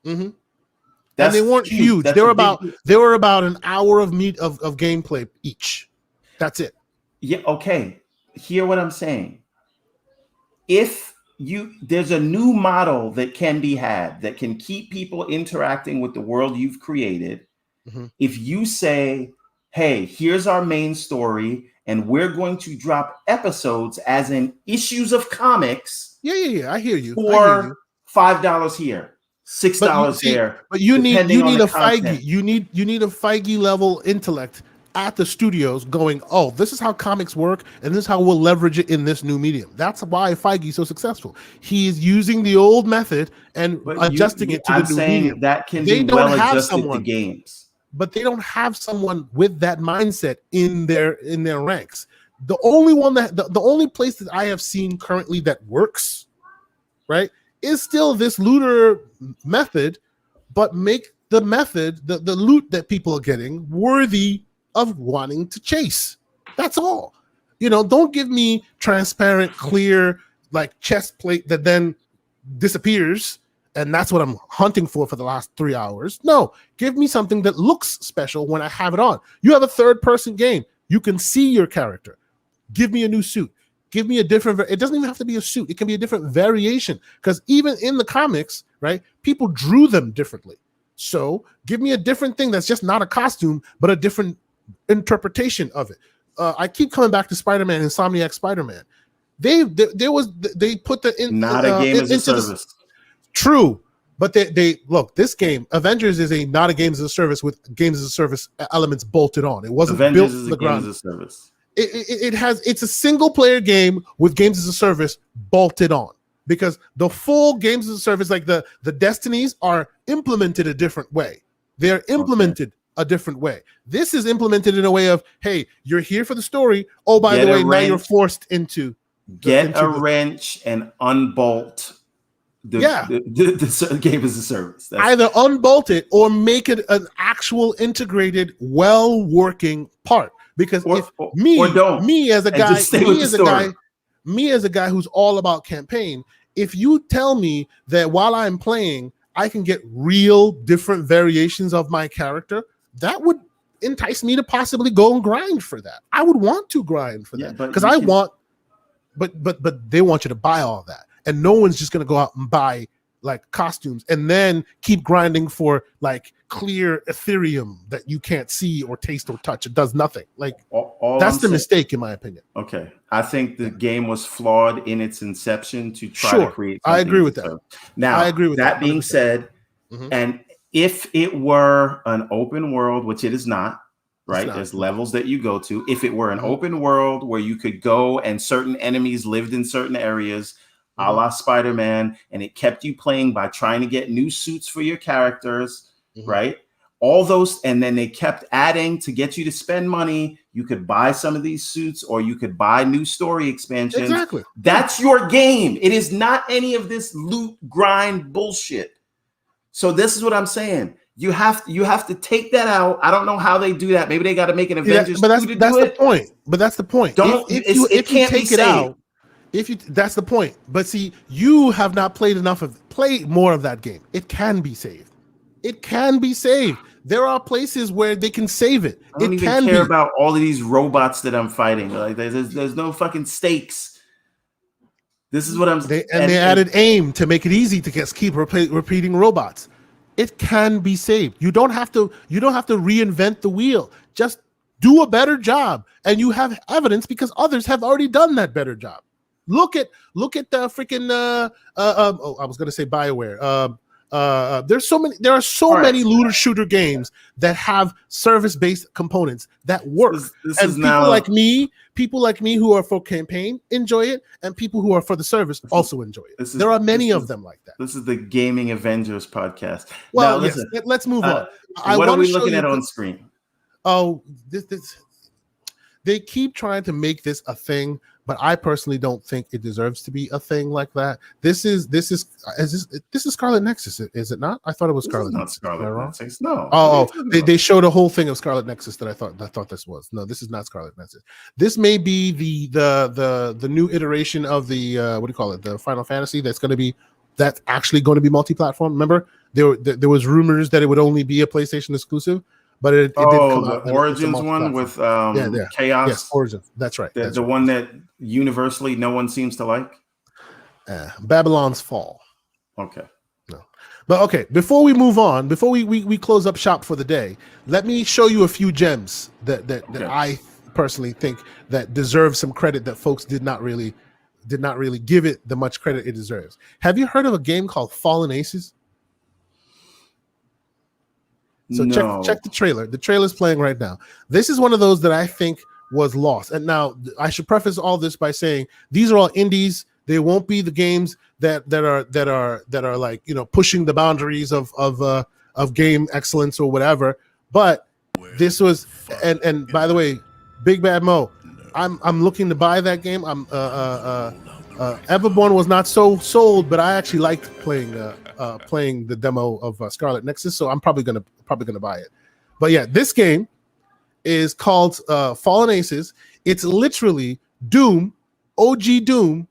Mm-hmm. And they weren't huge. They were about an hour of gameplay each. That's it. Yeah. Okay. Hear what I'm saying. If there's a new model that can be had that can keep people interacting with the world you've created. Mm-hmm. If you say, "Hey, here's our main story." And we're going to drop episodes as in issues of comics. Yeah. I hear you. For $5 here, $6 there. But you need a Feige. You need a Feige level intellect at the studios going, oh, this is how comics work, and this is how we'll leverage it in this new medium. That's why Feige's so successful. He is using the old method and adjusting it to the new medium. That can be well adjusted to games. But they don't have someone with that mindset in their ranks. the only one the only place that I have seen currently that works, right, is still this looter method, but make the method, the loot that people are getting worthy of wanting to chase. That's all. Don't give me transparent, clear, like chest plate that then disappears, and that's what I'm hunting for the last 3 hours. No, give me something that looks special when I have it on. You have a third-person game. You can see your character. Give me a new suit. Give me a different. It doesn't even have to be a suit. It can be a different variation, because even in the comics, right, people drew them differently. So give me a different thing that's just not a costume, but a different interpretation of it. I keep coming back to Spider-Man, Insomniac Spider-Man. They put the not a game as a service. True, but they look, this game Avengers is not a games as a service with games as a service elements bolted on. It wasn't Avengers built is to the ground. Games as a service. It's a single player game with games as a service bolted on, because the full games as a service, like the Destinies, are implemented a different way. They're implemented a different way. This is implemented in a way of, hey, you're here for the story. Oh, by the way, now you're forced into wrench and unbolt the game as a service. Either unbolt it or make it an actual integrated, well-working part. Because me as a guy who's all about campaign, if you tell me that while I'm playing, I can get real different variations of my character, that would entice me to possibly go and grind for that. I would want to grind for that, because but they want you to buy all that, and no one's just going to go out and buy like costumes and then keep grinding for like clear Ethereum that you can't see or taste or touch. It does nothing. Like that's the mistake, in my opinion. Okay, I think the game was flawed in its inception to try to create. I agree with that. Now, I agree with that. Being said, and if it were an open world, which it is not, right? There's levels that you go to. If it were an open world where you could go and certain enemies lived in certain areas, a la Spider-Man, and it kept you playing by trying to get new suits for your characters, right? All those, and then they kept adding to get you to spend money. You could buy some of these suits, or you could buy new story expansions. Exactly. That's your game. It is not any of this loot grind bullshit. So this is what I'm saying. You have to take that out. I don't know how they do that. Maybe they got to make an Avengers. But that's the point. But that's the point. If you take it out, that's the point. But see, you have not played more of that game. It can be saved. It can be saved. There are places where they can save it. I don't even care about all of these robots that I'm fighting. Like there's no fucking stakes. This is what I'm saying. They added aim to make it easy to keep repeating robots. It can be saved. You don't have to reinvent the wheel. Just do a better job, and you have evidence because others have already done that better job. Look at the freaking I was going to say BioWare. There are so many looter shooter games that have service-based components that work. People like me who are for campaign enjoy it, and people who are for the service also enjoy it. There are many of them like that. This is the Gaming Avengers podcast. Well, now, let's move on. What are we looking at on screen? Oh, they keep trying to make this a thing, but I personally don't think it deserves to be a thing like that. This is Scarlet Nexus, is it not? I thought it was Scarlet Nexus. Not Scarlet Nexus. No. Oh, they showed a whole thing of Scarlet Nexus that I thought this was. No, this is not Scarlet Nexus. This may be the new iteration of the what do you call it? The Final Fantasy that's actually going to be multi-platform. Remember, there was rumors that it would only be a PlayStation exclusive. But it did come out. The Origins one with Chaos. Yes, Origins. That's right. The one that universally no one seems to like. Babylon's Fall. Okay. No, but okay. Before we move on, before we close up shop for the day, let me show you a few gems that I personally think that deserve some credit that folks did not really give it the much credit it deserves. Have you heard of a game called Fallen Aces? So no. check the trailer. The trailer's playing right now. This is one of those that I think was lost. And now I should preface all this by saying these are all indies. They won't be the games that are like, pushing the boundaries of game excellence or whatever. But this was, and by the way, Big Bad Mo, I'm looking to buy that game. Everborn was not so sold, but I actually liked playing the demo of Scarlet Nexus, so I'm probably gonna buy it. But yeah, this game is called Fallen Aces. It's literally Doom, OG Doom,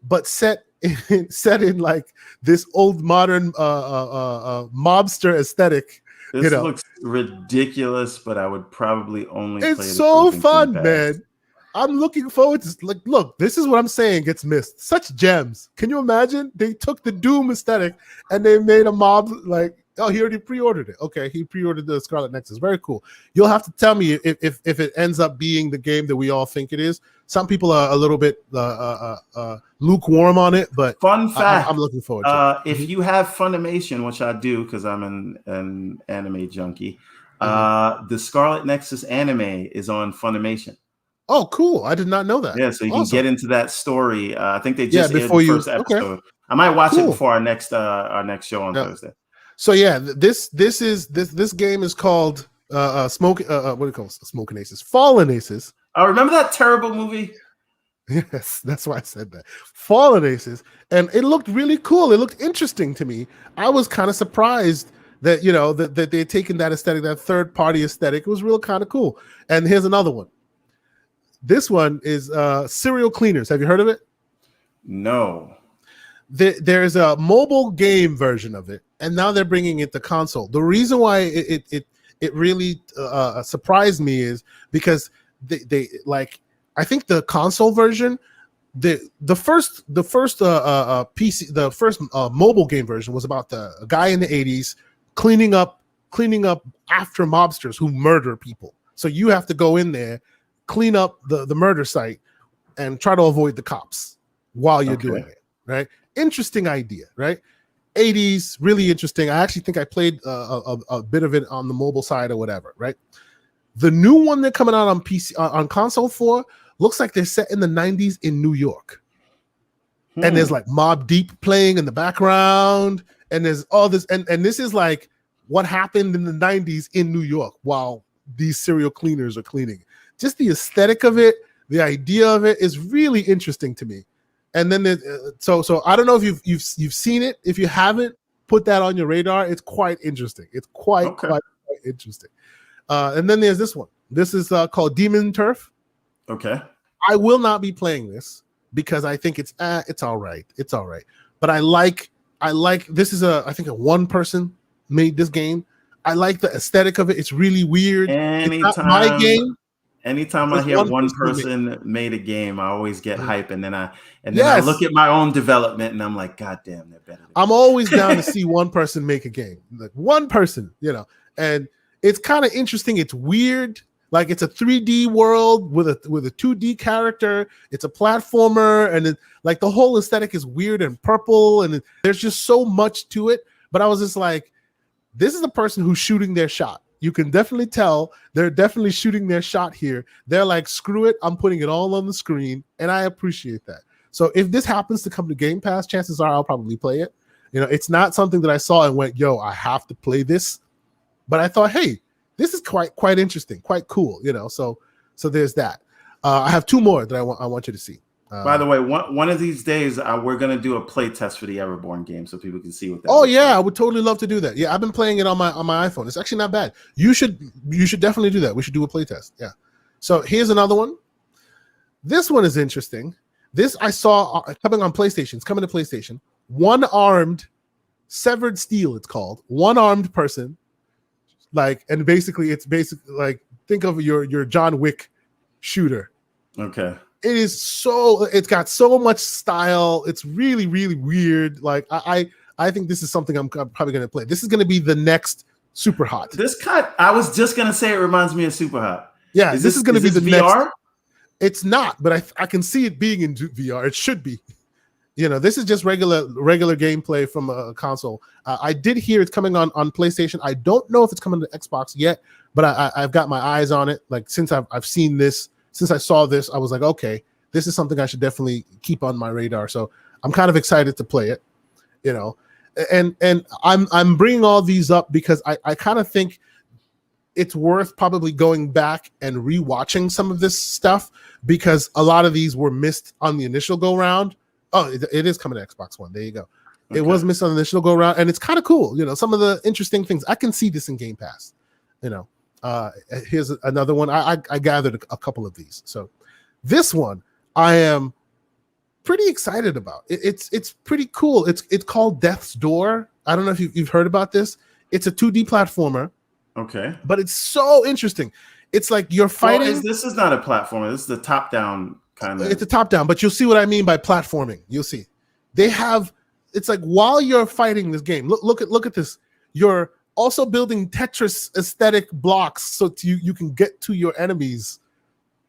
but set in like this old modern mobster aesthetic. This looks ridiculous, but I would probably only play it's so fun, man. I'm looking forward to look, this is what I'm saying gets missed. Such gems. Can you imagine? They took the Doom aesthetic and they made a mob like, oh, he already pre-ordered it. Okay, he pre-ordered the Scarlet Nexus. Very cool. You'll have to tell me if it ends up being the game that we all think it is. Some people are a little bit lukewarm on it, but fun fact, I'm looking forward to it. If you have Funimation, which I do because I'm an anime junkie, the Scarlet Nexus anime is on Funimation. Oh, cool. I did not know that. Yeah, so you can get into that story. I think they just aired the first episode. Okay. I might watch it before our next show on Thursday. So yeah, this game is called what do you call it? Smoking Aces, Fallen Aces. I remember that terrible movie. Yes, that's why I said that. Fallen Aces, and it looked really cool. It looked interesting to me. I was kind of surprised that that they'd taken that aesthetic, that third party aesthetic. It was real kind of cool. And here's another one. This one is Serial Cleaners. Have you heard of it? No. There's a mobile game version of it, and now they're bringing it to console. The reason why it really surprised me is because they like, I think the console version, the first PC, the first mobile game version was about a guy in the 80s cleaning up after mobsters who murder people. So you have to go in there, clean up the murder site, and try to avoid the cops while you're doing it. Right? Interesting idea, right? 80s, really interesting. I actually think I played a bit of it on the mobile side or whatever, right? The new one they're coming out on PC on console for looks like they're set in the 90s in New York. And there's like Mobb Deep playing in the background, and there's all this, and this is like what happened in the 90s in New York while these serial cleaners are cleaning. Just the aesthetic of it, the idea of it is really interesting to me. And then so I don't know if you've seen it. If you haven't, put that on your radar. It's quite interesting. It's quite interesting. And then there's this one. This is called Demon Turf. Okay. I will not be playing this because I think it's all right. It's all right. But I like this is I think a one person made this game. I like the aesthetic of it. It's really weird. It's not my game. Anytime I hear one person made a game, I always get hype, and then I look at my own development, and I'm like, God damn, they're better. I'm always down to see one person make a game, like one person, and it's kind of interesting. It's weird, like it's a 3D world with a 2D character. It's a platformer, and like the whole aesthetic is weird and purple, and there's just so much to it. But I was just like, this is a person who's shooting their shot. You can definitely tell they're definitely shooting their shot here. They're like, screw it, I'm putting it all on the screen, and I appreciate that. So if this happens to come to Game Pass, chances are I'll probably play it. It's not something that I saw and went, yo, I have to play this. But I thought, hey, this is quite interesting, quite cool. So there's that. I have two more that I want you to see. By the way, one of these days, we're going to do a play test for the Everborn game so people can see what that is. Yeah, I would totally love to do that. Yeah, I've been playing it on my iPhone. It's actually not bad. You should definitely do that. We should do a play test. Yeah. So here's another one. This one is interesting. This I saw coming on PlayStation. It's coming to PlayStation. One-armed Severed Steel, it's called. One-armed person. And basically, it's like, think of your John Wick shooter. Okay. It's got so much style. It's really, really weird. Like I think this is something I'm probably going to play. This is going to be the next Super Hot. I was just going to say it reminds me of Super Hot. Yeah, this is going to be the VR? Next. It's not, but I can see it being in VR. It should be. This is just regular gameplay from a console. I did hear it's coming on PlayStation. I don't know if it's coming to Xbox yet, but I've got my eyes on it. Like since I've seen this. Since I saw this, I was like, okay, this is something I should definitely keep on my radar. So I'm kind of excited to play it, and I'm bringing all these up because I kind of think it's worth probably going back and rewatching some of this stuff because a lot of these were missed on the initial go round. Oh, it is coming to Xbox One. There you go. Okay. It was missed on the initial go round, and it's kind of cool. You know, some of the interesting things. I can see this in Game Pass. You know, here's another one. I gathered a couple of these. So this one I am pretty excited about. It's pretty cool. It's called Death's Door. I don't know if you've heard about this. It's a 2D platformer. Okay. But it's so interesting. It's like you're fighting. Well, this is not a platformer. This is the top-down kind of. It's a top-down, but you'll see what I mean by platforming. You'll see. They have. It's like while you're fighting this game. Look at this. You're also building Tetris aesthetic blocks so you can get to your enemies.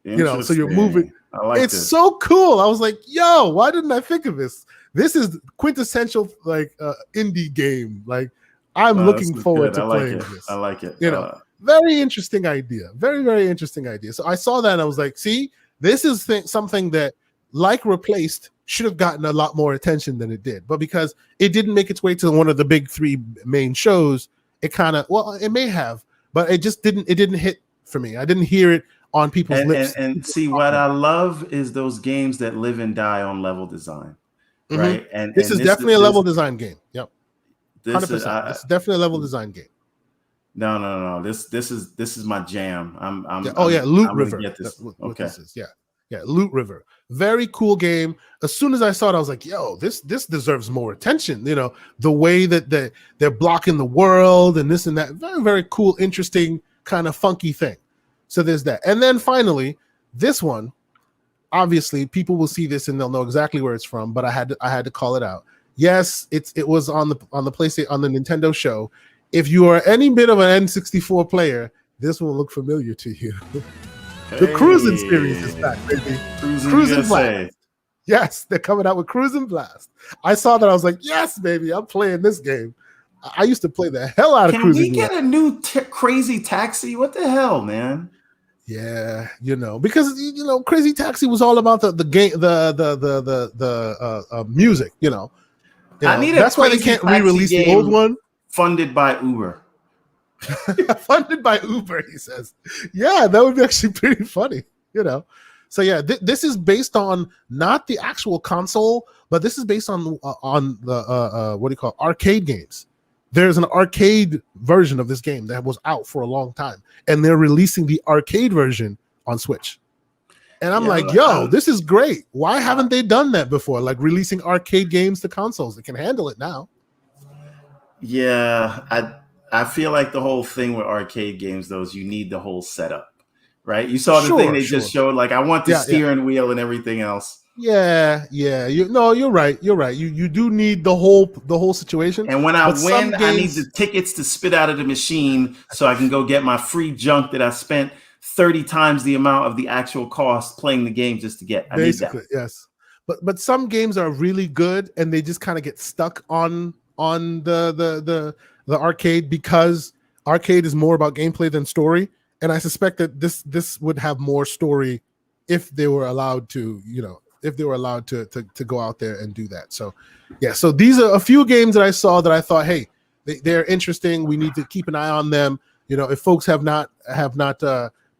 You know, so you're moving. I like it's this. So cool. I was like, yo, why didn't I think of this? This is quintessential like indie game. Like I'm looking forward to playing this. I like it. You know, very interesting idea. Very, very interesting idea. So I saw that and I was like, see, this is something that, like Replaced, should have gotten a lot more attention than it did. But because it didn't make its way to one of the big 3 main shows, it kind of, well, it may have, but it just didn't hit for me. I didn't hear it on people's lips. And see, what I love is those games that live and die on level design. Right. And this is definitely a level design game. Yep. 100%. It's definitely a level design game. No. This is my jam. Loot River. Get this. Okay. This is. Yeah, Loot River. Very cool game. As soon as I saw it, I was like, yo, this deserves more attention. You know, the way that they're blocking the world and this and that. Very, very cool, interesting, kind of funky thing. So there's that. And then finally, this one, obviously, people will see this and they'll know exactly where it's from, but I had to call it out. Yes, it was on the PlayStation, on the Nintendo show. If you are any bit of an N64 player, this will look familiar to you. The Cruising series is back, baby. Cruising Blast. Yes, they're coming out with Cruising Blast. I saw that. I was like, yes, baby, I'm playing this game. I used to play the hell out of Cruising Blast. Can we get a new Crazy Taxi? What the hell, man? Yeah, you know, because you know, Crazy Taxi was all about the game, the music. You know, that's why they can't re-release the old one. Funded by Uber. Funded by Uber, he says. Yeah, that would be actually pretty funny. You know, so yeah, this is based on not the actual console, but this is based on the what do you call it? Arcade games. There's an arcade version of this game that was out for a long time, and they're releasing the arcade version on Switch. And I'm like, yo, this is great. Why haven't they done that before? Like releasing arcade games to consoles. They can handle it now. Yeah, I feel like the whole thing with arcade games, though, is you need the whole setup, right? You saw the thing they just showed, like, I want the steering wheel and everything else. Yeah. You're right. You do need the whole situation. And when I win, I need the tickets to spit out of the machine so I can go get my free junk that I spent 30 times the amount of the actual cost playing the game just to get. Basically, yes. But some games are really good and they just kind of get stuck on the arcade because arcade is more about gameplay than story. And I suspect that this would have more story if they were allowed to, you know, if they were allowed to go out there and do that. So, yeah. So these are a few games that I saw that I thought, hey, they're interesting. We need to keep an eye on them. You know, if folks have not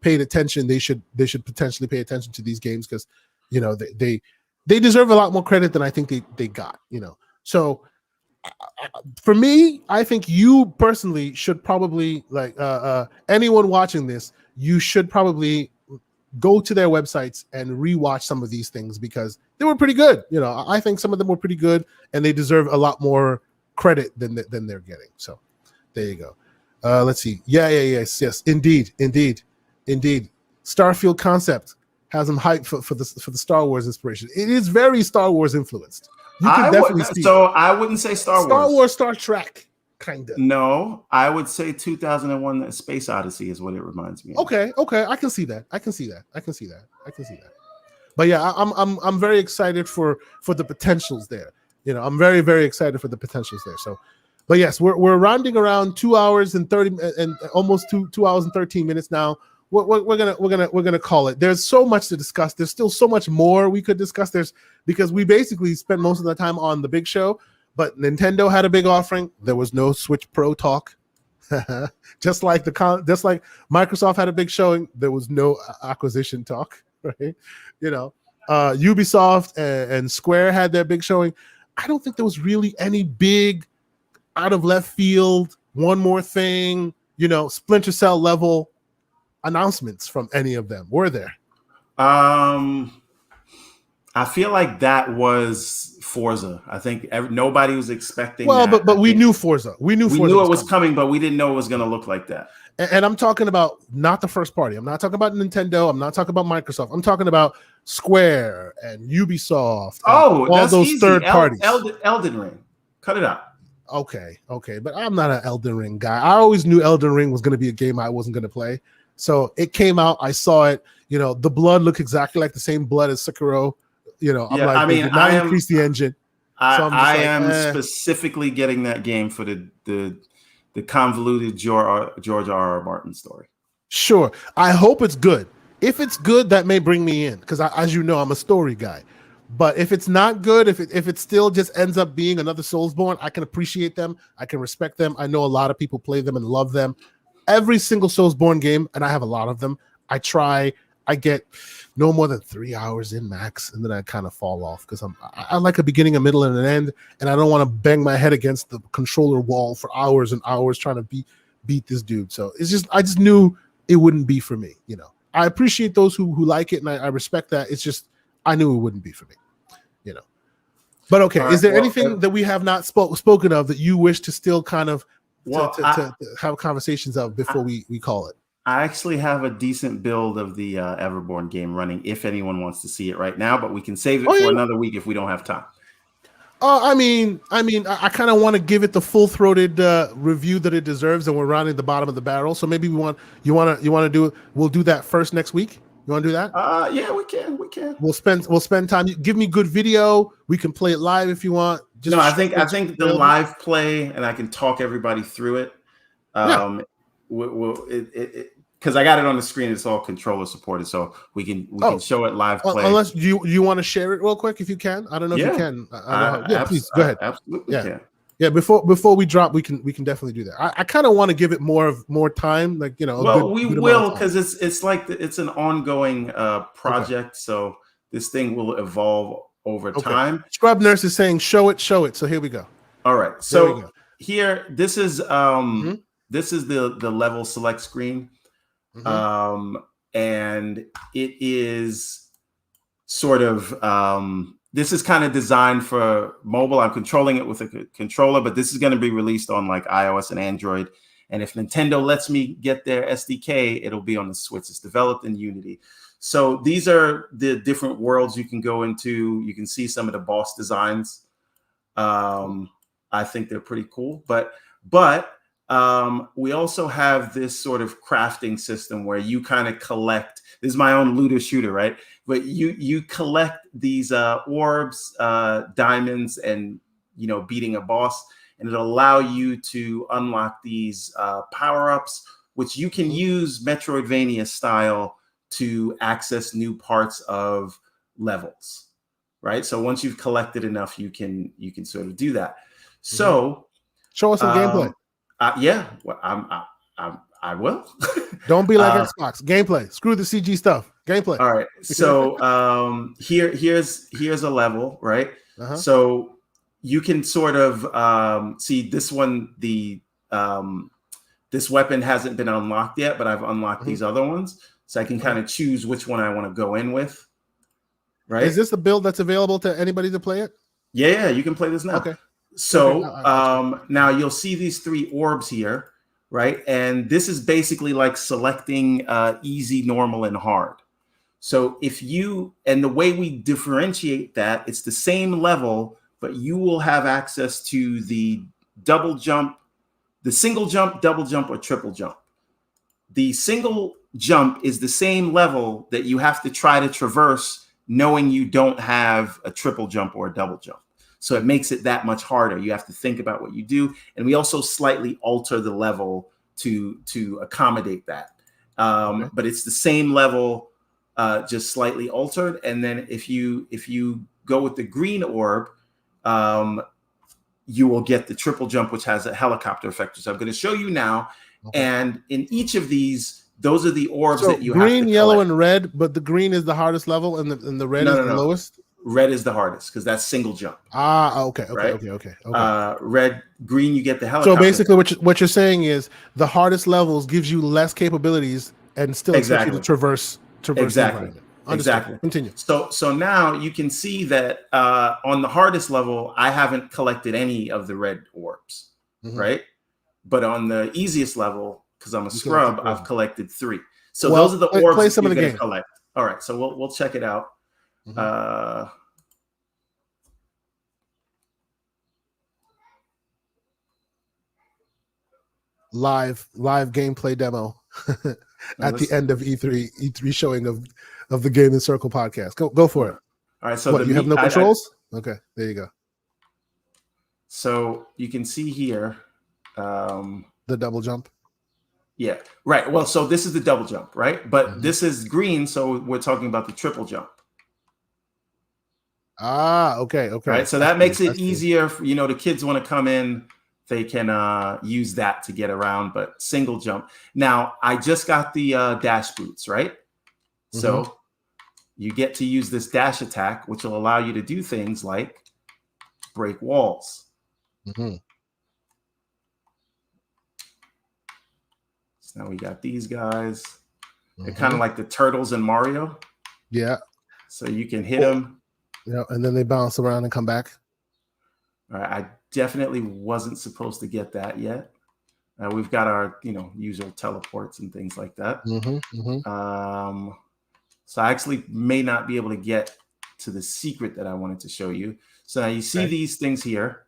paid attention, they should potentially pay attention to these games because, you know, they deserve a lot more credit than I think they got. You know, so for me, I think you personally should probably like anyone watching this, you should probably go to their websites and rewatch some of these things because they were pretty good. You know, I think some of them were pretty good and they deserve a lot more credit than they're getting. So there you go. Let's see. Yes. Indeed. Starfield concept has them hyped for the Star Wars inspiration. It is very Star Wars influenced. You can definitely see. So I wouldn't say Star Wars, Star Trek. Kind of. No, I would say 2001 Space Odyssey is what it reminds me of. Okay, I can see that. But yeah, I'm very excited for the potentials there. You know, I'm very, very excited for the potentials there. So, but yes, we're rounding around 2 hours and 30 and almost 2 hours and 13 minutes now. We're gonna call it. There's so much to discuss. There's still so much more we could discuss. Because we basically spent most of the time on the big show. But Nintendo had a big offering. There was no Switch Pro talk. just like Microsoft had a big showing, there was no acquisition talk, right? Ubisoft and Square had their big showing. I don't think there was really any big out of left field, one more thing, Splinter Cell level announcements from any of them. Were there? I feel like that was Forza. I think nobody was expecting. Well, that. but we knew Forza. We knew it was coming, but we didn't know it was going to look like that. And I'm talking about not the first party. I'm not talking about Nintendo. I'm not talking about Microsoft. I'm talking about Square and Ubisoft. And all those easy. Third parties. Elden Ring. Cut it out. Okay. But I'm not an Elden Ring guy. I always knew Elden Ring was going to be a game I wasn't going to play. So it came out. I saw it. The blood looked exactly like the same blood as Sekiro. I increase the engine. I am specifically getting that game for the convoluted George R.R. Martin story. Sure. I hope it's good. If it's good, that may bring me in because, as you know, I'm a story guy. But if it's not good, if it still just ends up being another Soulsborne, I can appreciate them. I can respect them. I know a lot of people play them and love them. Every single Soulsborne game, and I have a lot of them, I get no more than 3 hours in max, and then I kind of fall off because I like a beginning, a middle, and an end, and I don't want to bang my head against the controller wall for hours and hours trying to beat this dude. So I just knew it wouldn't be for me. I appreciate those who like it, and I respect that. It's just I knew it wouldn't be for me. But okay, is there anything that we have not spoken of that you wish to still kind of to have conversations of before we call it? I actually have a decent build of the Everborn game running if anyone wants to see it right now, but we can save it for another week if we don't have time. I kind of want to give it the full-throated review that it deserves, and we're rounding the bottom of the barrel. So maybe you want to do it. We'll do that first next week. You want to do that? Yeah, we can. We'll spend time. Give me good video. We can play it live if you want. I think the live play, and I can talk everybody through it. Because I got it on the screen, it's all controller supported, so we can show it live play. Unless you want to share it real quick, if you can. I don't know if you can. Please go ahead. Absolutely can. Yeah, before we drop, we can definitely do that. I kind of want to give it more time, like we will, because it's like it's an ongoing project, so this thing will evolve over time. Scrub Nurse is saying show it. So here we go. All right, so here this is this is the level select screen. And it is sort of this is kind of designed for mobile. I'm controlling it with a controller, but this is going to be released on like iOS and Android. And if Nintendo lets me get their SDK, it'll be on the Switch. It's developed in Unity. So these are the different worlds you can go into. You can see some of the boss designs. I think they're pretty cool, but we also have this sort of crafting system where you kind of collect. This is my own looter shooter, right? But you collect these orbs, diamonds, and beating a boss, and it'll allow you to unlock these power-ups, which you can use Metroidvania style to access new parts of levels, right? So once you've collected enough, you can sort of do that. So show us some gameplay. I will. Don't be like Xbox. Gameplay. Screw the CG stuff. Gameplay. All right. So here's a level, right? So you can sort of see this one. This weapon hasn't been unlocked yet, but I've unlocked these other ones, so I can kind of choose which one I want to go in with. Right? Is this a build that's available to anybody to play it? Yeah, you can play this now. Okay. So now you'll see these 3 orbs here, right? And this is basically like selecting easy, normal, and hard. So and the way we differentiate that, it's the same level, but you will have access to the double jump, the single jump, double jump, or triple jump. The single jump is the same level that you have to try to traverse, knowing you don't have a triple jump or a double jump. So it makes it that much harder. You have to think about what you do. And we also slightly alter the level to accommodate that. But it's the same level, just slightly altered. And then if you go with the green orb, you will get the triple jump, which has a helicopter effect. So I'm going to show you now. Okay. And in each of these, those are the orbs that you green, have to yellow, collect. and red, but the green is the hardest level and the red is the lowest? Red is the hardest because that's single jump. Okay. Green, you get the helicopter. So basically what you're saying is the hardest levels gives you less capabilities and still expect you to traverse exactly. Exactly. Continue. So now you can see that on the hardest level, I haven't collected any of the red orbs, right? But on the easiest level, because I'm a scrub, I've collected 3. So those are the orbs play some you're of the going game. to collect. All right, so we'll check it out. Live gameplay demo at the end of E3 showing of the Game and Circle podcast. Go for it. All right, so you have no controls? Okay, there you go. So you can see here the double jump. Yeah, right. Well, so this is the double jump, right? But this is green, so we're talking about the triple jump. Okay. Right, so that makes it easier. The kids want to come in, they can use that to get around, but single jump. Now, I just got the dash boots, right? So you get to use this dash attack, which will allow you to do things like break walls. So now we got these guys. They're kind of like the turtles in Mario. Yeah. So you can hit them. Yeah, and then they bounce around and come back. All right, I definitely wasn't supposed to get that yet. We've got our, usual teleports and things like that. So I actually may not be able to get to the secret that I wanted to show you. So now you see these things here.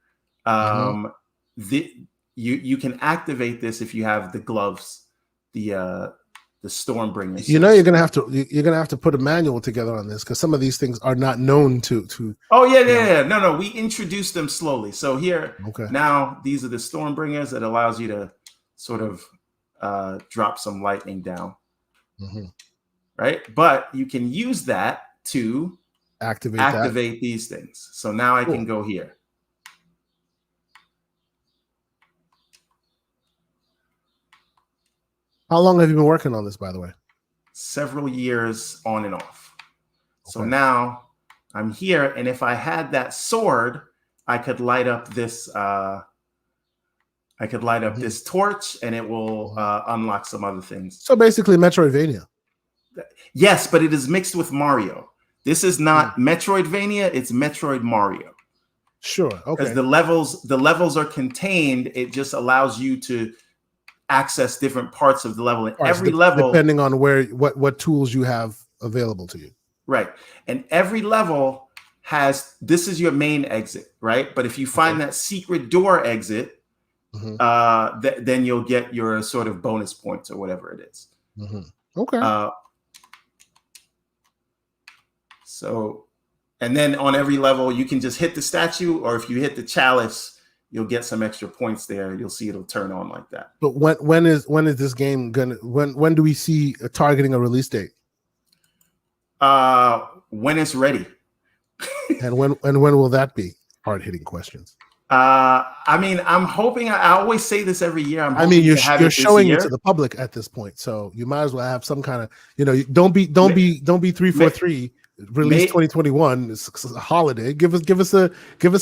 You can activate this if you have the gloves, the Stormbringers. You're gonna have to put a manual together on this because some of these things are not known to. Oh yeah. No. We introduced them slowly. So here, now these are the Stormbringers that allows you to sort of drop some lightning down, right? But you can use that to activate these things. So now I can go here. How long have you been working on this, by the way? Several years on and off. So now I'm here, and if I had that sword, I could light up this. This torch, and it will unlock some other things. So basically, Metroidvania. Yes, but it is mixed with Mario. This is not Metroidvania; it's Metroid Mario. Sure. Okay. Because the levels are contained. It just allows you to access different parts of the level. And every level, depending on what tools you have available to you. Right. And every level this is your main exit, right? But if you find that secret door exit, then you'll get your sort of bonus points or whatever it is. Okay. So, and then on every level, you can just hit the statue, or if you hit the chalice, you'll get some extra points there. You'll see it'll turn on like that. But when is this game gonna? When do we see targeting a release date? When it's ready. And when will that be? Hard-hitting questions. I mean, I'm hoping. I always say this every year. You're showing it to the public at this point, so you might as well have some kind of. Don't be 343. Release 2021. It's a holiday. Give us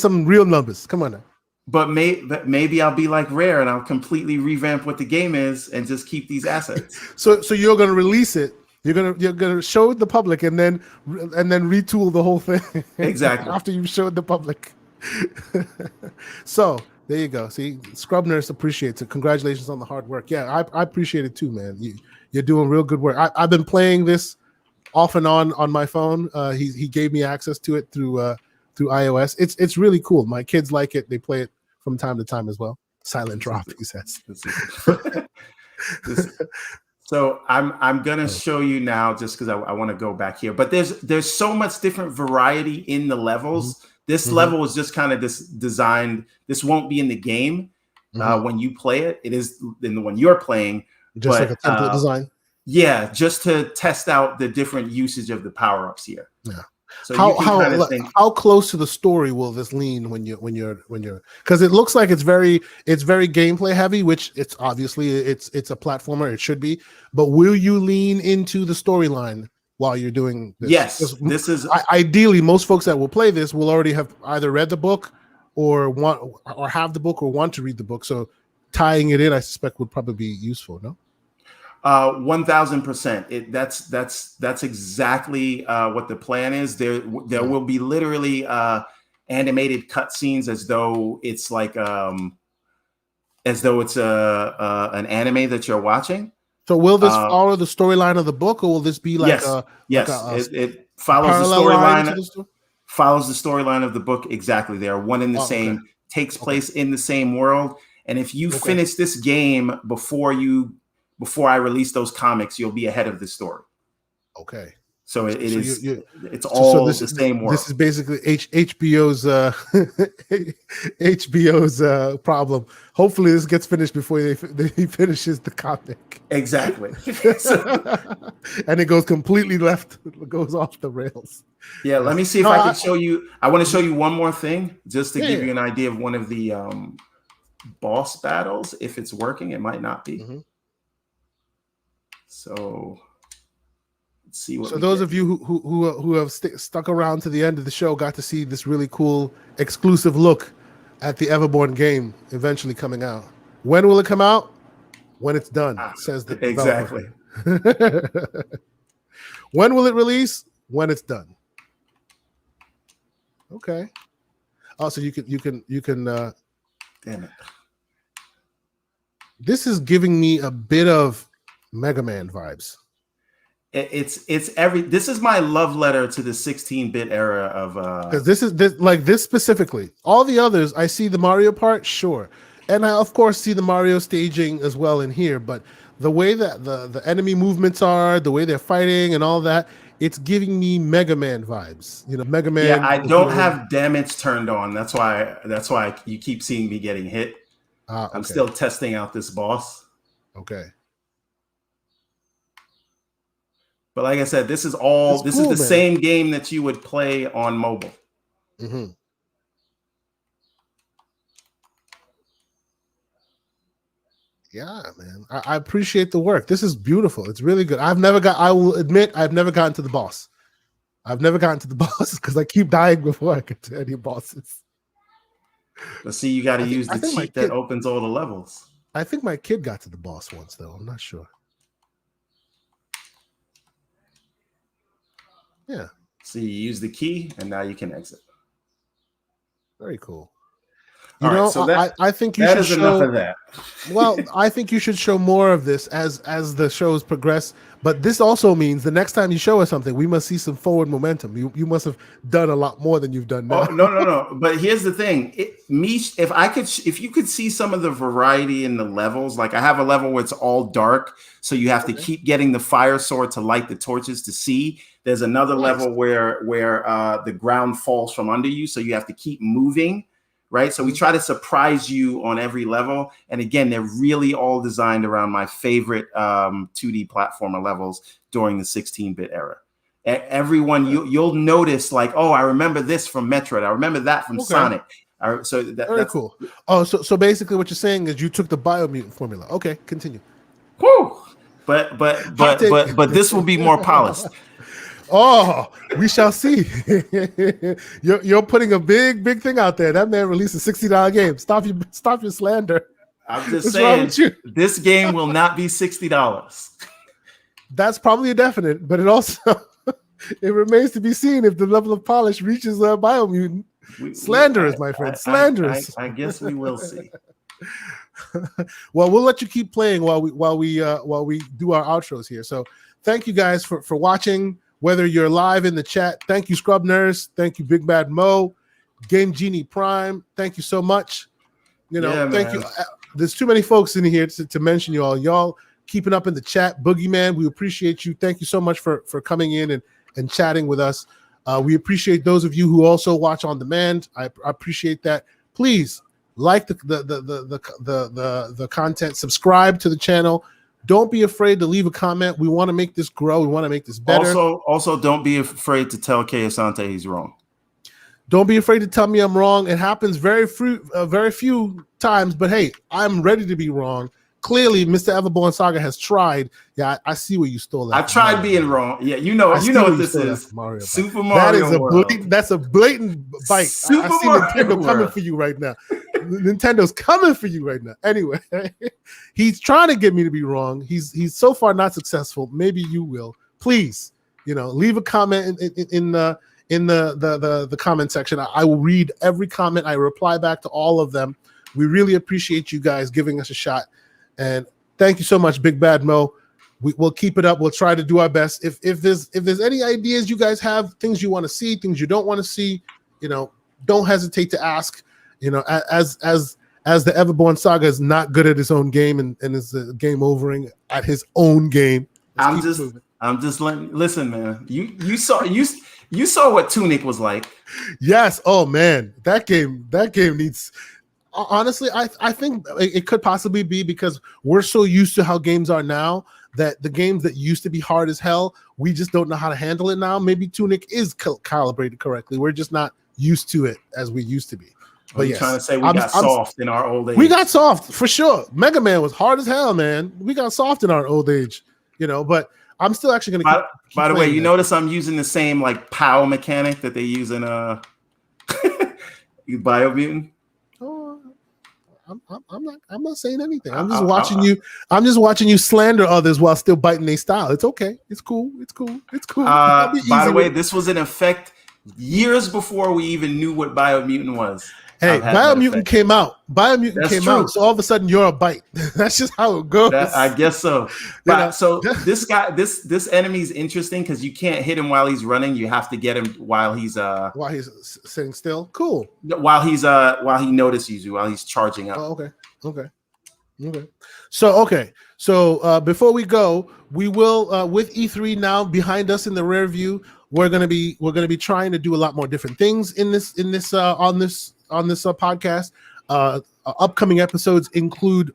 some real numbers. Come on now. But maybe I'll be like Rare and I'll completely revamp what the game is and just keep these assets. So you're going to release it. You're gonna show the public and then retool the whole thing. Exactly. After you've showed the public. So there you go. See, Scrub Nurse appreciates it. Congratulations on the hard work. Yeah, I appreciate it too, man. You're doing real good work. I've been playing this off and on my phone. He gave me access to it through iOS. It's really cool. My kids like it. They play it from time to time as well. Silent drop, he says. So I'm gonna show you now, just because I want to go back here. But there's so much different variety in the levels. This level is just kind of designed. This won't be in the game when you play it. It is in the one you're playing. Just like a template design. Yeah, just to test out the different usage of the power-ups here. Yeah. So you can kind of think, how close to the story will this lean when you're because it looks like it's very gameplay heavy, which it's obviously it's a platformer, it should be, but will you lean into the storyline while you're doing this? Yes, this is ideally most folks that will play this will already have either read the book or have the book or want to read the book. So tying it in, I suspect, would probably be useful. No. 1000%. That's exactly what the plan is. There will be literally animated cutscenes as though it's like an anime that you're watching. So will this follow the storyline of the book, or will this be like it follows the storyline? Follows the storyline of the book exactly. They are one in the same. Okay. Takes place in the same world. And if you finish this game before I release those comics, you'll be ahead of the story. Okay. So it's all the same world. This is basically HBO's HBO's problem. Hopefully this gets finished before he finishes the comic. Exactly. And it goes completely left, goes off the rails. Yeah, let me see if I can show you. I want to show you one more thing just to give you an idea of one of the boss battles. If it's working, it might not be. Mm-hmm. So let's see what. So those of you who have stuck around to the end of the show got to see this really cool exclusive look at the Everborn game eventually coming out. When will it come out? When it's done, says the exactly. When will it release? When it's done. Okay. Also, you can. Damn it. This is giving me a bit of Mega Man vibes. This is my love letter to the 16-bit era of because this specifically. All the others, I see the Mario part, sure, and I of course see the Mario staging as well in here. But the way that the enemy movements are, the way they're fighting, and all that, it's giving me Mega Man vibes. You know, Mega Man. Yeah, I don't have damage turned on. That's why you keep seeing me getting hit. Okay. I'm still testing out this boss. Okay. But like I said, this is the same game that you would play on mobile. Mm-hmm. Yeah, man. I appreciate the work. This is beautiful. It's really good. I will admit, I've never gotten to the boss. I've never gotten to the boss because I keep dying before I get to any bosses. But see, you got to use the cheat that opens all the levels. I think my kid got to the boss once, though. I'm not sure. Yeah. So you use the key, and now you can exit. Very cool. I think you should show enough of that. Well, I think you should show more of this as the shows progress. But this also means the next time you show us something, we must see some forward momentum. You must have done a lot more than you've done now. Oh, no. But here's the thing: if you could see some of the variety in the levels, like I have a level where it's all dark, so you have to keep getting the fire sword to light the torches to see. There's another level where the ground falls from under you, so you have to keep moving. Right. So we try to surprise you on every level. And again, they're really all designed around my favorite 2D platformer levels during the 16-bit era. Everyone, you'll notice like, oh, I remember this from Metroid. I remember that from Sonic. So that's cool. Oh, so basically what you're saying is you took the Biomutant formula. Okay, continue. Whew. But this will be more polished. Oh, we shall see. You're putting a big thing out there. That man released a $60 game. Stop your slander. I'm just saying this game will not be $60. That's probably a definite, but it remains to be seen if the level of polish reaches Biomutant. Slanderers, my friend. Slanderers. I guess we will see. Well, we'll let you keep playing while we do our outros here. So thank you guys for watching. Whether you're live in the chat, thank you, Scrub Nurse. Thank you, Big Bad Mo, Game Genie Prime. Thank you so much. Thank you. There's too many folks in here to mention you all. Y'all keeping up in the chat. Boogeyman, we appreciate you. Thank you so much for coming in and chatting with us. We appreciate those of you who also watch on demand. I appreciate that. Please like the content, subscribe to the channel. Don't be afraid to leave a comment. We want to make this grow. We want to make this better. Also, don't be afraid to tell Kay Asante he's wrong. Don't be afraid to tell me I'm wrong. It happens very few times, but hey, I'm ready to be wrong. Clearly, Mr. Everborn Saga has tried. Yeah, I see where you stole that. I tried being wrong. Yeah, you know what this is. Mario Super Mario World. That's a blatant bite. I see Nintendo coming for you right now. Nintendo's coming for you right now. Anyway, he's trying to get me to be wrong. He's so far not successful. Maybe you will. Please, leave a comment in the comment section. I will read every comment. I reply back to all of them. We really appreciate you guys giving us a shot. And thank you so much, Big Bad Mo. We'll keep it up. We'll try to do our best. If there's any ideas you guys have, things you want to see, things you don't want to see, don't hesitate to ask. As the Everborn Saga is not good at his own game and is game overing at his own game. I'm just listen, man. You saw what Tunic was like. Yes. Oh man, that game needs. Honestly, I think it could possibly be because we're so used to how games are now that the games that used to be hard as hell, we just don't know how to handle it now. Maybe Tunic is calibrated correctly. We're just not used to it as we used to be. But you're trying to say we got soft in our old age. We got soft for sure. Mega Man was hard as hell, man. We got soft in our old age, but I'm still actually going to keep by the way, you notice I'm using the same like POW mechanic that they use in Biomutant. I'm not saying anything. I'm just watching you. I'm just watching you slander others while still biting their style. It's okay. It's cool. By the way, this was in effect years before we even knew what Biomutant was. Hey, Biomutant came out. Out. So all of a sudden you're a bite. That's just how it goes. I guess so. So this guy, this enemy's interesting because you can't hit him while he's running. You have to get him while he's sitting still. Cool. While he notices you, while he's charging up. Oh, okay. So before we go, we will with E3 now behind us in the rear view. We're gonna be trying to do a lot more different things on this podcast. Upcoming episodes include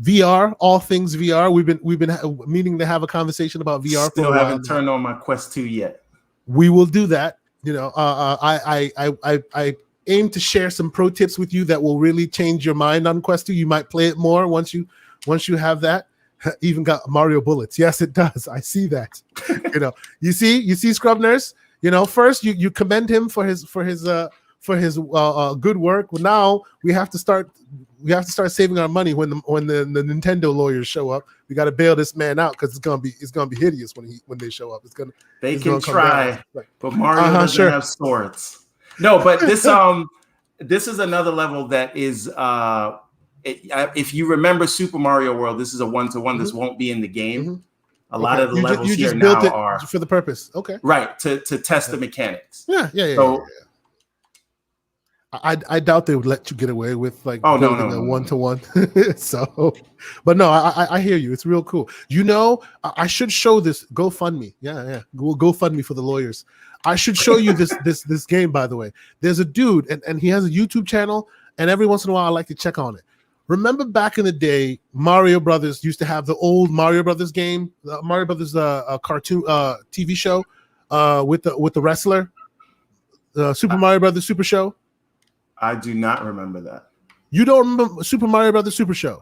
VR, all things VR. We've been meaning to have a conversation about VR. Still haven't turned on my Quest 2 yet. We will do that. I aim to share some pro tips with you that will really change your mind on Quest 2. You might play it more once you have that. Even got Mario bullets. Yes, it does. I see that. You see Scrub Nurse. First you commend him for his good work. Well, now we have to start saving our money when the Nintendo lawyers show up. We got to bail this man out because it's gonna be hideous when they show up. They can try, but Mario doesn't have swords. No, but this is another level that is. If you remember Super Mario World, this is a 1-to-1. Mm-hmm. This won't be in the game. Mm-hmm. A lot of the levels here now are for the purpose. Okay, right to test the mechanics. Yeah. So, I doubt they would let you get away with no 1-to-1. So, but no, I hear you. It's real cool. I should show this GoFundMe. Yeah. We'll GoFundMe for the lawyers. I should show you this game. By the way, there's a dude and he has a YouTube channel, and every once in a while I like to check on it. Remember back in the day, Mario Brothers used to have the old Mario Brothers game, Mario Brothers cartoon TV show with the wrestler, Super Mario Brothers Super Show. I do not remember that. You don't remember Super Mario Brothers Super Show?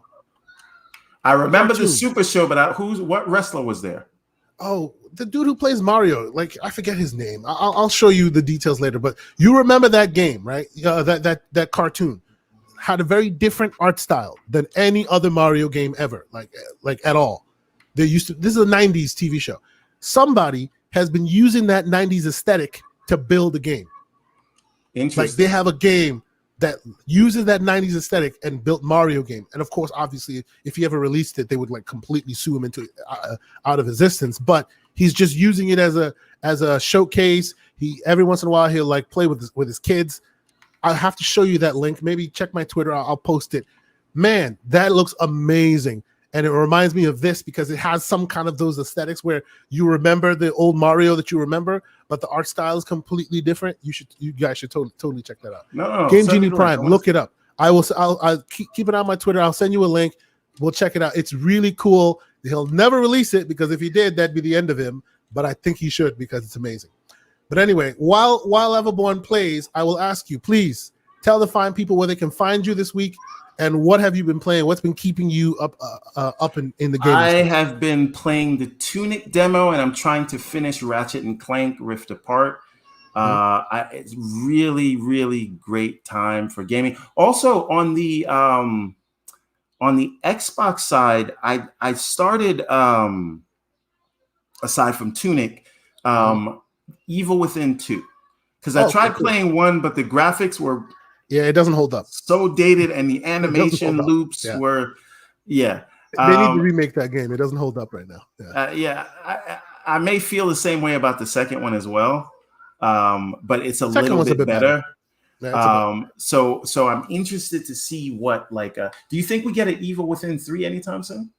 I remember the Super Show, but what wrestler was there? Oh, the dude who plays Mario. Like I forget his name. I'll show you the details later. But you remember that game, right? That cartoon had a very different art style than any other Mario game ever, like at all. This is a 90s TV show. Somebody has been using that 90s aesthetic to build a game. Interesting. Like they have a game that uses that 90s aesthetic and built Mario game. And of course, obviously, if he ever released it, they would like completely sue him into out of existence. But he's just using it as a showcase. Every once in a while he'll like play with his kids. I'll have to show you that link. Maybe check my Twitter. I'll post it. Man, that looks amazing. And it reminds me of this because it has some kind of those aesthetics where you remember the old Mario that you remember, but the art style is completely different. You guys should totally check that out. No, Game Genie Prime, look it up. I'll keep it on my Twitter. I'll send you a link. We'll check it out. It's really cool. He'll never release it because if he did, that'd be the end of him. But I think he should because it's amazing. But anyway, while Everborn plays, I will ask you, please tell the fine people where they can find you this week and what have you been playing? What's been keeping you up in the game? I have been playing the Tunic demo and I'm trying to finish Ratchet and Clank Rift Apart. It's really, really great time for gaming. Also on the Xbox side, I started aside from Tunic, Evil Within 2, because I tried playing 1, but the graphics were it doesn't hold up, so dated, and the animation loops were they need to remake that game. It doesn't hold up right now. I may feel the same way about the second one as well, but it's a little bit better. So I'm interested to see what do you think we get an Evil Within 3 anytime soon?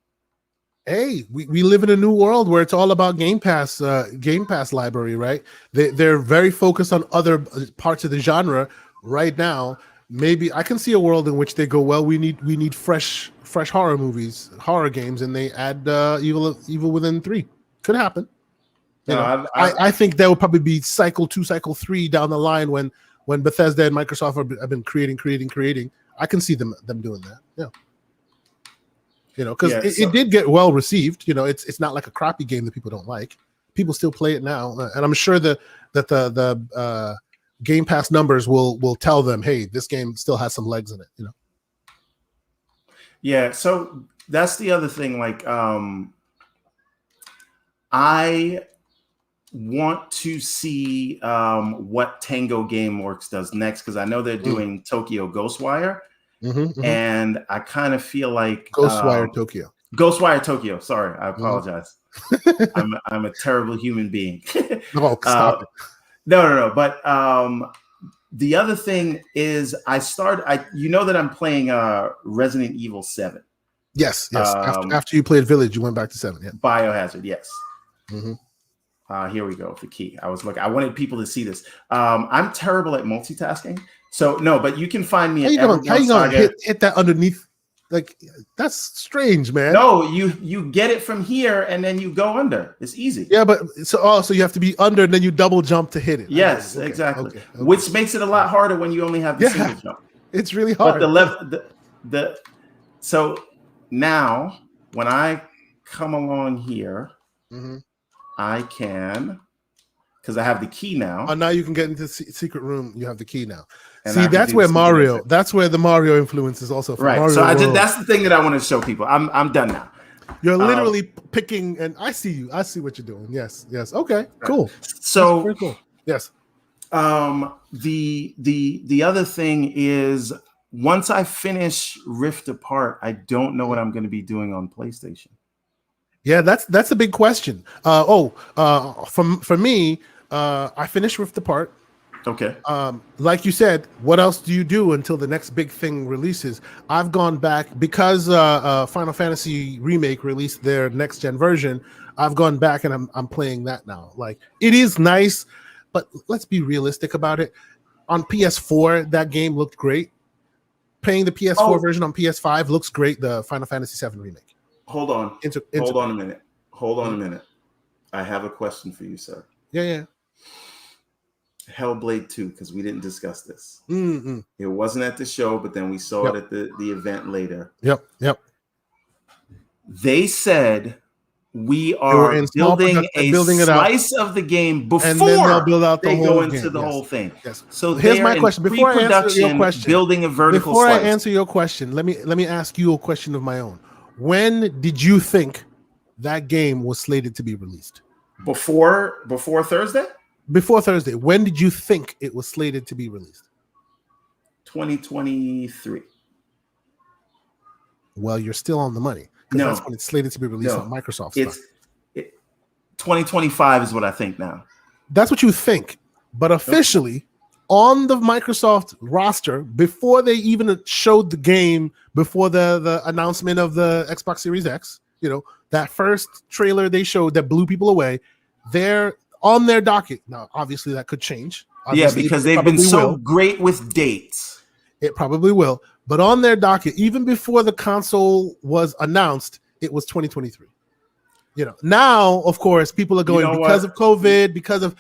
Hey, we live in a new world where it's all about Game Pass library, right? They're very focused on other parts of the genre right now. Maybe I can see a world in which they go, well, we need fresh horror movies, horror games, and they add Evil Within 3. Could happen. I think that would probably be cycle 2, cycle 3 down the line when Bethesda and Microsoft have been creating. I can see them doing that. Yeah. Because it did get well received. It's not like a crappy game that people don't like. People still play it now, and I'm sure that the Game Pass numbers will tell them, hey, this game still has some legs in it. Yeah. So that's the other thing. I want to see what Tango Gameworks does next, because I know they're doing Tokyo Ghostwire. And I kind of feel like Ghostwire Tokyo. Sorry, I apologize. I'm a terrible human being. No, stop it. No. But the other thing is, you know that I'm playing Resident Evil 7. Yes. After you played Village, you went back to 7. Yeah. Biohazard. Yes. Here we go. The key. I wanted people to see this. I'm terrible at multitasking. So no, but you can find me. How you gonna hit that underneath? Like, that's strange, man. No, you get it from here and then you go under. It's easy. Yeah, but so you have to be under and then you double jump to hit it. Yes, exactly. Okay. Which makes it a lot harder when you only have the single jump. It's really hard. But so now when I come along here, I can, because I have the key now. Oh, now you can get into the secret room. You have the key now. And see, that's where Mario. That's where the Mario influence is also from. Right. Mario so that's the thing that I want to show people. I'm done now. You're literally picking, and I see you. I see what you're doing. Yes. Okay. Cool. So very cool. Yes. The other thing is, once I finish Rift Apart, I don't know what I'm going to be doing on PlayStation. Yeah, that's a big question. For me, I finished Rift Apart. Okay. Like you said, what else do you do until the next big thing releases? I've gone back because Final Fantasy Remake released their next gen version. I've gone back and I'm playing that now. Like, it is nice, but let's be realistic about it. On PS4, that game looked great. Playing the PS4 version on PS5 looks great. The Final Fantasy VII Remake. Hold on. Hold on a minute. I have a question for you, sir. Yeah. Hellblade 2, because we didn't discuss this. It wasn't at the show, but then we saw it at the event later. Yep. They said we are building a slice of the game before and then they'll build out they go into the whole thing. Yes. So here's my question. Before I answer your question, building a vertical before slice. I answer your question, let me ask you a question of my own. When did you think that game was slated to be released? Before Thursday? Before Thursday. When did you think it was slated to be released? 2023. Well, you're still on the money. No, that's when it's slated to be released on Microsoft. 2025 is what I think now. That's what you think. But officially, on the Microsoft roster, before they even showed the game, before the announcement of the Xbox Series X, that first trailer they showed that blew people away, they're on their docket. Now, obviously, that could change. Obviously, because they've been so great with dates. It probably will. But on their docket, even before the console was announced, it was 2023. Now, of course, people are going because what? of COVID, because of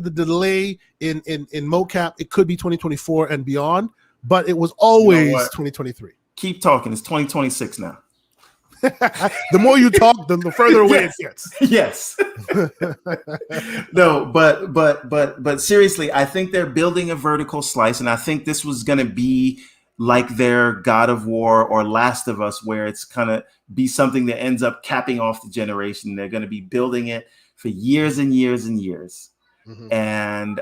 the delay in mocap. It could be 2024 and beyond, but it was always 2023. Keep talking. It's 2026 now. The more you talk, the further away it gets. Yes. No, but seriously, I think they're building a vertical slice, and I think this was going to be like their God of War or Last of Us, where it's kind of be something that ends up capping off the generation. They're going to be building it for years and years and years. Mm-hmm. And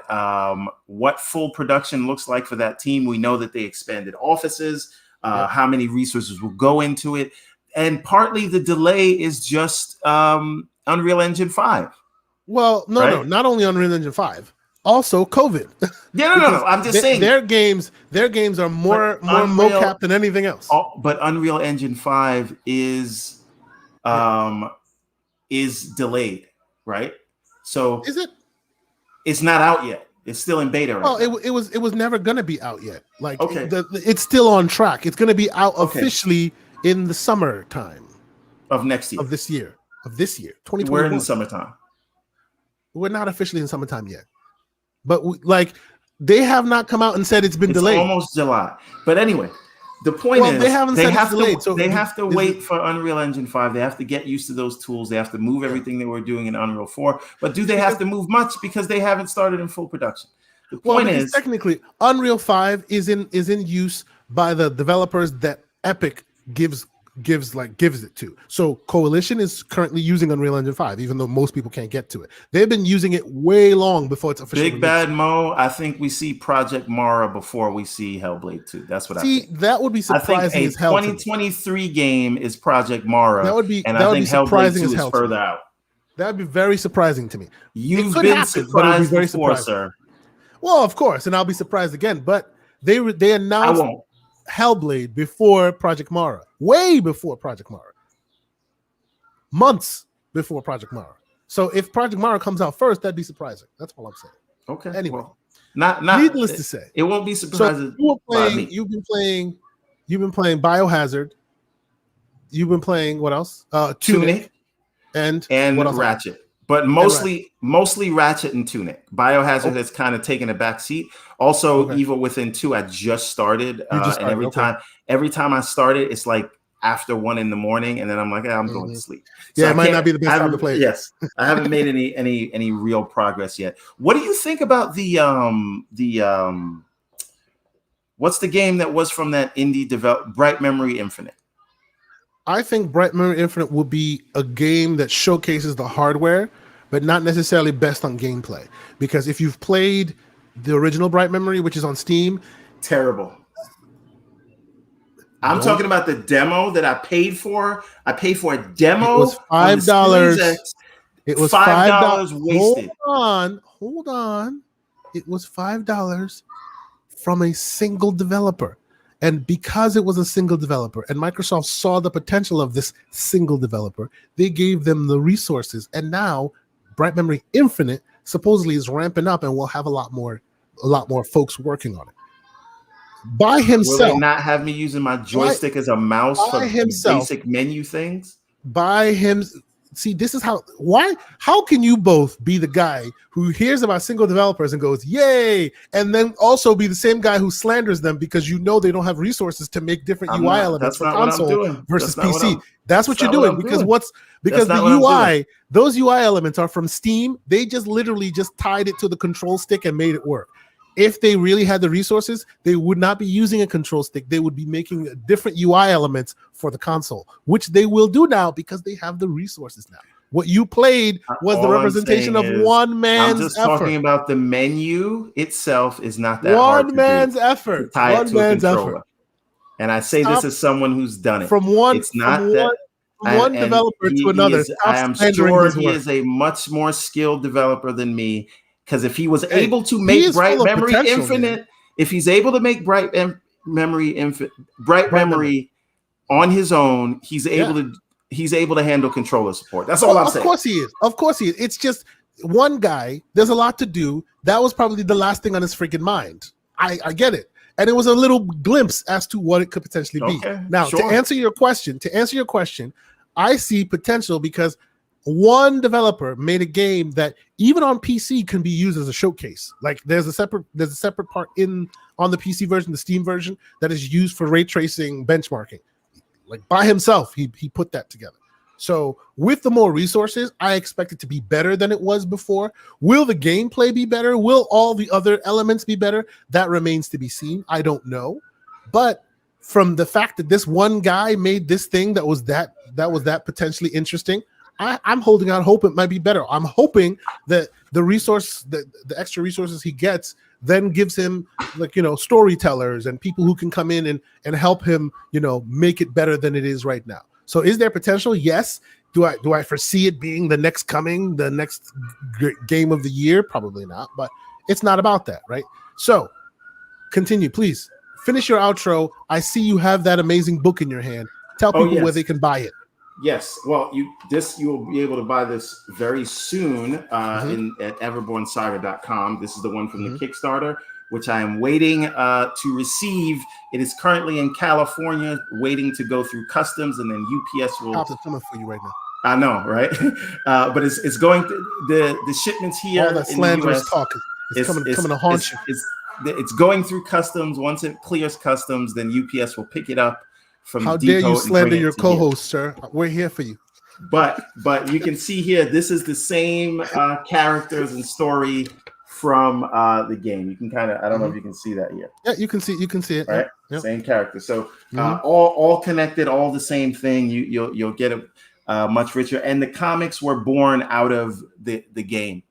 what full production looks like for that team, we know that they expanded offices, how many resources will go into it. And partly the delay is just Unreal Engine 5. Well, no, not only Unreal Engine 5, also COVID. No. I'm just saying their games are more mocap than anything else. But Unreal Engine 5 is delayed, right? So is it? It's not out yet. It's still in beta right now. It was never going to be out yet. It's still on track. It's going to be out officially in the summertime of next year. Of this year. 2021. We're in the summertime. We're not officially in summertime yet. But they have not come out and said it's delayed. Almost July. But anyway, the point is they have to wait for Unreal Engine 5. They have to get used to those tools. They have to move everything they were doing in Unreal 4. But do they have to move much because they haven't started in full production? The point is technically Unreal 5 is in use by the developers that Epic gives it to. So Coalition is currently using Unreal Engine 5, even though most people can't get to it. They've been using it way long before it's officially Big Bad Mo, I think we see Project Mara before we see Hellblade 2. That's what I think. That would be surprising as hell. 2023 game is Project Mara. That would be Hellblade 2 is further out. That would be very surprising to me. You've been surprised before, sir. Well, of course, and I'll be surprised again, but they announced Hellblade before Project Mara, way before Project Mara, months before Project Mara. So if Project Mara comes out first, that'd be surprising. That's all I'm saying. Okay. Anyway, not needless to say, it won't be surprising. So you've been playing Biohazard. You've been playing what else? Tunic and what else? Ratchet. But mostly Ratchet and Tunic. Biohazard has kind of taken a back seat. Also, Evil Within 2, I just started. And every time I start it, it's like after 1 a.m, and then I'm like, I'm going to sleep. So it might not be the best time to play. Yes, I haven't made any real progress yet. What do you think about the what's the game that was from that indie Bright Memory Infinite? I think Bright Memory Infinite will be a game that showcases the hardware, but not necessarily best on gameplay. Because if you've played the original Bright Memory, which is on Steam, terrible. I'm talking about the demo that I paid for. I paid for a demo. It was $5. It was $5 wasted. Hold on. It was $5 from a single developer. And because it was a single developer and Microsoft saw the potential of this single developer, they gave them the resources. And now Bright Memory Infinite supposedly is ramping up and will have a lot more folks working on it. By himself. Will they not have me using my joystick as a mouse for basic menu things? See, this is how can you both be the guy who hears about single developers and goes, yay, and then also be the same guy who slanders them because you know they don't have resources to make different UI elements for console versus PC. That's what you're doing because the UI, those UI elements are from Steam. They just literally just tied it to the control stick and made it work. If they really had the resources, they would not be using a control stick. They would be making different UI elements for the console, which they will do now because they have the resources now. What you played was the representation of one man's effort. I'm just talking about the menu itself is not that hard to do. One man's effort. Tied to a controller. And I say this as someone who's done it. From one developer to another. I am sure he is a much more skilled developer than me. Because if he was able to make Bright Memory Infinite, if he's able to make Bright Memory on his own, he's able to handle controller support. That's all I'm saying. Of course he is. It's just one guy. There's a lot to do. That was probably the last thing on his freaking mind. I get it, and it was a little glimpse as to what it could potentially be. Now, to answer your question, I see potential because one developer made a game that even on PC can be used as a showcase. Like there's a separate part on the PC version, the Steam version, that is used for ray tracing benchmarking. Like by himself, he put that together. So with the more resources, I expect it to be better than it was before. Will the gameplay be better? Will all the other elements be better? That remains to be seen. I don't know. But from the fact that this one guy made this thing that was that potentially interesting, I'm holding out hope it might be better. I'm hoping that the extra resources he gets then gives him, like, storytellers and people who can come in and help him, make it better than it is right now. So is there potential? Yes. Do I foresee it being the next game of the year? Probably not, but it's not about that, right? So continue, please. Finish your outro. I see you have that amazing book in your hand. Tell people where they can buy it. Yes. Well, you will be able to buy this very soon at everbornsaga.com. This is the one from the Kickstarter, which I am waiting to receive. It is currently in California, waiting to go through customs, and then UPS will. It's coming for you right now. I know, right? But it's going to the shipments here. All that slanderous talk is coming to haunt you. It's going through customs. Once it clears customs, then UPS will pick it up from How the depot. Dare you slander your co-host, here. sir? We're here for you. But you can see here, this is the same characters and story from the game. You can kind of, I don't know if you can see that here. Yeah, you can see it. Right, yep. Same character. So all connected, all the same thing. You'll get it much richer. And the comics were born out of the game.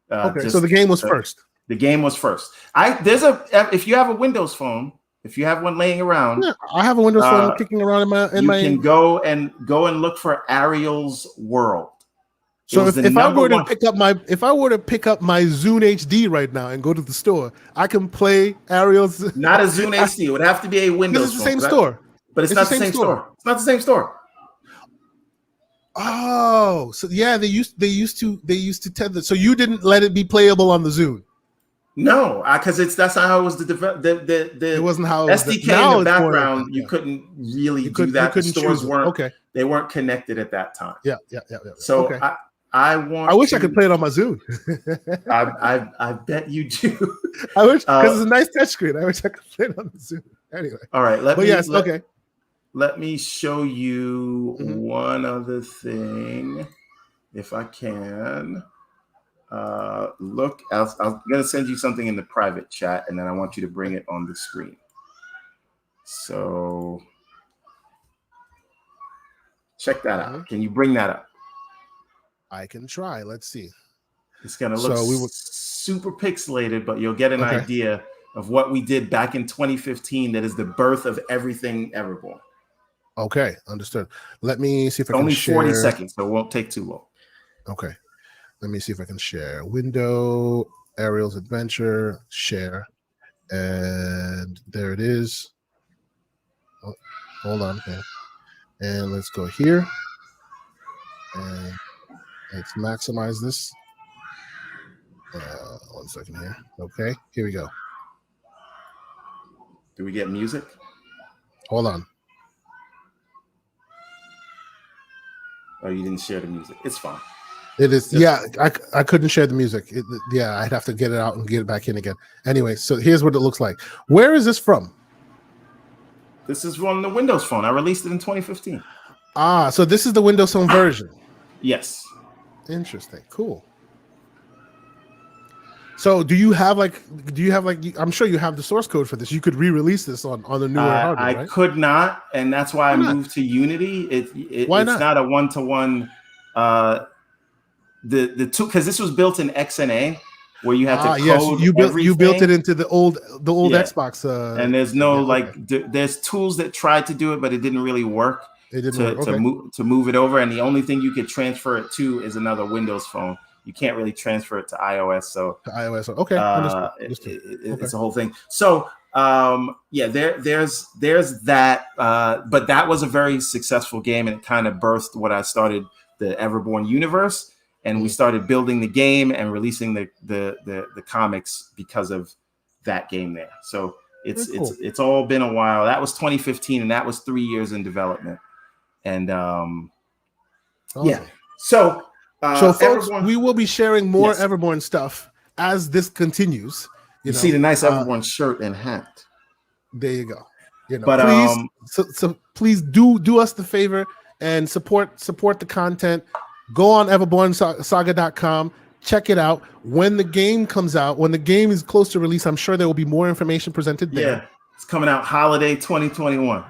So the game was first. The game was first. If you have a Windows phone, if you have one laying around, I have a Windows phone kicking around in my. You can go and look for Ariel's World. So if I were to pick up my Zune HD right now and go to the store, I can play Ariel's. Not a Zune HD. It would have to be a Windows. It's the same store, but it's not the same store. It's not the same store. Oh, so yeah, they used to tether. So you didn't let it be playable on the Zune. No, because that's not how it was. It wasn't how SDK in the background. You couldn't really do that. The stores weren't They weren't connected at that time. Yeah. So I wish I could play it on my Zune. I bet you do. I wish, because it's a nice touchscreen. I wish I could play it on the Zune. Anyway. All right. Let me show you one other thing, if I can. Look, I'm going to send you something in the private chat, and then I want you to bring it on the screen. So check that out. Can you bring that up? I can try. Let's see. It's going to look super pixelated, but you'll get an idea of what we did back in 2015. That is the birth of everything Everborn. Okay, understood. Let me see if I can share. Only 40 seconds, so it won't take too long. Okay. Let me see if I can share. Window, Ariel's Adventure, share. And there it is. Oh, hold on. Okay. And let's go here. And let's maximize this. 1 second here. Okay, here we go. Do we get music? Hold on. Oh, you didn't share the music. It's fine. It is, I couldn't share the music. I'd have to get it out and get it back in again. Anyway, so here's what it looks like. Where is this from? This is from the Windows Phone. I released it in 2015. So this is the Windows Phone version. Yes. Interesting. Cool. So do you have like I'm sure you have the source code for this. You could re-release this on the newer hardware, right? I could not, and that's why I moved to Unity. It's not a one-to-one the two, because this was built in XNA where you had to code you built it into the old Xbox and there's no there's tools that tried to do it, but it didn't really work. To move it over, and the only thing you could transfer it to is another Windows phone. You can't really transfer it to iOS. So to iOS, okay, it's a whole thing. So there's that, but that was a very successful game, and it kind of birthed what I started the Everborn universe, and we started building the game and releasing the comics because of that game there. So it's all been a while. That was 2015, and that was 3 years in development, and So So, folks, we will be sharing more Everborn stuff as this continues. You see the nice Everborn shirt and hat. There you go. But please, please do us the favor and support the content. Go on everbornsaga.com. Check it out. When the game comes out, when the game is close to release, I'm sure there will be more information presented there. Yeah, it's coming out holiday 2021.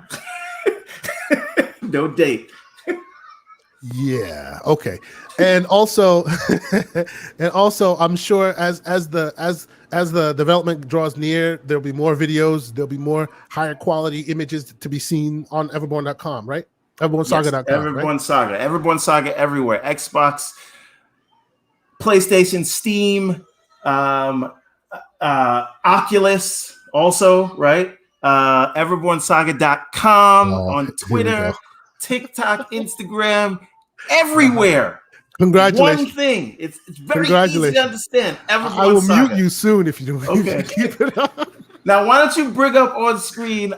No date. Yeah. Okay. And also, I'm sure as the development draws near, there'll be more videos. There'll be more higher quality images to be seen on everborn.com, right? Everbornsaga.com. Everborn Saga. Everborn Saga everywhere. Xbox, PlayStation, Steam, Oculus, also, right? Everbornsaga.com on Twitter, TikTok, Instagram, everywhere. Congratulations. One thing. It's very easy to understand. Everborn I will Saga. mute you soon if you don't. Okay. Keep it up. Now, why don't you bring up on screen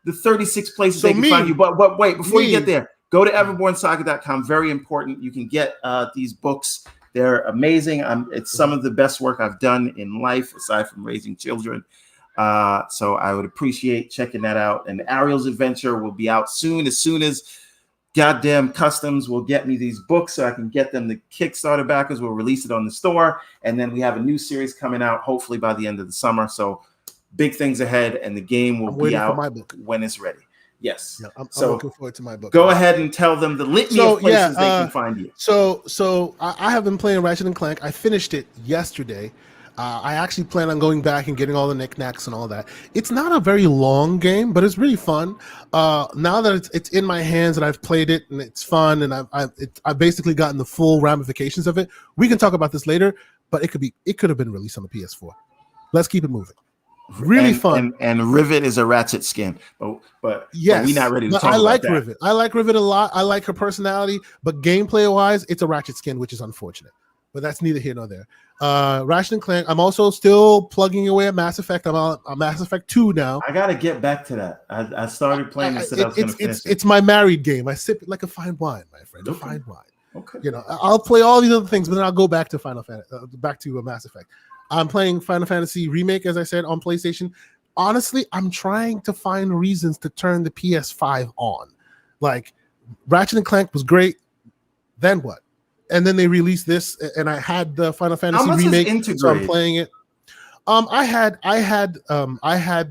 the 36 places they can find you? But wait, before you get there, go to everbornsaga.com. Very important. You can get these books. They're amazing. It's some of the best work I've done in life, aside from raising children. So I would appreciate checking that out. And Ariel's Adventure will be out soon. As soon as goddamn Customs will get me these books so I can get them the Kickstarter backers. We'll release it on the store. And then we have a new series coming out, hopefully by the end of the summer. So big things ahead, and the game will be out when it's ready. Yes. Yeah, I'm looking forward to my book. Go ahead and tell them the litany of places they can find you. So I have been playing Ratchet and Clank. I finished it yesterday. I actually plan on going back and getting all the knickknacks and all that. It's not a very long game, but it's really fun. Now that it's in my hands and I've played it and it's fun and I've basically gotten the full ramifications of it. We can talk about this later, but it could have been released on the PS4. Let's keep it moving. Really fun. And Rivet is a Ratchet skin, but yes, we're not ready to talk I like about that. Rivet. I like Rivet a lot. I like her personality, but gameplay wise, it's a Ratchet skin, which is unfortunate. But that's neither here nor there. Ratchet and Clank. I'm also still plugging away at Mass Effect. I'm on Mass Effect 2 now. I gotta get back to that. I started playing this. It's my married game. I sip it like a fine wine, my friend. Okay. A fine wine. Okay. I'll play all these other things, but then I'll go back to back to Mass Effect. I'm playing Final Fantasy Remake, as I said, on PlayStation. Honestly, I'm trying to find reasons to turn the PS5 on. Like, Ratchet and Clank was great. Then what? And then they released this, and I had the Final Fantasy Remake, so I'm playing it. I had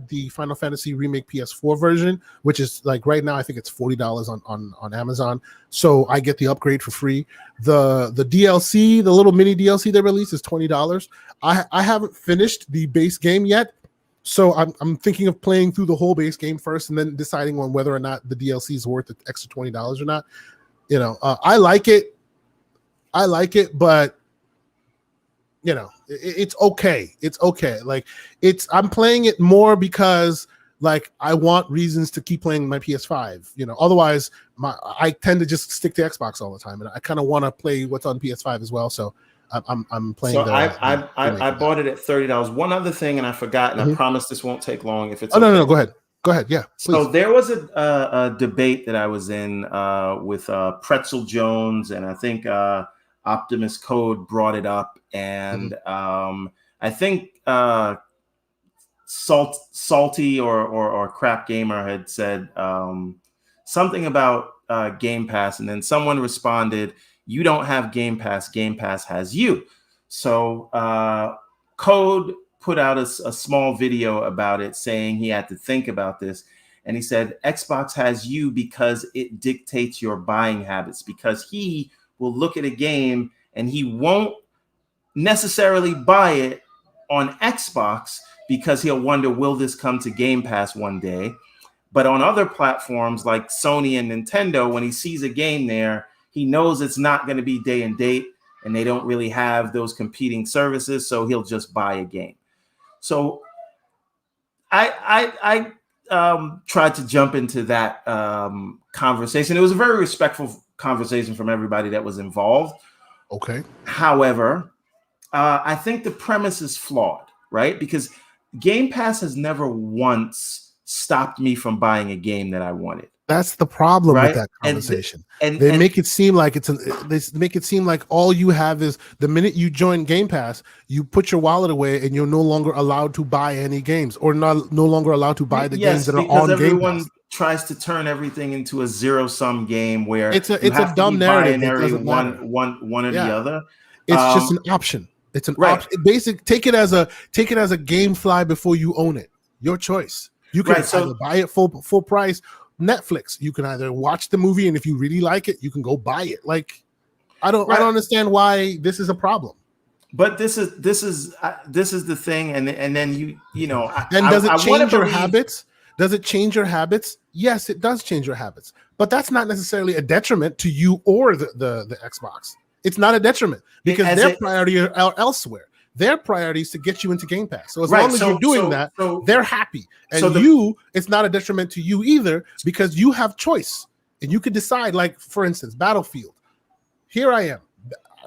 the Final Fantasy Remake PS4 version, which is like right now I think it's $40 on Amazon. So I get the upgrade for free. The DLC, the little mini DLC they released, is $20. I haven't finished the base game yet, so I'm thinking of playing through the whole base game first, and then deciding on whether or not the DLC is worth the extra $20 or not. I like it. But it's okay. It's okay. Like I'm playing it more because like I want reasons to keep playing my PS5. Otherwise I tend to just stick to Xbox all the time, and I kind of want to play what's on PS5 as well. So I'm playing. So I bought it at $30. One other thing, and I forgot, and I promise this won't take long. If it's no, go ahead. Yeah. Please. So there was a debate that I was in with Pretzel Jones, and I think Optimus Code brought it up, and I think Salty or Crap Gamer had said something about Game Pass, and then someone responded, "You don't have Game Pass. Game Pass has you." So Code put out a small video about it, saying he had to think about this, and he said Xbox has you because it dictates your buying habits, because he will look at a game and he won't necessarily buy it on Xbox because he'll wonder, will this come to Game Pass one day? But on other platforms like Sony and Nintendo, when he sees a game there, he knows it's not going to be day and date, and they don't really have those competing services, so he'll just buy a game. So I tried to jump into that conversation. It was a very respectful conversation from everybody that was involved. Okay. However, I think the premise is flawed, right? Because Game Pass has never once stopped me from buying a game that I wanted. That's the problem right? with that conversation. And they make it seem like they make it seem like all you have is the minute you join Game Pass, you put your wallet away and you're no longer allowed to buy any games, or no longer allowed to buy the games that are on Game Pass. Everyone tries to turn everything into a zero-sum game where it's a dumb narrative. Binary one or the other. It's just an option. It's an option. Basic. Take it as a game fly before you own it. Your choice. You can either buy it full price. Netflix, you can either watch the movie, and if you really like it, you can go buy it. Like, I don't understand why this is a problem. But this is the thing, and then you know. And does it change your habits? Does it change your habits? Yes, it does change your habits. But that's not necessarily a detriment to you or the Xbox. It's not a detriment because their priority are elsewhere. Their priority is to get you into Game Pass. So as long as you're doing that, they're happy. And it's not a detriment to you either because you have choice. And you can decide, like, for instance, Battlefield. Here I am,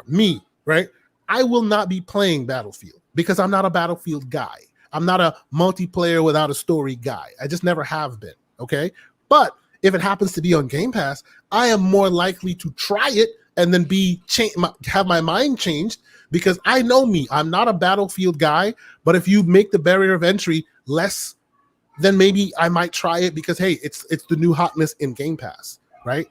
me, right? I will not be playing Battlefield because I'm not a Battlefield guy. I'm not a multiplayer without a story guy. I just never have been, okay? But if it happens to be on Game Pass, I am more likely to try it and then have my mind changed because I know me. I'm not a Battlefield guy, but if you make the barrier of entry less, then maybe I might try it because, hey, it's the new hotness in Game Pass, right?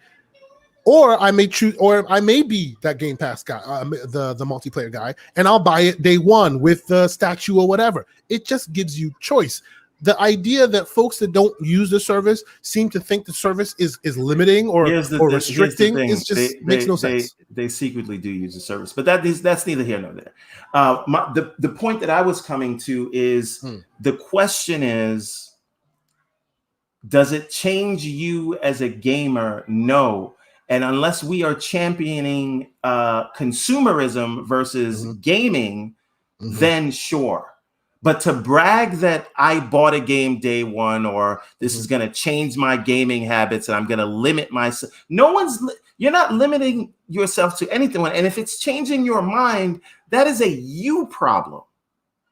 Or I may choose, or I may be that Game Pass guy, the multiplayer guy, and I'll buy it day one with the statue or whatever. It just gives you choice. The idea that folks that don't use the service seem to think the service is limiting or restricting makes no sense. They secretly do use the service, but that's neither here nor there. The point that I was coming to is the question is, does it change you as a gamer? No. And unless we are championing consumerism versus gaming, then sure. But to brag that I bought a game day one, or this is going to change my gaming habits and I'm going to limit myself. You're not limiting yourself to anything. And if it's changing your mind, that is a you problem.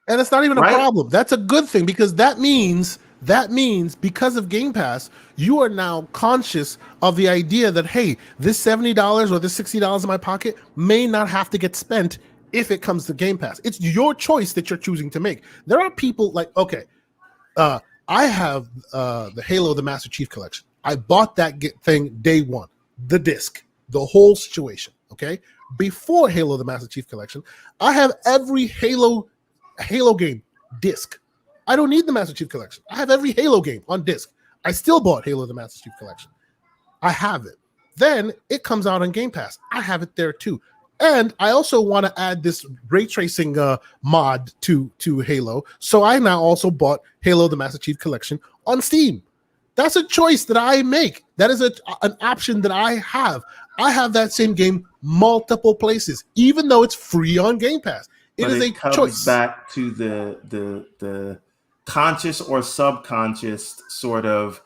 And it's not even a problem. That's a good thing because that means because of Game Pass, you are now conscious of the idea that, hey, this $70 or this $60 in my pocket may not have to get spent if it comes to Game Pass. It's your choice that you're choosing to make. There are people like, okay, I have the Halo, the Master Chief Collection. I bought that thing day one, the disc, the whole situation, okay? Before Halo, the Master Chief Collection, I have every Halo game disc. I don't need the Master Chief Collection. I have every Halo game on disc. I still bought Halo, the Master Chief Collection. I have it. Then it comes out on Game Pass. I have it there too. And I also want to add this ray tracing mod to Halo. So I now also bought Halo, the Master Chief Collection on Steam. That's a choice that I make. That is an option that I have. I have that same game multiple places, even though it's free on Game Pass. It comes back to the conscious or subconscious sort of,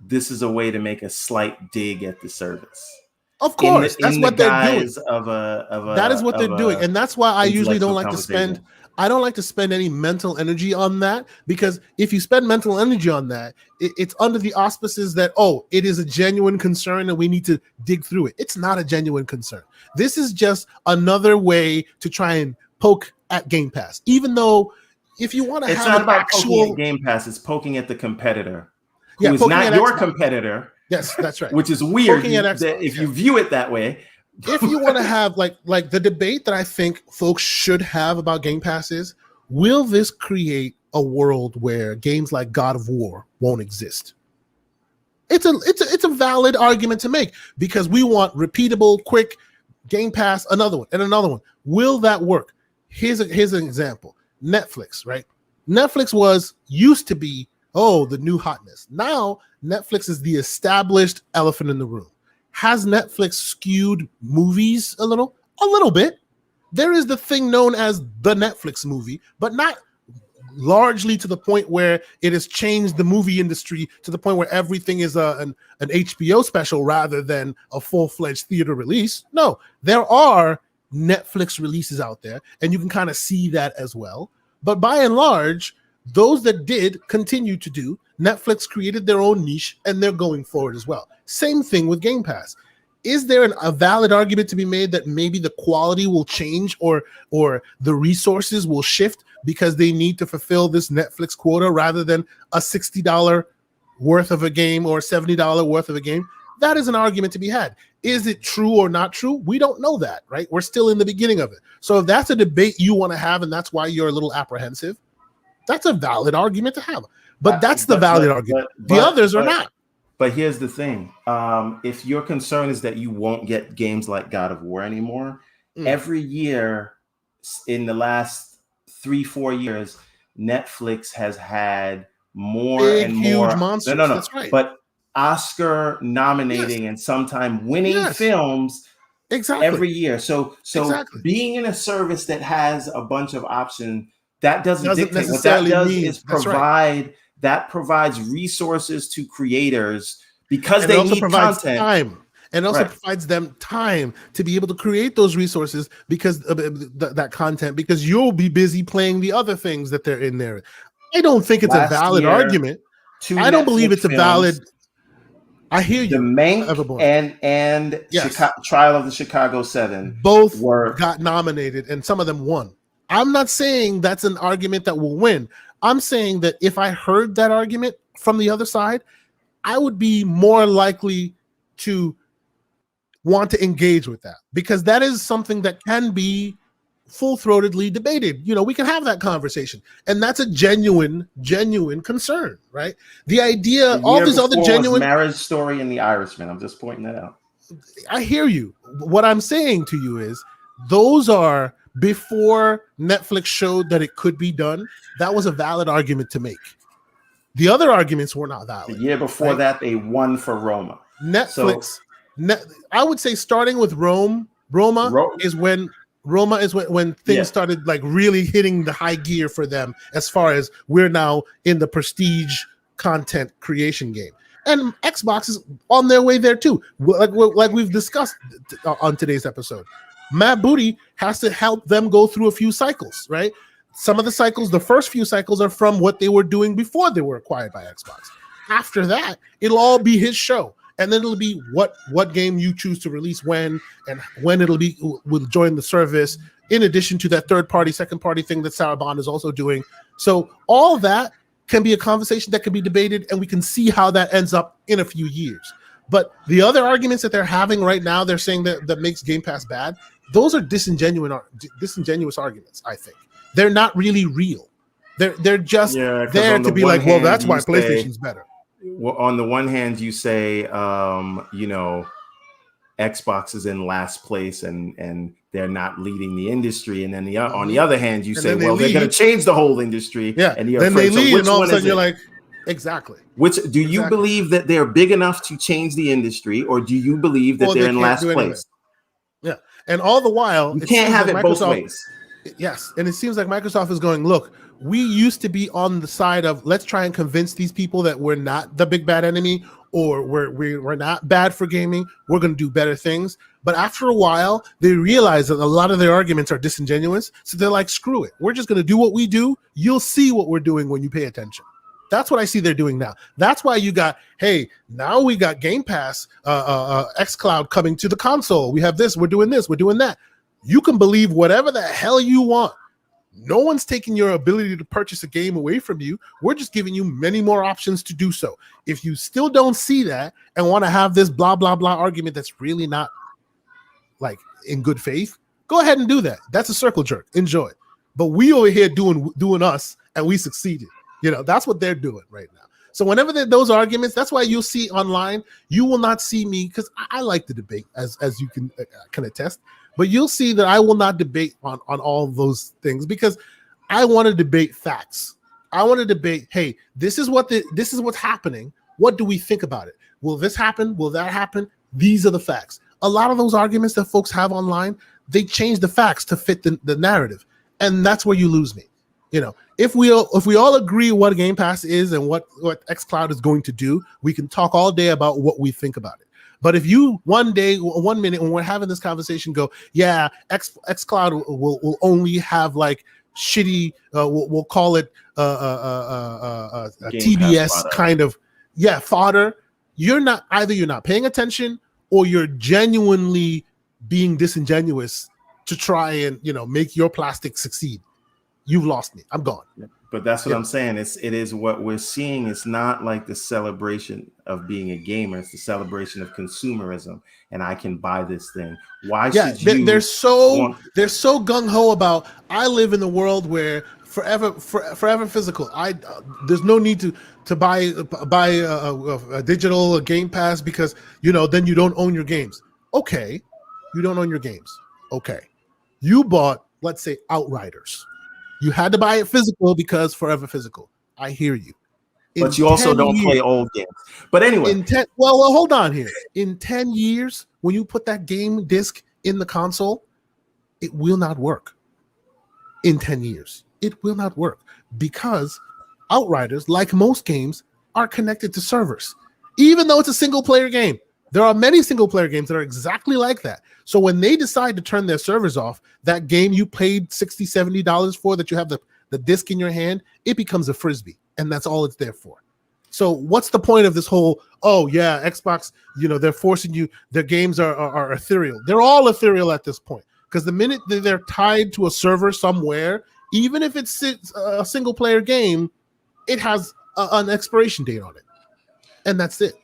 this is a way to make a slight dig at the service. Of course, that's what they're doing. That is what they're doing, and that's why I usually don't like to spend. I don't like to spend any mental energy on that, because if you spend mental energy on that, it's under the auspices that, oh, it is a genuine concern and we need to dig through it. It's not a genuine concern. This is just another way to try and poke at Game Pass, even though if you want to have it's not about poking at Game Pass, it's poking at the competitor who is not your competitor. Yes, that's right. Which is weird if you view it that way. If you want to have like the debate that I think folks should have about Game Pass is, will this create a world where games like God of War won't exist? It's a valid argument to make, because we want repeatable, quick Game Pass, another one and another one. Will that work? Here's an example. Netflix, right? Netflix used to be, the new hotness. Now Netflix is the established elephant in the room. Has Netflix skewed movies a little? A little bit. There is the thing known as the Netflix movie, but not largely to the point where it has changed the movie industry to the point where everything is an HBO special rather than a full-fledged theater release. No, there are Netflix releases out there, and you can kind of see that as well. But by and large, Those that did continue to do. Netflix created their own niche, and they're going forward as well. Same thing with Game Pass. Is there a valid argument to be made that maybe the quality will change or the resources will shift because they need to fulfill this Netflix quota rather than a $60 worth of a game or $70 worth of a game? That is an argument to be had. Is it true or not true? We don't know that, right? We're still in the beginning of it. So if that's a debate you want to have and that's why you're a little apprehensive, that's a valid argument to have. But that's the valid argument. The others are not. But here's the thing. If your concern is that you won't get games like God of War anymore, every year in the last 3-4 years, Netflix has had more big, and more huge monsters. No. That's right. But Oscar nominating and sometime winning films every year. So being in a service that has a bunch of options, that doesn't dictate. What that does is provide that provides resources to creators because they need content. Time. And also provides them time to be able to create those resources because of that content, because you'll be busy playing the other things that they're in there. I don't think it's a valid argument. I don't believe it's a valid. I hear you. The Mank and Trial of the Chicago 7 both got nominated, and some of them won. I'm not saying that's an argument that will win. I'm saying that if I heard that argument from the other side, I would be more likely to want to engage with that, because that is something that can be full-throatedly debated. We can have that conversation, and that's a genuine concern, right? The idea, all these other genuine Marriage Story and The Irishman. I'm just pointing that out. I hear you. What I'm saying to you is, those are before Netflix showed that it could be done. That was a valid argument to make. The other arguments were not valid. The year before that, they won for Roma. Netflix. I would say starting with Roma is when things started like really hitting the high gear for them, as far as we're now in the prestige content creation game. And Xbox is on their way there too, like we've discussed on today's episode. Matt Booty has to help them go through a few cycles, right? Some of the cycles, the first few cycles, are from what they were doing before they were acquired by Xbox. After that, it'll all be his show. And then it'll be what game you choose to release when, and when will join the service, in addition to that third-party, second-party thing that Sarah Bond is also doing. So all that can be a conversation that can be debated, and we can see how that ends up in a few years. But the other arguments that they're having right now, they're saying that makes Game Pass bad, those are disingenuous arguments, I think. They're not really real. They're just there to be like, well, that's why PlayStation's better. Well, on the one hand, you say, Xbox is in last place and they're not leading the industry. And then on the other hand, you say, well, they're going to change the whole industry. Yeah. And then they lead, and all of a sudden you're like, exactly. Do you believe that they're big enough to change the industry, or do you believe that they're in last place? Yeah. And all the while, you can't have it both ways. Yes. And it seems like Microsoft is going, look, we used to be on the side of, let's try and convince these people that we're not the big bad enemy, or we're not bad for gaming. We're going to do better things. But after a while, they realize that a lot of their arguments are disingenuous. So they're like, screw it. We're just going to do what we do. You'll see what we're doing when you pay attention. That's what I see they're doing now. That's why you got, hey, now we got Game Pass, xCloud coming to the console. We have this, we're doing that. You can believe whatever the hell you want. No one's taking your ability to purchase a game away from you. We're just giving you many more options to do so. If you still don't see that and want to have this blah, blah, blah argument that's really not like in good faith, go ahead and do that. That's a circle jerk. Enjoy. But we over here doing us, and we succeeded. That's what they're doing right now. So whenever those arguments, that's why you'll see online, you will not see me, because I like to debate, as you can attest. But you'll see that I will not debate on all those things, because I want to debate facts. I want to debate, hey, this is what's happening. What do we think about it? Will this happen? Will that happen? These are the facts. A lot of those arguments that folks have online, they change the facts to fit the narrative. And that's where you lose me. If we all agree what Game Pass is and what xCloud is going to do, we can talk all day about what we think about it. But if you one minute when we're having this conversation go, yeah, xCloud will only have like shitty. We'll call it TBS kind of fodder. You're not paying attention, or you're genuinely being disingenuous to try and make your plastic succeed. You've lost me. I'm gone. But that's what I'm saying. It is what we're seeing. It's not like the celebration of being a gamer. It's the celebration of consumerism. And I can buy this thing. Why should you? They're so gung ho about. I live in the world where forever physical. There's no need to buy a digital Game Pass because then you don't own your games. Okay, you don't own your games. Okay, you bought, let's say, Outriders. You had to buy it physical because forever physical. I hear you. But you also don't play old games. But anyway. Well, hold on here. In 10 years, when you put that game disc in the console, it will not work. In 10 years, it will not work because Outriders, like most games, are connected to servers. Even though it's a single-player game, there are many single-player games that are exactly like that. So when they decide to turn their servers off, that game you paid $60, $70 for, that you have the disc in your hand, it becomes a Frisbee, and that's all it's there for. So what's the point of this whole, Xbox, they're forcing you, their games are ethereal. They're all ethereal at this point, because the minute they're tied to a server somewhere, even if it's a single-player game, it has an expiration date on it, and that's it.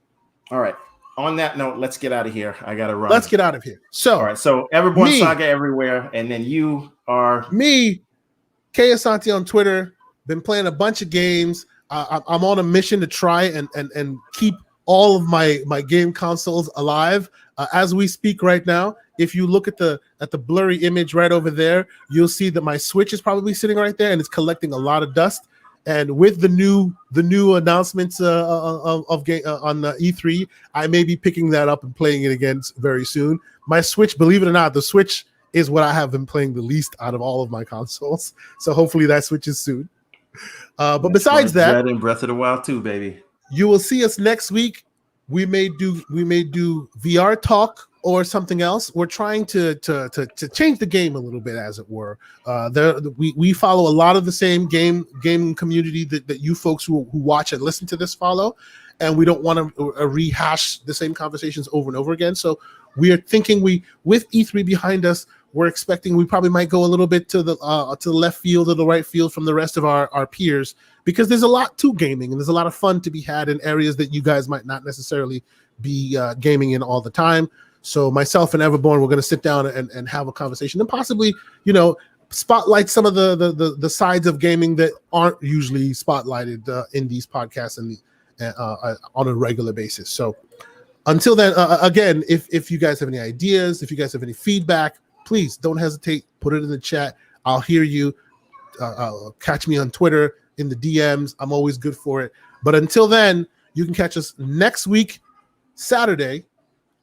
All right. On that note, let's get out of here. I gotta run. Let's get out of here. So, all right. So, Everborn Saga everywhere, and then you are me, K Asante on Twitter. Been playing a bunch of games. I'm on a mission to try and keep all of my game consoles alive as we speak right now. If you look at the blurry image right over there, you'll see that my Switch is probably sitting right there, and it's collecting a lot of dust. And with the new announcements of game on the E3, I may be picking that up and playing it again very soon. My Switch, believe it or not, the Switch is what I have been playing the least out of all of my consoles. So hopefully that switches soon. But besides that, Dread and Breath of the Wild 2, baby. You will see us next week. We may do VR talk or something else. We're trying to change the game a little bit, as it were. We follow a lot of the same game community that you folks who watch and listen to this follow, and we don't want to rehash the same conversations over and over again. So we are thinking, with E3 behind us, we're expecting we probably might go a little bit to the left field or the right field from the rest of our peers, because there's a lot to gaming and there's a lot of fun to be had in areas that you guys might not necessarily be gaming in all the time. So myself and Everborn, we're going to sit down and have a conversation and possibly, spotlight some of the sides of gaming that aren't usually spotlighted in these podcasts and on a regular basis. So until then, again, if you guys have any ideas, if you guys have any feedback, please don't hesitate. Put it in the chat. I'll hear you. Catch me on Twitter in the DMs. I'm always good for it. But until then, you can catch us next week, Saturday,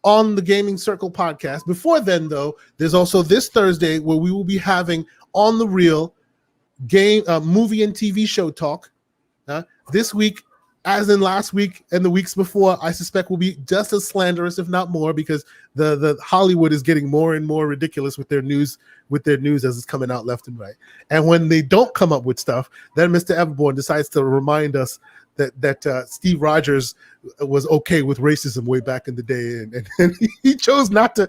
on the Gaming Circle podcast. Before then, though, there's also this Thursday where we will be having On the Real movie and TV show talk. This week, as in last week and the weeks before, I suspect will be just as slanderous, if not more, because the Hollywood is getting more and more ridiculous with their news as it's coming out left and right. And when they don't come up with stuff, then Mr. Everborn decides to remind us that Steve Rogers was okay with racism way back in the day, and he chose not to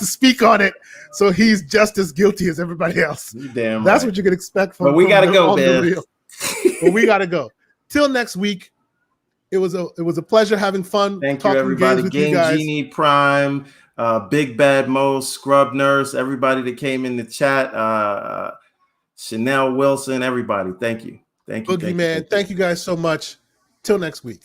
speak on it, so he's just as guilty as everybody else. Damn, that's right. What you can expect from. But we gotta go, man. But we gotta go. Till next week. It was a pleasure having fun. Thank you, everybody. Game Genie, Prime, Big Bad Mo, Scrub Nurse, everybody that came in the chat, Chanel Wilson, everybody. Thank you. Boogeyman, thank you guys so much. Till next week.